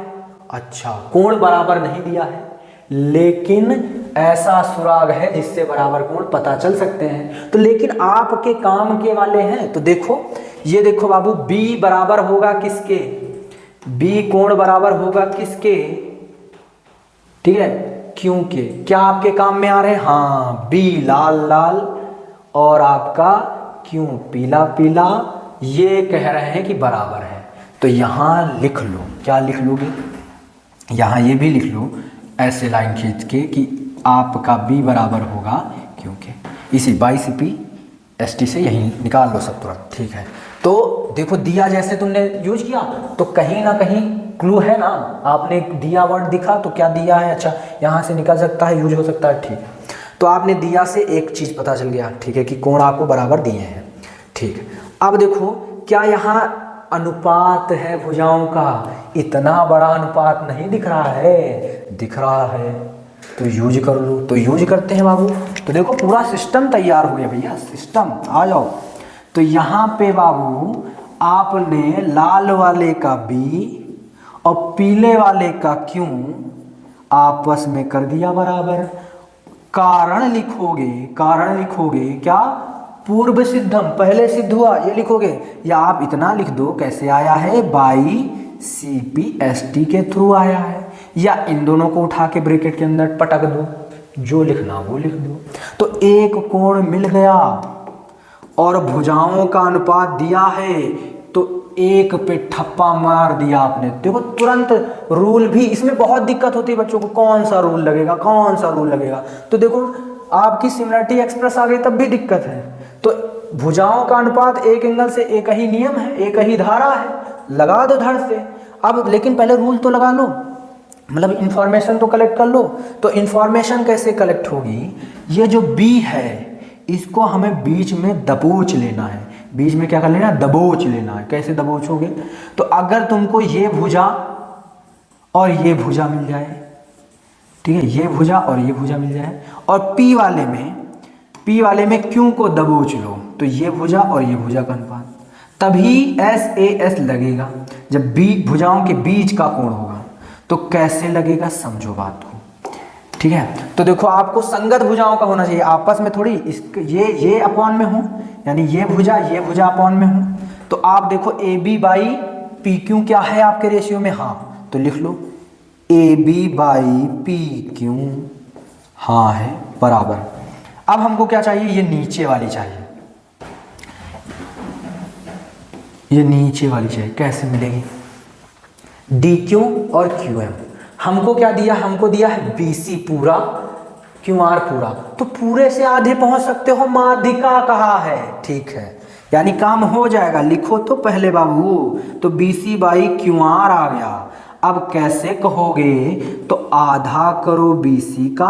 अच्छा कोण बराबर नहीं दिया है, लेकिन ऐसा सुराग है जिससे बराबर कोण पता चल सकते हैं। तो लेकिन आपके काम के वाले हैं, तो देखो ये देखो बाबू, B बराबर होगा किसके, B कोण बराबर होगा किसके, ठीक है, क्योंकि क्या आपके काम में आ रहे हैं, हाँ, B लाल लाल और आपका क्यों पीला पीला, ये कह रहे हैं कि बराबर है। तो यहाँ लिख लो, क्या लिख लोगे, यहाँ ये भी लिख लो ऐसे लाइन खींच के कि आपका B बराबर होगा, क्योंकि इसी बाई CPST से यही निकाल लो सब तुरंत। ठीक है, तो देखो दिया जैसे तुमने यूज किया तो कहीं ना कहीं क्लू है ना, आपने दिया वर्ड दिखा तो क्या दिया है, अच्छा यहाँ से निकल सकता है, यूज हो सकता है। ठीक है, तो आपने दिया से एक चीज़ पता चल गया, ठीक है, कि कोण आपको बराबर दिए हैं। ठीक है, अब देखो क्या यहाँ अनुपात है भुजाओं का, इतना बड़ा अनुपात नहीं दिख रहा है, दिख रहा है, तो यूज कर लो। तो यूज करते हैं बाबू। तो देखो पूरा सिस्टम तैयार हो गया भैया, सिस्टम आ जाओ। तो यहाँ पे बाबू आपने लाल वाले का B और पीले वाले का Q आपस में कर दिया बराबर। कारण लिखोगे क्या, पूर्व सिद्धम, पहले सिद्ध हुआ, ये लिखोगे, या आप इतना लिख दो, कैसे आया है, बाई CPST के थ्रू आया है, या इन दोनों को उठा के ब्रैकेट के अंदर पटक दो, जो लिखना वो लिख दो। तो एक कोण मिल गया और भुजाओं का अनुपात दिया है, तो एक पे ठप्पा मार दिया आपने, देखो तुरंत रूल भी, इसमें बहुत दिक्कत होती है बच्चों को, कौन सा रूल लगेगा, कौन सा रूल लगेगा। तो देखो आपकी सिमिलरिटी एक्सप्रेस आ गई तब भी दिक्कत है। तो भुजाओं का अनुपात एक एंगल से एक ही नियम है, एक ही धारा है, लगा दो धड़ से। अब लेकिन पहले रूल तो लगा लो, मतलब इंफॉर्मेशन तो कलेक्ट कर लो। तो इंफॉर्मेशन कैसे कलेक्ट होगी, ये जो बी है इसको हमें बीच में दबोच लेना है, बीच में क्या कर लेना है, दबोच लेना है। कैसे दबोचोगे, तो अगर तुमको ये भुजा और ये भुजा मिल जाए, ठीक है, ये भुजा और ये भुजा मिल जाए, और पी वाले में क्यू को दबोच लो, तो ये भुजा और ये भुजा का अनुपात, तभी एस ए एस लगेगा जब बी भुजाओं के बीच का कोण होगा। तो कैसे लगेगा, समझो बात को, ठीक है। तो देखो आपको संगत भुजाओं का होना चाहिए, आपस में थोड़ी ये अपॉन में हो, यानी ये भुजा अपॉन में हो। तो आप देखो A B by P Q क्या है आपके रेशियो में, हाँ, तो लिख लो A B by P Q, हाँ है, बराबर। अब हमको क्या चाहिए, ये नीचे वाली चाहिए, ये नीचे वाली चाहिए। कैसे मिलेगी, डी क्यू और क्यू एम। हमको क्या दिया, हमको दिया है बी सी पूरा, क्यू आर पूरा, तो पूरे से आधे पहुंच सकते हो, माध्यिका कहा है, ठीक है, यानी काम हो जाएगा। लिखो तो पहले बाबू, तो B C by Q R आ गया। अब कैसे कहोगे, तो आधा करो BC का,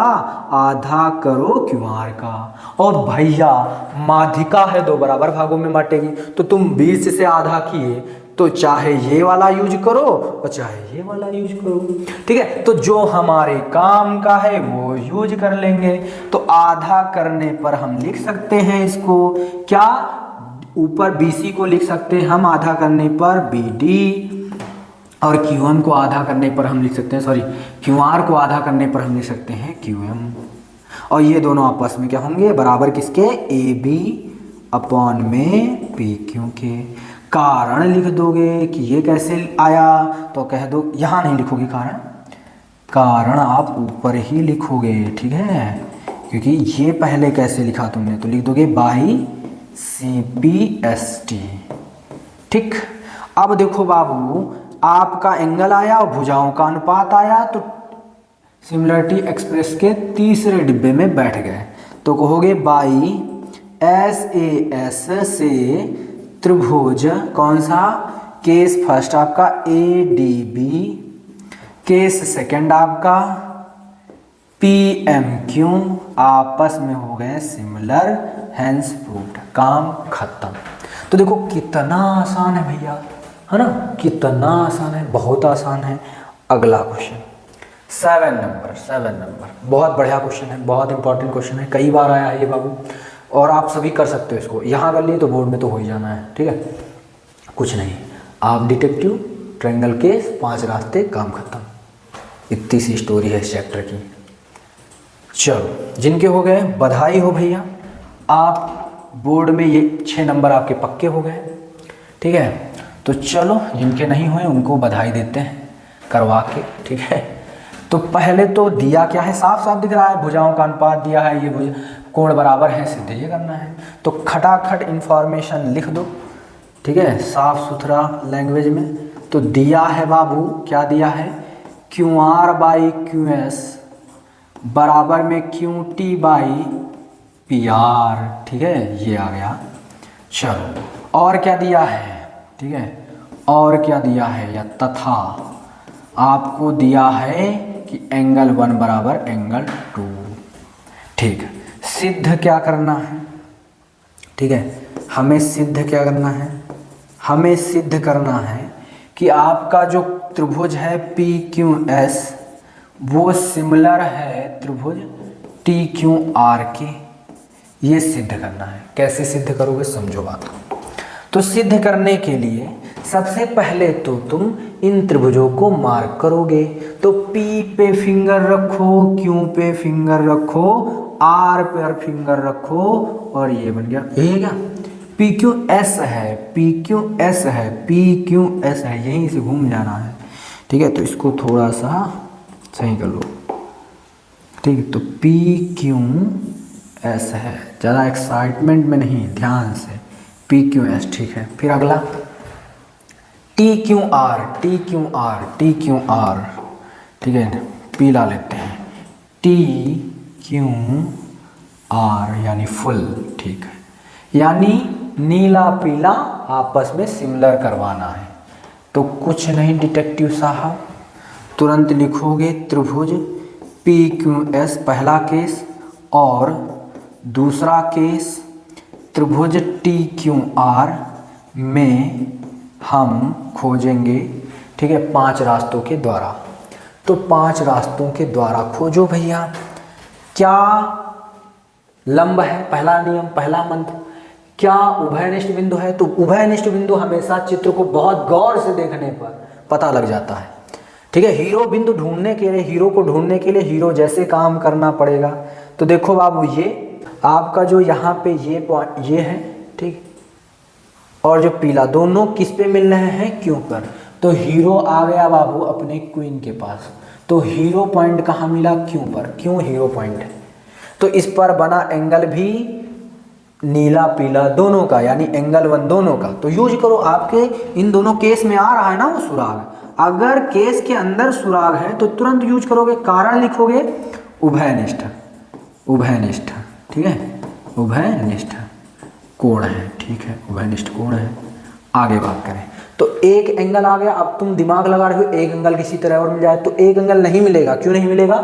आधा करो QR का, और भैया माध्यिका है, दो बराबर भागों में बांटेगी, तो तुम 20 से आधा किए तो चाहे ये वाला यूज करो और चाहे ये वाला यूज करो, ठीक है। तो जो हमारे काम का है वो यूज कर लेंगे। तो आधा करने पर हम लिख सकते हैं इसको क्या, ऊपर BC को लिख सकते हैं हम आधा करने पर BD, और QM को आधा करने पर हम लिख सकते हैं, सॉरी QR को आधा करने पर हम लिख सकते हैं QM, और ये दोनों आपस में क्या होंगे, बराबर किसके, AB अपॉन में PQ के। कारण लिख दोगे कि ये कैसे आया, तो कह दो, यहाँ नहीं लिखोगे कारण, कारण आप ऊपर ही लिखोगे, ठीक है, क्योंकि ये पहले कैसे लिखा तुमने, तो लिख दोगे बाई CPST, ठीक। अब देखो बाबू, आपका एंगल आया और भुजाओं का अनुपात आया, तो सिमिलरिटी एक्सप्रेस के तीसरे डिब्बे में बैठ गए। तो कहोगे बाई SAS से त्रिभुज, कौन सा, केस फर्स्ट आपका ADB, केस सेकंड आपका PMQ, आपस में हो गए सिमिलर, हेंस प्रूव्ड, काम खत्म। तो देखो कितना आसान है भैया, है ना, कितना आसान है, बहुत आसान है। अगला क्वेश्चन 7 नंबर, बहुत बढ़िया क्वेश्चन है, बहुत इंपॉर्टेंट क्वेश्चन है, कई बार आया है ये बाबू, और आप सभी कर सकते हो इसको, यहाँ कर लिए तो बोर्ड में तो हो ही जाना है, ठीक है। कुछ नहीं, आप डिटेक्टिव, ट्रायंगल केस, 5 रास्ते, काम खत्म। इतनी सी स्टोरी है इस चैप्टर की। चलो जिनके हो गए बधाई हो भैया, आप बोर्ड में ये 6 नंबर आपके पक्के हो गए, ठीक है। तो चलो जिनके नहीं हुए उनको बधाई देते हैं करवा के, ठीक है। तो पहले तो दिया क्या है, साफ साफ दिख रहा है, भुजाओं का अनुपात दिया है, ये भुजा कोण बराबर है, सीधे ये करना है। तो खटाखट इंफॉर्मेशन लिख दो, ठीक है, साफ सुथरा लैंग्वेज में। तो दिया है बाबू, क्या दिया है, QR बाई QS बराबर में QT बाई PR, ठीक है, ये आ गया। चलो और क्या दिया है, ठीक है, और क्या दिया है, या तथा आपको दिया है कि एंगल 1 बराबर एंगल 2, ठीक है। सिद्ध क्या करना है, ठीक है, हमें सिद्ध क्या करना है, हमें सिद्ध करना है कि आपका जो त्रिभुज है PQS वो सिमिलर है त्रिभुज TQR के, ये सिद्ध करना है। कैसे सिद्ध करोगे, समझो बात को। तो सिद्ध करने के लिए सबसे पहले तो तुम इन त्रिभुजों को मार्क करोगे। तो P पे फिंगर रखो, Q पे फिंगर रखो, R पर फिंगर रखो, और ये बन गया, यही है क्या, PQS है, PQS है, PQS है, यहीं से घूम जाना है, ठीक है। तो इसको थोड़ा सा सही कर लो, ठीक है। तो PQS है, ज़्यादा एक्साइटमेंट में नहीं, ध्यान से, PQS, ठीक है। फिर अगला TQR, TQR, TQR, ठीक है, पीला लेते हैं, TQR यानी फुल, ठीक है, यानी नीला पीला आपस में सिमिलर करवाना है। तो कुछ नहीं डिटेक्टिव साहब, तुरंत लिखोगे त्रिभुज PQS पहला केस और दूसरा केस त्रिभुज TQR में हम खोजेंगे, ठीक है, 5 रास्तों के द्वारा। तो 5 रास्तों के द्वारा खोजो भैया। क्या लंब है, पहला नियम, पहला मंत्र। क्या उभयनिष्ठ बिंदु है, तो उभयनिष्ठ बिंदु हमेशा चित्र को बहुत गौर से देखने पर पता लग जाता है, ठीक है। हीरो बिंदु ढूंढने के लिए, हीरो को ढूंढने के लिए हीरो जैसे काम करना पड़ेगा। तो देखो बाबू, ये आपका जो यहाँ पे ये पॉइंट ये है, ठीक, और जो पीला, दोनों किस पे मिल रहे हैं, क्यों पर। तो हीरो आ गया बाबू अपने क्वीन के पास, तो हीरो पॉइंट कहाँ मिला, क्यों पर, क्यों हीरो पॉइंट है। तो इस पर बना एंगल भी नीला पीला दोनों का, यानी एंगल 1 दोनों का। तो यूज करो, आपके इन दोनों केस में आ रहा है ना वो सुराग। अगर केस के अंदर सुराग है तो तुरंत यूज करोगे, कारण लिखोगे उभयनिष्ठ, उभयनिष्ठ, ठीक है, उभयनिष्ठ कोण है, ठीक है, उभयनिष्ठ कोण है। आगे बात करें तो एक एंगल आ गया। अब तुम दिमाग लगा रहे हो एक एंगल किसी तरह और मिल जाए, तो एक एंगल नहीं मिलेगा। क्यों नहीं मिलेगा,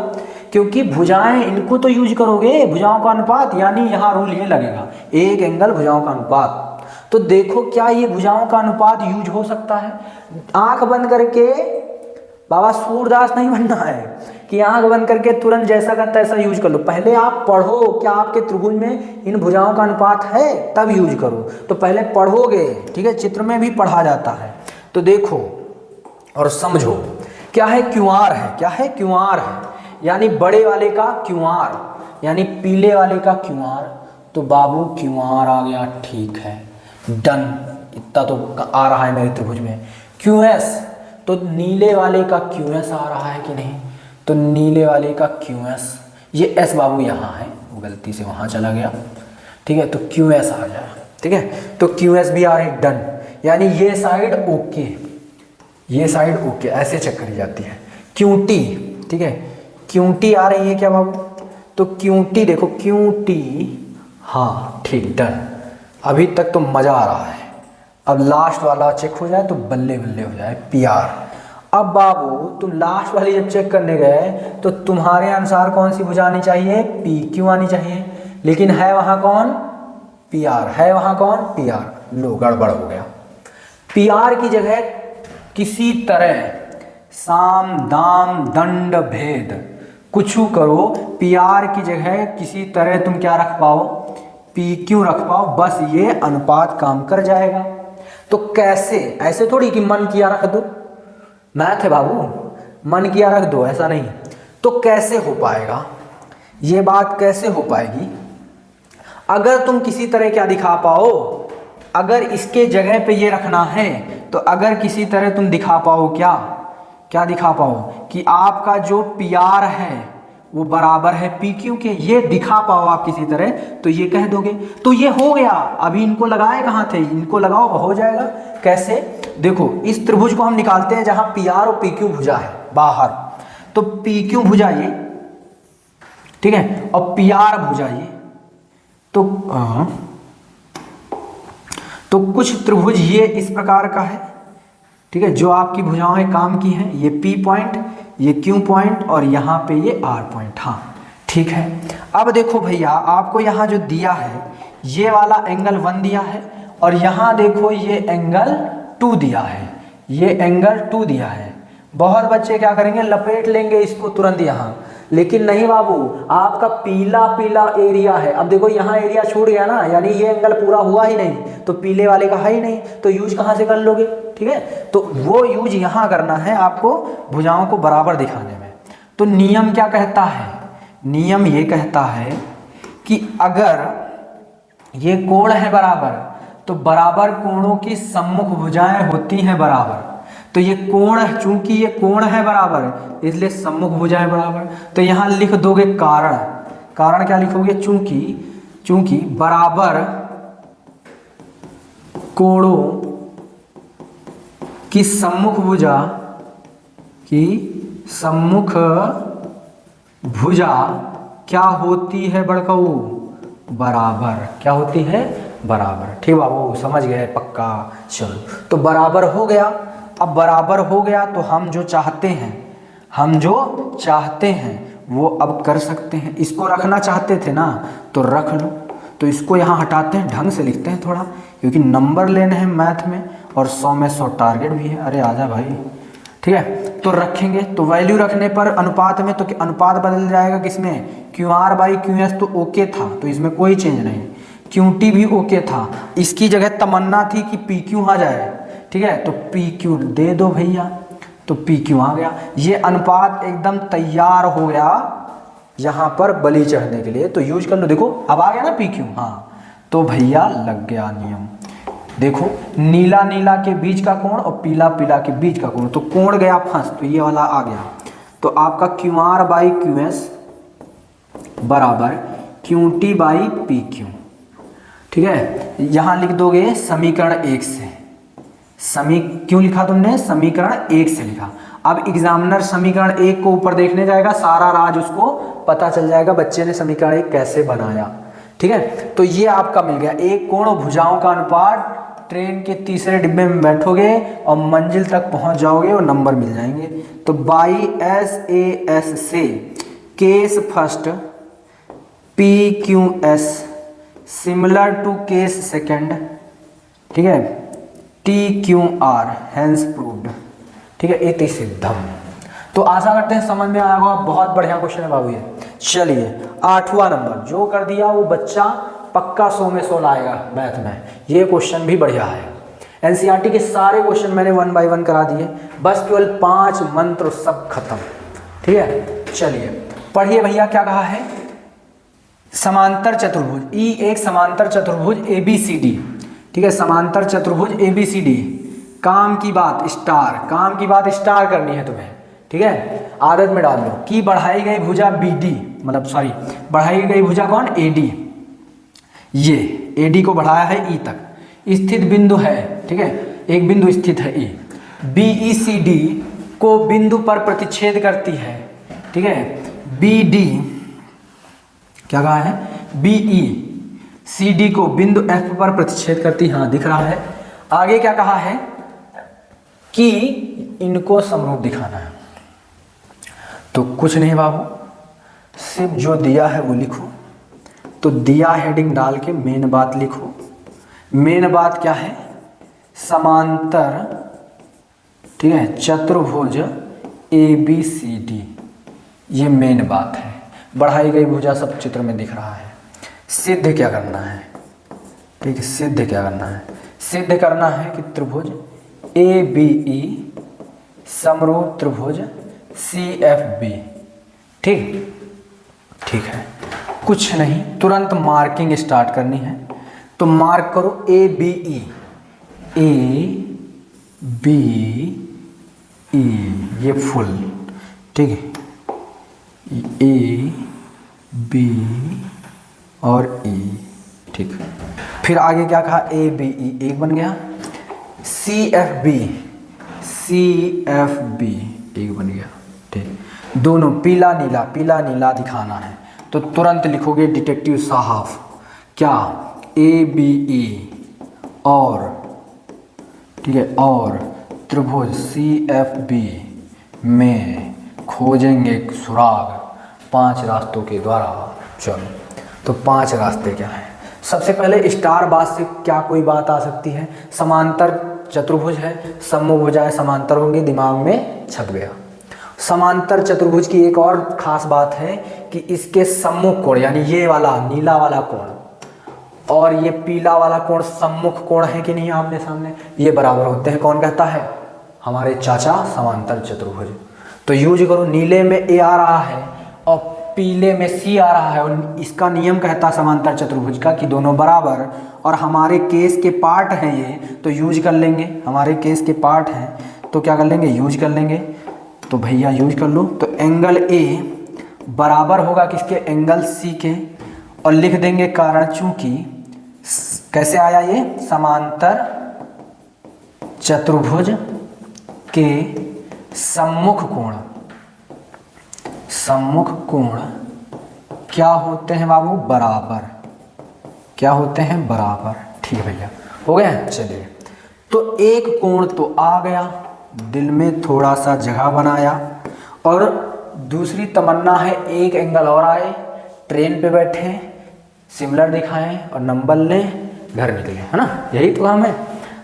क्योंकि भुजाएं, इनको तो यूज करोगे, भुजाओं का अनुपात, यानी यहाँ रूल ये लगेगा, एक एंगल भुजाओं का अनुपात। तो देखो क्या ये भुजाओं का अनुपात यूज हो सकता है। आंख बंद करके, बाबा सूरदास नहीं बनना है कि आंख बंद करके तुरंत जैसा का तैसा यूज कर लो। पहले आप पढ़ो क्या आपके त्रिभुज में इन भुजाओं का अनुपात है, तब यूज करो। तो पहले पढ़ोगे, ठीक है, चित्र में भी पढ़ा जाता है। तो देखो और समझो क्या है, क्यूआर है, क्या है, क्यूआर है, यानी बड़े वाले का क्यूआर, यानी पीले वाले का क्यूआर। तो बाबू क्यूआर आ गया, ठीक है, डन, इतना तो आ रहा है मेरे त्रिभुज में। QS, तो नीले वाले का QS आ रहा है कि नहीं, तो नीले वाले का QS, ये S बाबू यहाँ है, वो गलती से वहाँ चला गया, ठीक है, तो QS आ जाए, ठीक है, तो QS भी आ रही, डन, यानी ये साइड ओके, ये साइड ओके, ऐसे चेक करी जाती है। QT, ठीक है, QT आ रही है क्या बाबू, तो QT देखो, QT, हाँ ठीक, डन। अभी तक तो मज़ा आ रहा है। अब लास्ट वाला चेक हो जाए तो बल्ले बल्ले हो जाए, PR। अब बाबू तुम लास्ट वाली जब चेक करने गए तो तुम्हारे अनुसार कौन सी भुजा आनी चाहिए, PQ आनी चाहिए, लेकिन है वहाँ कौन, PR, है वहाँ कौन, PR। लो गड़बड़ हो गया। PR की जगह किसी तरह साम दाम दंड भेद कुछ करो, PR की जगह किसी तरह तुम क्या रख पाओ, PQ रख पाओ, बस ये अनुपात काम कर जाएगा। तो कैसे, ऐसे थोड़ी कि मन किया रख दो, मैथ है बाबू, मन किया रख दो, ऐसा नहीं। तो कैसे हो पाएगा ये बात, कैसे हो पाएगी, अगर तुम किसी तरह क्या दिखा पाओ, अगर इसके जगह पे ये रखना है तो अगर किसी तरह तुम दिखा पाओ, क्या क्या दिखा पाओ कि आपका जो PR है वो बराबर है PQ के, ये दिखा पाओ आप किसी तरह, तो ये कह दोगे, तो ये हो गया। अभी इनको लगाए कहाँ थे, इनको लगाओ, हो जाएगा। कैसे, देखो इस त्रिभुज को हम निकालते हैं जहां PR और PQ भुजा है बाहर, तो PQ भुजा ये, ठीक है, और PR भुजा ये। तो कुछ त्रिभुज ये इस प्रकार का है, ठीक है, जो आपकी भुजाएं काम की हैं, ये P पॉइंट, ये Q पॉइंट और यहाँ पे ये R पॉइंट, हाँ ठीक है। अब देखो भैया, आपको यहाँ जो दिया है ये वाला एंगल 1 दिया है, और यहाँ देखो ये एंगल 2 दिया है, ये एंगल 2 दिया है। बहुत बच्चे क्या करेंगे, लपेट लेंगे इसको तुरंत यहाँ, लेकिन नहीं बाबू, आपका पीला पीला एरिया है। अब देखो यहाँ एरिया छूट गया ना, यानी ये एंगल पूरा हुआ ही नहीं, तो पीले वाले का है ही नहीं, तो यूज कहाँ से कर लोगे, ठीक है। तो वो यूज यहाँ करना है आपको, भुजाओं को बराबर दिखाने में। तो नियम क्या कहता है, नियम ये कहता है कि अगर ये कोण है बराबर, तो बराबर कोणों की सम्मुख भुजाएं होती हैं बराबर। तो ये कोण, चूंकि ये कोण है बराबर, इसलिए सम्मुख भुजाएं बराबर। तो यहाँ लिख दोगे कारण, कारण क्या लिखोगे, चूंकि बराबर कोणों कि सम्मुख भुजा क्या होती है बड़काऊ? बराबर। क्या होती है? बराबर। ठीक बाबू, समझ गए? पक्का। चलो, तो बराबर हो गया। अब बराबर हो गया तो हम जो चाहते हैं वो अब कर सकते हैं। इसको रखना चाहते थे ना, तो रख लो। तो इसको यहाँ हटाते हैं, ढंग से लिखते हैं थोड़ा, क्योंकि नंबर लेने हैं मैथ में और 100 में 100 टारगेट भी है। अरे आजा भाई। ठीक है, तो रखेंगे, तो वैल्यू रखने पर अनुपात में, तो अनुपात बदल जाएगा किसमें? QR/QS तो ओके था, तो इसमें कोई चेंज नहीं। QT भी ओके था। इसकी जगह तमन्ना थी कि PQ आ जाए। ठीक है, तो PQ दे दो भैया, तो PQ आ गया। ये अनुपात एकदम तैयार हो गया यहाँ पर बलि चढ़ने के लिए, तो यूज कर लो। देखो अब आ गया ना PQ। हाँ, तो भैया लग गया नियम। देखो, नीला नीला के बीच का कोण और पीला पीला के बीच का कोण, तो कोण गया फंस, तो ये वाला आ गया। तो आपका QR/QS बराबर QT/PQ। ठीक है, यहाँ लिख दोगे समीकरण 1 से। क्यों लिखा तुमने? समीकरण 1 से लिखा। अब एग्जामिनर समीकरण 1 को ऊपर देखने जाएगा, सारा राज उसको पता चल जाएगा बच्चे ने समीकरण 1 कैसे बनाया। ठीक है, तो ये आपका मिल गया। एक कोण और भुजाओं का अनुपात, ट्रेन के तीसरे डिब्बे में बैठोगे और मंजिल तक पहुंच जाओगे और नंबर मिल जाएंगे। तो बाई SAS से case first PQS similar to case second, ठीक है, TQR हैंस प्रूव्ड। ठीक है, इति सिद्धम। तो आशा करते हैं समझ में आया होगा। बहुत बढ़िया क्वेश्चन है बाबू ये। चलिए 8वां नंबर जो कर दिया वो बच्चा पक्का 100 में 100 लाएगा मैथ में। ये क्वेश्चन भी बढ़िया है। NCERT के सारे क्वेश्चन मैंने 1 बाय 1 करा दिए, बस केवल 5 मंत्र, सब खत्म। ठीक है, चलिए पढ़िए भैया क्या कहा है। समांतर चतुर्भुज, ई एक समांतर चतुर्भुज ABCD। ठीक है, समांतर चतुर्भुज ABCD। काम की बात स्टार करनी है तुम्हें। ठीक है, आदत में डाल दो कि बढ़ाई गई भुजा BD, मतलब सॉरी बढ़ाई गई भुजा कौन? AD। ये AD को बढ़ाया है E तक, स्थित बिंदु है। ठीक है, एक बिंदु स्थित है E। BECD को बिंदु पर प्रतिच्छेद करती है। ठीक है, BD क्या कहा है? BECD को बिंदु F पर प्रतिच्छेद करती, हाँ दिख रहा है। आगे क्या कहा है कि इनको समरूप दिखाना है। तो कुछ नहीं बाबू, सिर्फ जो दिया है वो लिखो। तो दिया हेडिंग डाल के मेन बात लिखो। मेन बात क्या है? समांतर, ठीक है, चतुर्भुज ABCD, ये मेन बात है। बढ़ाई गई भुजा सब चित्र में दिख रहा है। सिद्ध क्या करना है? ठीक है, सिद्ध क्या करना है? सिद्ध करना है कि त्रिभुज ABE समरूप त्रिभुज CFB। ठीक है, कुछ नहीं, तुरंत मार्किंग स्टार्ट करनी है। तो मार्क करो ABE, ये फुल। ठीक है, A B और E। ठीक, फिर आगे क्या कहा? ABE एक बन गया, CFB एक बन गया। ठीक, दोनों पीला नीला दिखाना है। तो तुरंत लिखोगे डिटेक्टिव साहब क्या? ABE और, ठीक है, और त्रिभुज CFB में खोजेंगे सुराग 5 रास्तों के द्वारा। चलो, तो 5 रास्ते क्या हैं? सबसे पहले स्टार बात से क्या कोई बात आ सकती है? समांतर चतुर्भुज है, सम्मुख भुजाएं समांतर होंगी, दिमाग में छप गया। समांतर चतुर्भुज की एक और खास बात है कि इसके सम्मुख कोण, यानी ये वाला नीला वाला कोण और ये पीला वाला कोण सम्मुख कोण है कि नहीं आमने सामने, ये बराबर होते हैं। कौन कहता है? हमारे चाचा समांतर चतुर्भुज। तो यूज करो, नीले में A आ रहा है और पीले में C आ रहा है, और इसका नियम कहता है समांतर चतुर्भुज का कि दोनों बराबर, और हमारे केस के पार्ट हैं ये, तो यूज कर लेंगे। हमारे केस के पार्ट हैं तो क्या कर लेंगे? यूज कर लेंगे। तो भैया यूज कर लो। तो एंगल A बराबर होगा किसके? एंगल C के, और लिख देंगे कारण, चूंकि कैसे आया ये? समांतर चतुर्भुज के सम्मुख कोण क्या होते हैं बाबू? बराबर। क्या होते हैं? बराबर। ठीक है भैया, हो गया। चलिए, तो एक कोण तो आ गया, दिल में थोड़ा सा जगह बनाया, और दूसरी तमन्ना है एक एंगल और आए, ट्रेन पे बैठे, सिमिलर दिखाएं और नंबर लें, घर निकले, है ना? यही तो काम है।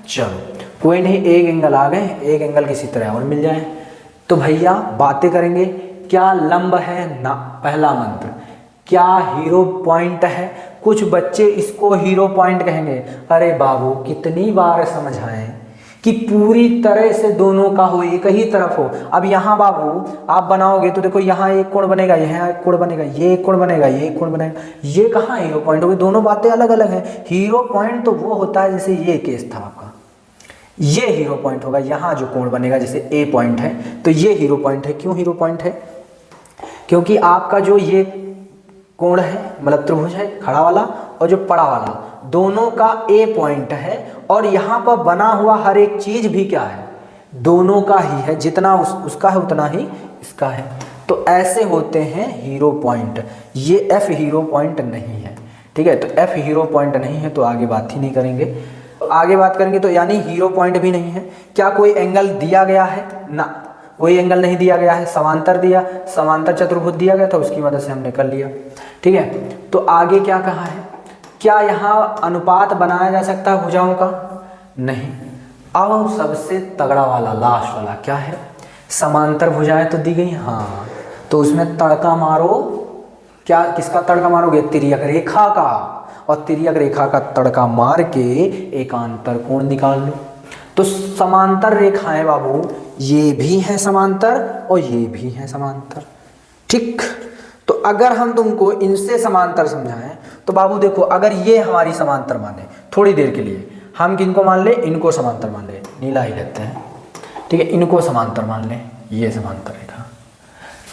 चलो कोई नहीं, एक एंगल आ गए, एक एंगल किसी तरह और मिल जाए। तो भैया बातें करेंगे, क्या लंब है ना? पहला मंत्र, क्या हीरो पॉइंट है? कुछ बच्चे इसको हीरो पॉइंट कहेंगे। अरे बाबू कितनी बार समझाएं कि पूरी तरह से दोनों का हो, एक ही तरफ हो। अब यहाँ बाबू आप बनाओगे तो देखो, यहाँ एक कोण बनेगा, यहाँ एक कोण बनेगा, ये एक कोण बनेगा, ये एक कोण बनेगा, ये कहाँ हीरो पॉइंट होगी? दोनों बातें अलग अलग हैं। हीरो पॉइंट तो वो होता है जैसे ये केस था आपका, ये हीरो पॉइंट होगा। यहाँ जो कोण बनेगा जैसे ए पॉइंट है, तो ये हीरो पॉइंट है। क्यों हीरो पॉइंट है? क्योंकि आपका जो ये कोण है, मतलब त्रिभुज है खड़ा वाला और जो पड़ा वाला, दोनों का ए पॉइंट है, और यहाँ पर बना हुआ हर एक चीज भी क्या है? दोनों का ही है। जितना उसका है उतना ही इसका है। तो ऐसे होते हैं हीरो पॉइंट। ये एफ हीरो पॉइंट नहीं है, ठीक है? तो एफ हीरो पॉइंट नहीं है, तो आगे बात ही नहीं करेंगे। तो आगे बात करेंगे तो यानी हीरो पॉइंट भी नहीं है। क्या कोई एंगल दिया गया है? ना, कोई एंगल नहीं दिया गया है। समांतर दिया, समांतर चतुर्भुज दिया गया था, उसकी मदद से हमने कर लिया, ठीक है? तो आगे क्या कहा है? क्या यहाँ अनुपात बनाया जा सकता है भुजाओं का? नहीं। अब सबसे तगड़ा वाला, लास्ट वाला क्या है? समांतर भुजाएं तो दी गई, हाँ, तो उसमें तड़का मारो। क्या, किसका तड़का मारोगे? तिर्यक रेखा का। और तिर्यक रेखा का तड़का मार के एकांतर कोण निकाल लो। तो समांतर रेखाएं बाबू, ये भी है समांतर और ये भी है समांतर, ठीक? तो अगर हम तुमको इनसे समांतर समझाएं तो बाबू देखो, अगर ये हमारी समांतर माने थोड़ी देर के लिए, हम किनको मान ले? इनको समांतर मान ले, नीला ही लेते हैं, ठीक है? इनको समांतर मान ले, ये समांतर रेखा,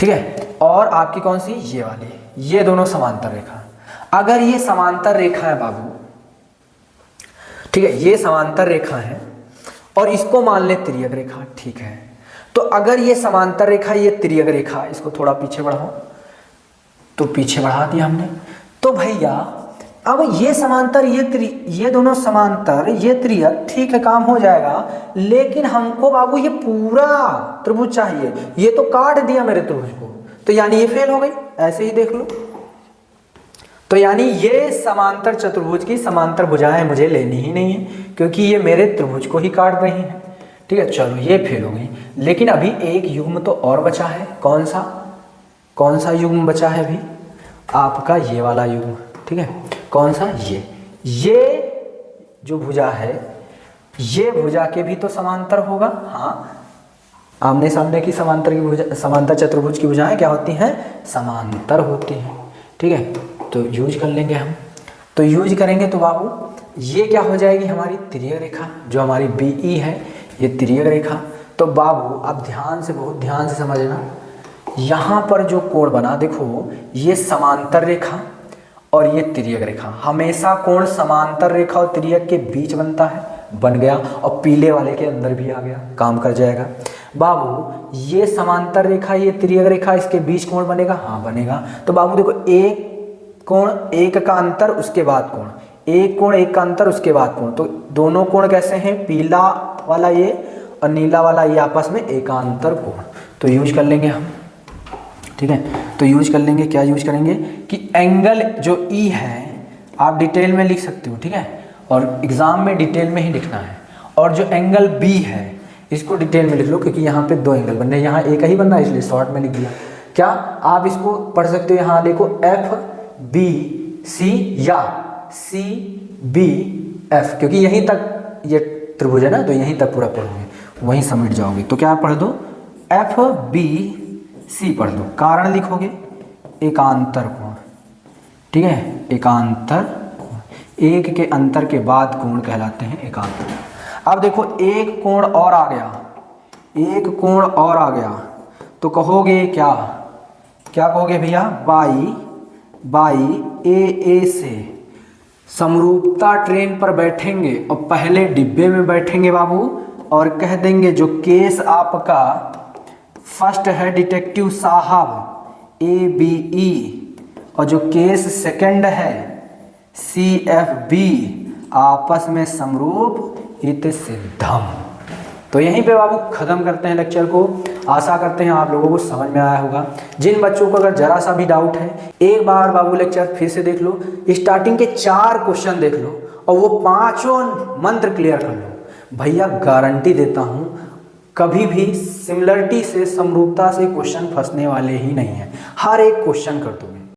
ठीक है? और आपकी कौन सी? ये वाली, ये दोनों समांतर रेखा। अगर ये समांतर रेखा है बाबू, ठीक है, ये समांतर रेखा है और इसको मान ले तिर्यक रेखा, ठीक है? तो अगर ये समांतर रेखा, ये तिर्यक रेखा, इसको थोड़ा पीछे बढ़ाओ, तो पीछे बढ़ा दिया हमने। तो भैया अब ये समांतर, ये दोनों समांतर, ये त्रियक, ठीक है, काम हो जाएगा। लेकिन हमको बाबू ये पूरा त्रिभुज चाहिए। ये तो काट दिया मेरे त्रिभुज को, तो यानी ये फेल हो गई। ऐसे ही देख लो, तो यानी ये समांतर चतुर्भुज की समांतर भुजाएं मुझे लेनी ही नहीं है, क्योंकि ये मेरे त्रिभुज को ही काट रही हैं, ठीक है? चलो ये फेल हो गई। लेकिन अभी एक युग्म तो और बचा है। कौन सा? कौन सा युग्म बचा है अभी? आपका ये वाला युग्म, ठीक है? कौन सा? ये जो भुजा है, ये भुजा के भी तो समांतर होगा, हाँ। आमने सामने की समांतर की भुजा, समांतर चतुर्भुज की भुजाएं क्या होती हैं? समांतर होती हैं, ठीक है? तो यूज कर लेंगे हम। तो यूज करेंगे तो बाबू ये क्या हो जाएगी? हमारी तिर्यक रेखा, जो हमारी BE है, ये तिर्यक रेखा। तो बाबू अब ध्यान से, बहुत ध्यान से समझना, यहाँ पर जो कोण बना, देखो ये समांतर रेखा और ये तिर्यक रेखा। हमेशा कोण समांतर रेखा और तिर्यक के बीच बनता है, बन गया, और पीले वाले के अंदर भी आ गया, काम कर जाएगा। बाबू ये समांतर रेखा, ये तिर्यक रेखा, इसके बीच कोण बनेगा, हाँ बनेगा। तो बाबू देखो, एक कोण, एक का अंतर, उसके बाद कोण, एक कोण, एक का अंतर, उसके बाद कोण। तो दोनों कोण कैसे हैं? पीला वाला ये और नीला वाला ये आपस में एकांतर कोण। तो यूज कर लेंगे हम, ठीक है? तो यूज कर लेंगे, क्या यूज करेंगे कि एंगल जो E है आप डिटेल में लिख सकते हो, ठीक है? और एग्जाम में डिटेल में ही लिखना है। और जो एंगल B है इसको डिटेल में लिख लो, क्योंकि यहाँ पे दो एंगल बन रहे हैं, यहाँ एक ही बन रहा है, इसलिए शॉर्ट में लिख दिया। क्या आप इसको पढ़ सकते हो? यहाँ देखो FBC या CBF, क्योंकि यहीं तक ये त्रिभुज है ना, तो यहीं तक पूरा पढ़ोगे, वहीं समेट जाओगे। तो क्या पढ़ दो? FBC पढ़ दो। कारण लिखोगे एकांतर कोण, ठीक है? एकांतर कोण, एक के अंतर के बाद कोण कहलाते हैं एकांतर। अब देखो एक कोण और आ गया, एक कोण और आ गया, तो कहोगे क्या? क्या कहोगे भैया? बाई AA से समरूपता ट्रेन पर बैठेंगे और पहले डिब्बे में बैठेंगे बाबू और कह देंगे जो केस आपका फर्स्ट है डिटेक्टिव साहब ABE और जो केस सेकंड है CFB आपस में समरूप इत सिद्धम। तो यहीं पे बाबू खत्म करते हैं लेक्चर को। आशा करते हैं आप लोगों को समझ में आया होगा। जिन बच्चों को अगर जरा सा भी डाउट है एक बार बाबू लेक्चर फिर से देख लो, स्टार्टिंग के 4 क्वेश्चन देख लो और वो 5 मंत्र क्लियर कर लो। भैया गारंटी देता हूँ कभी भी सिमिलरिटी से समरूपता से क्वेश्चन फंसने वाले ही नहीं है, हर एक क्वेश्चन कर दोगे।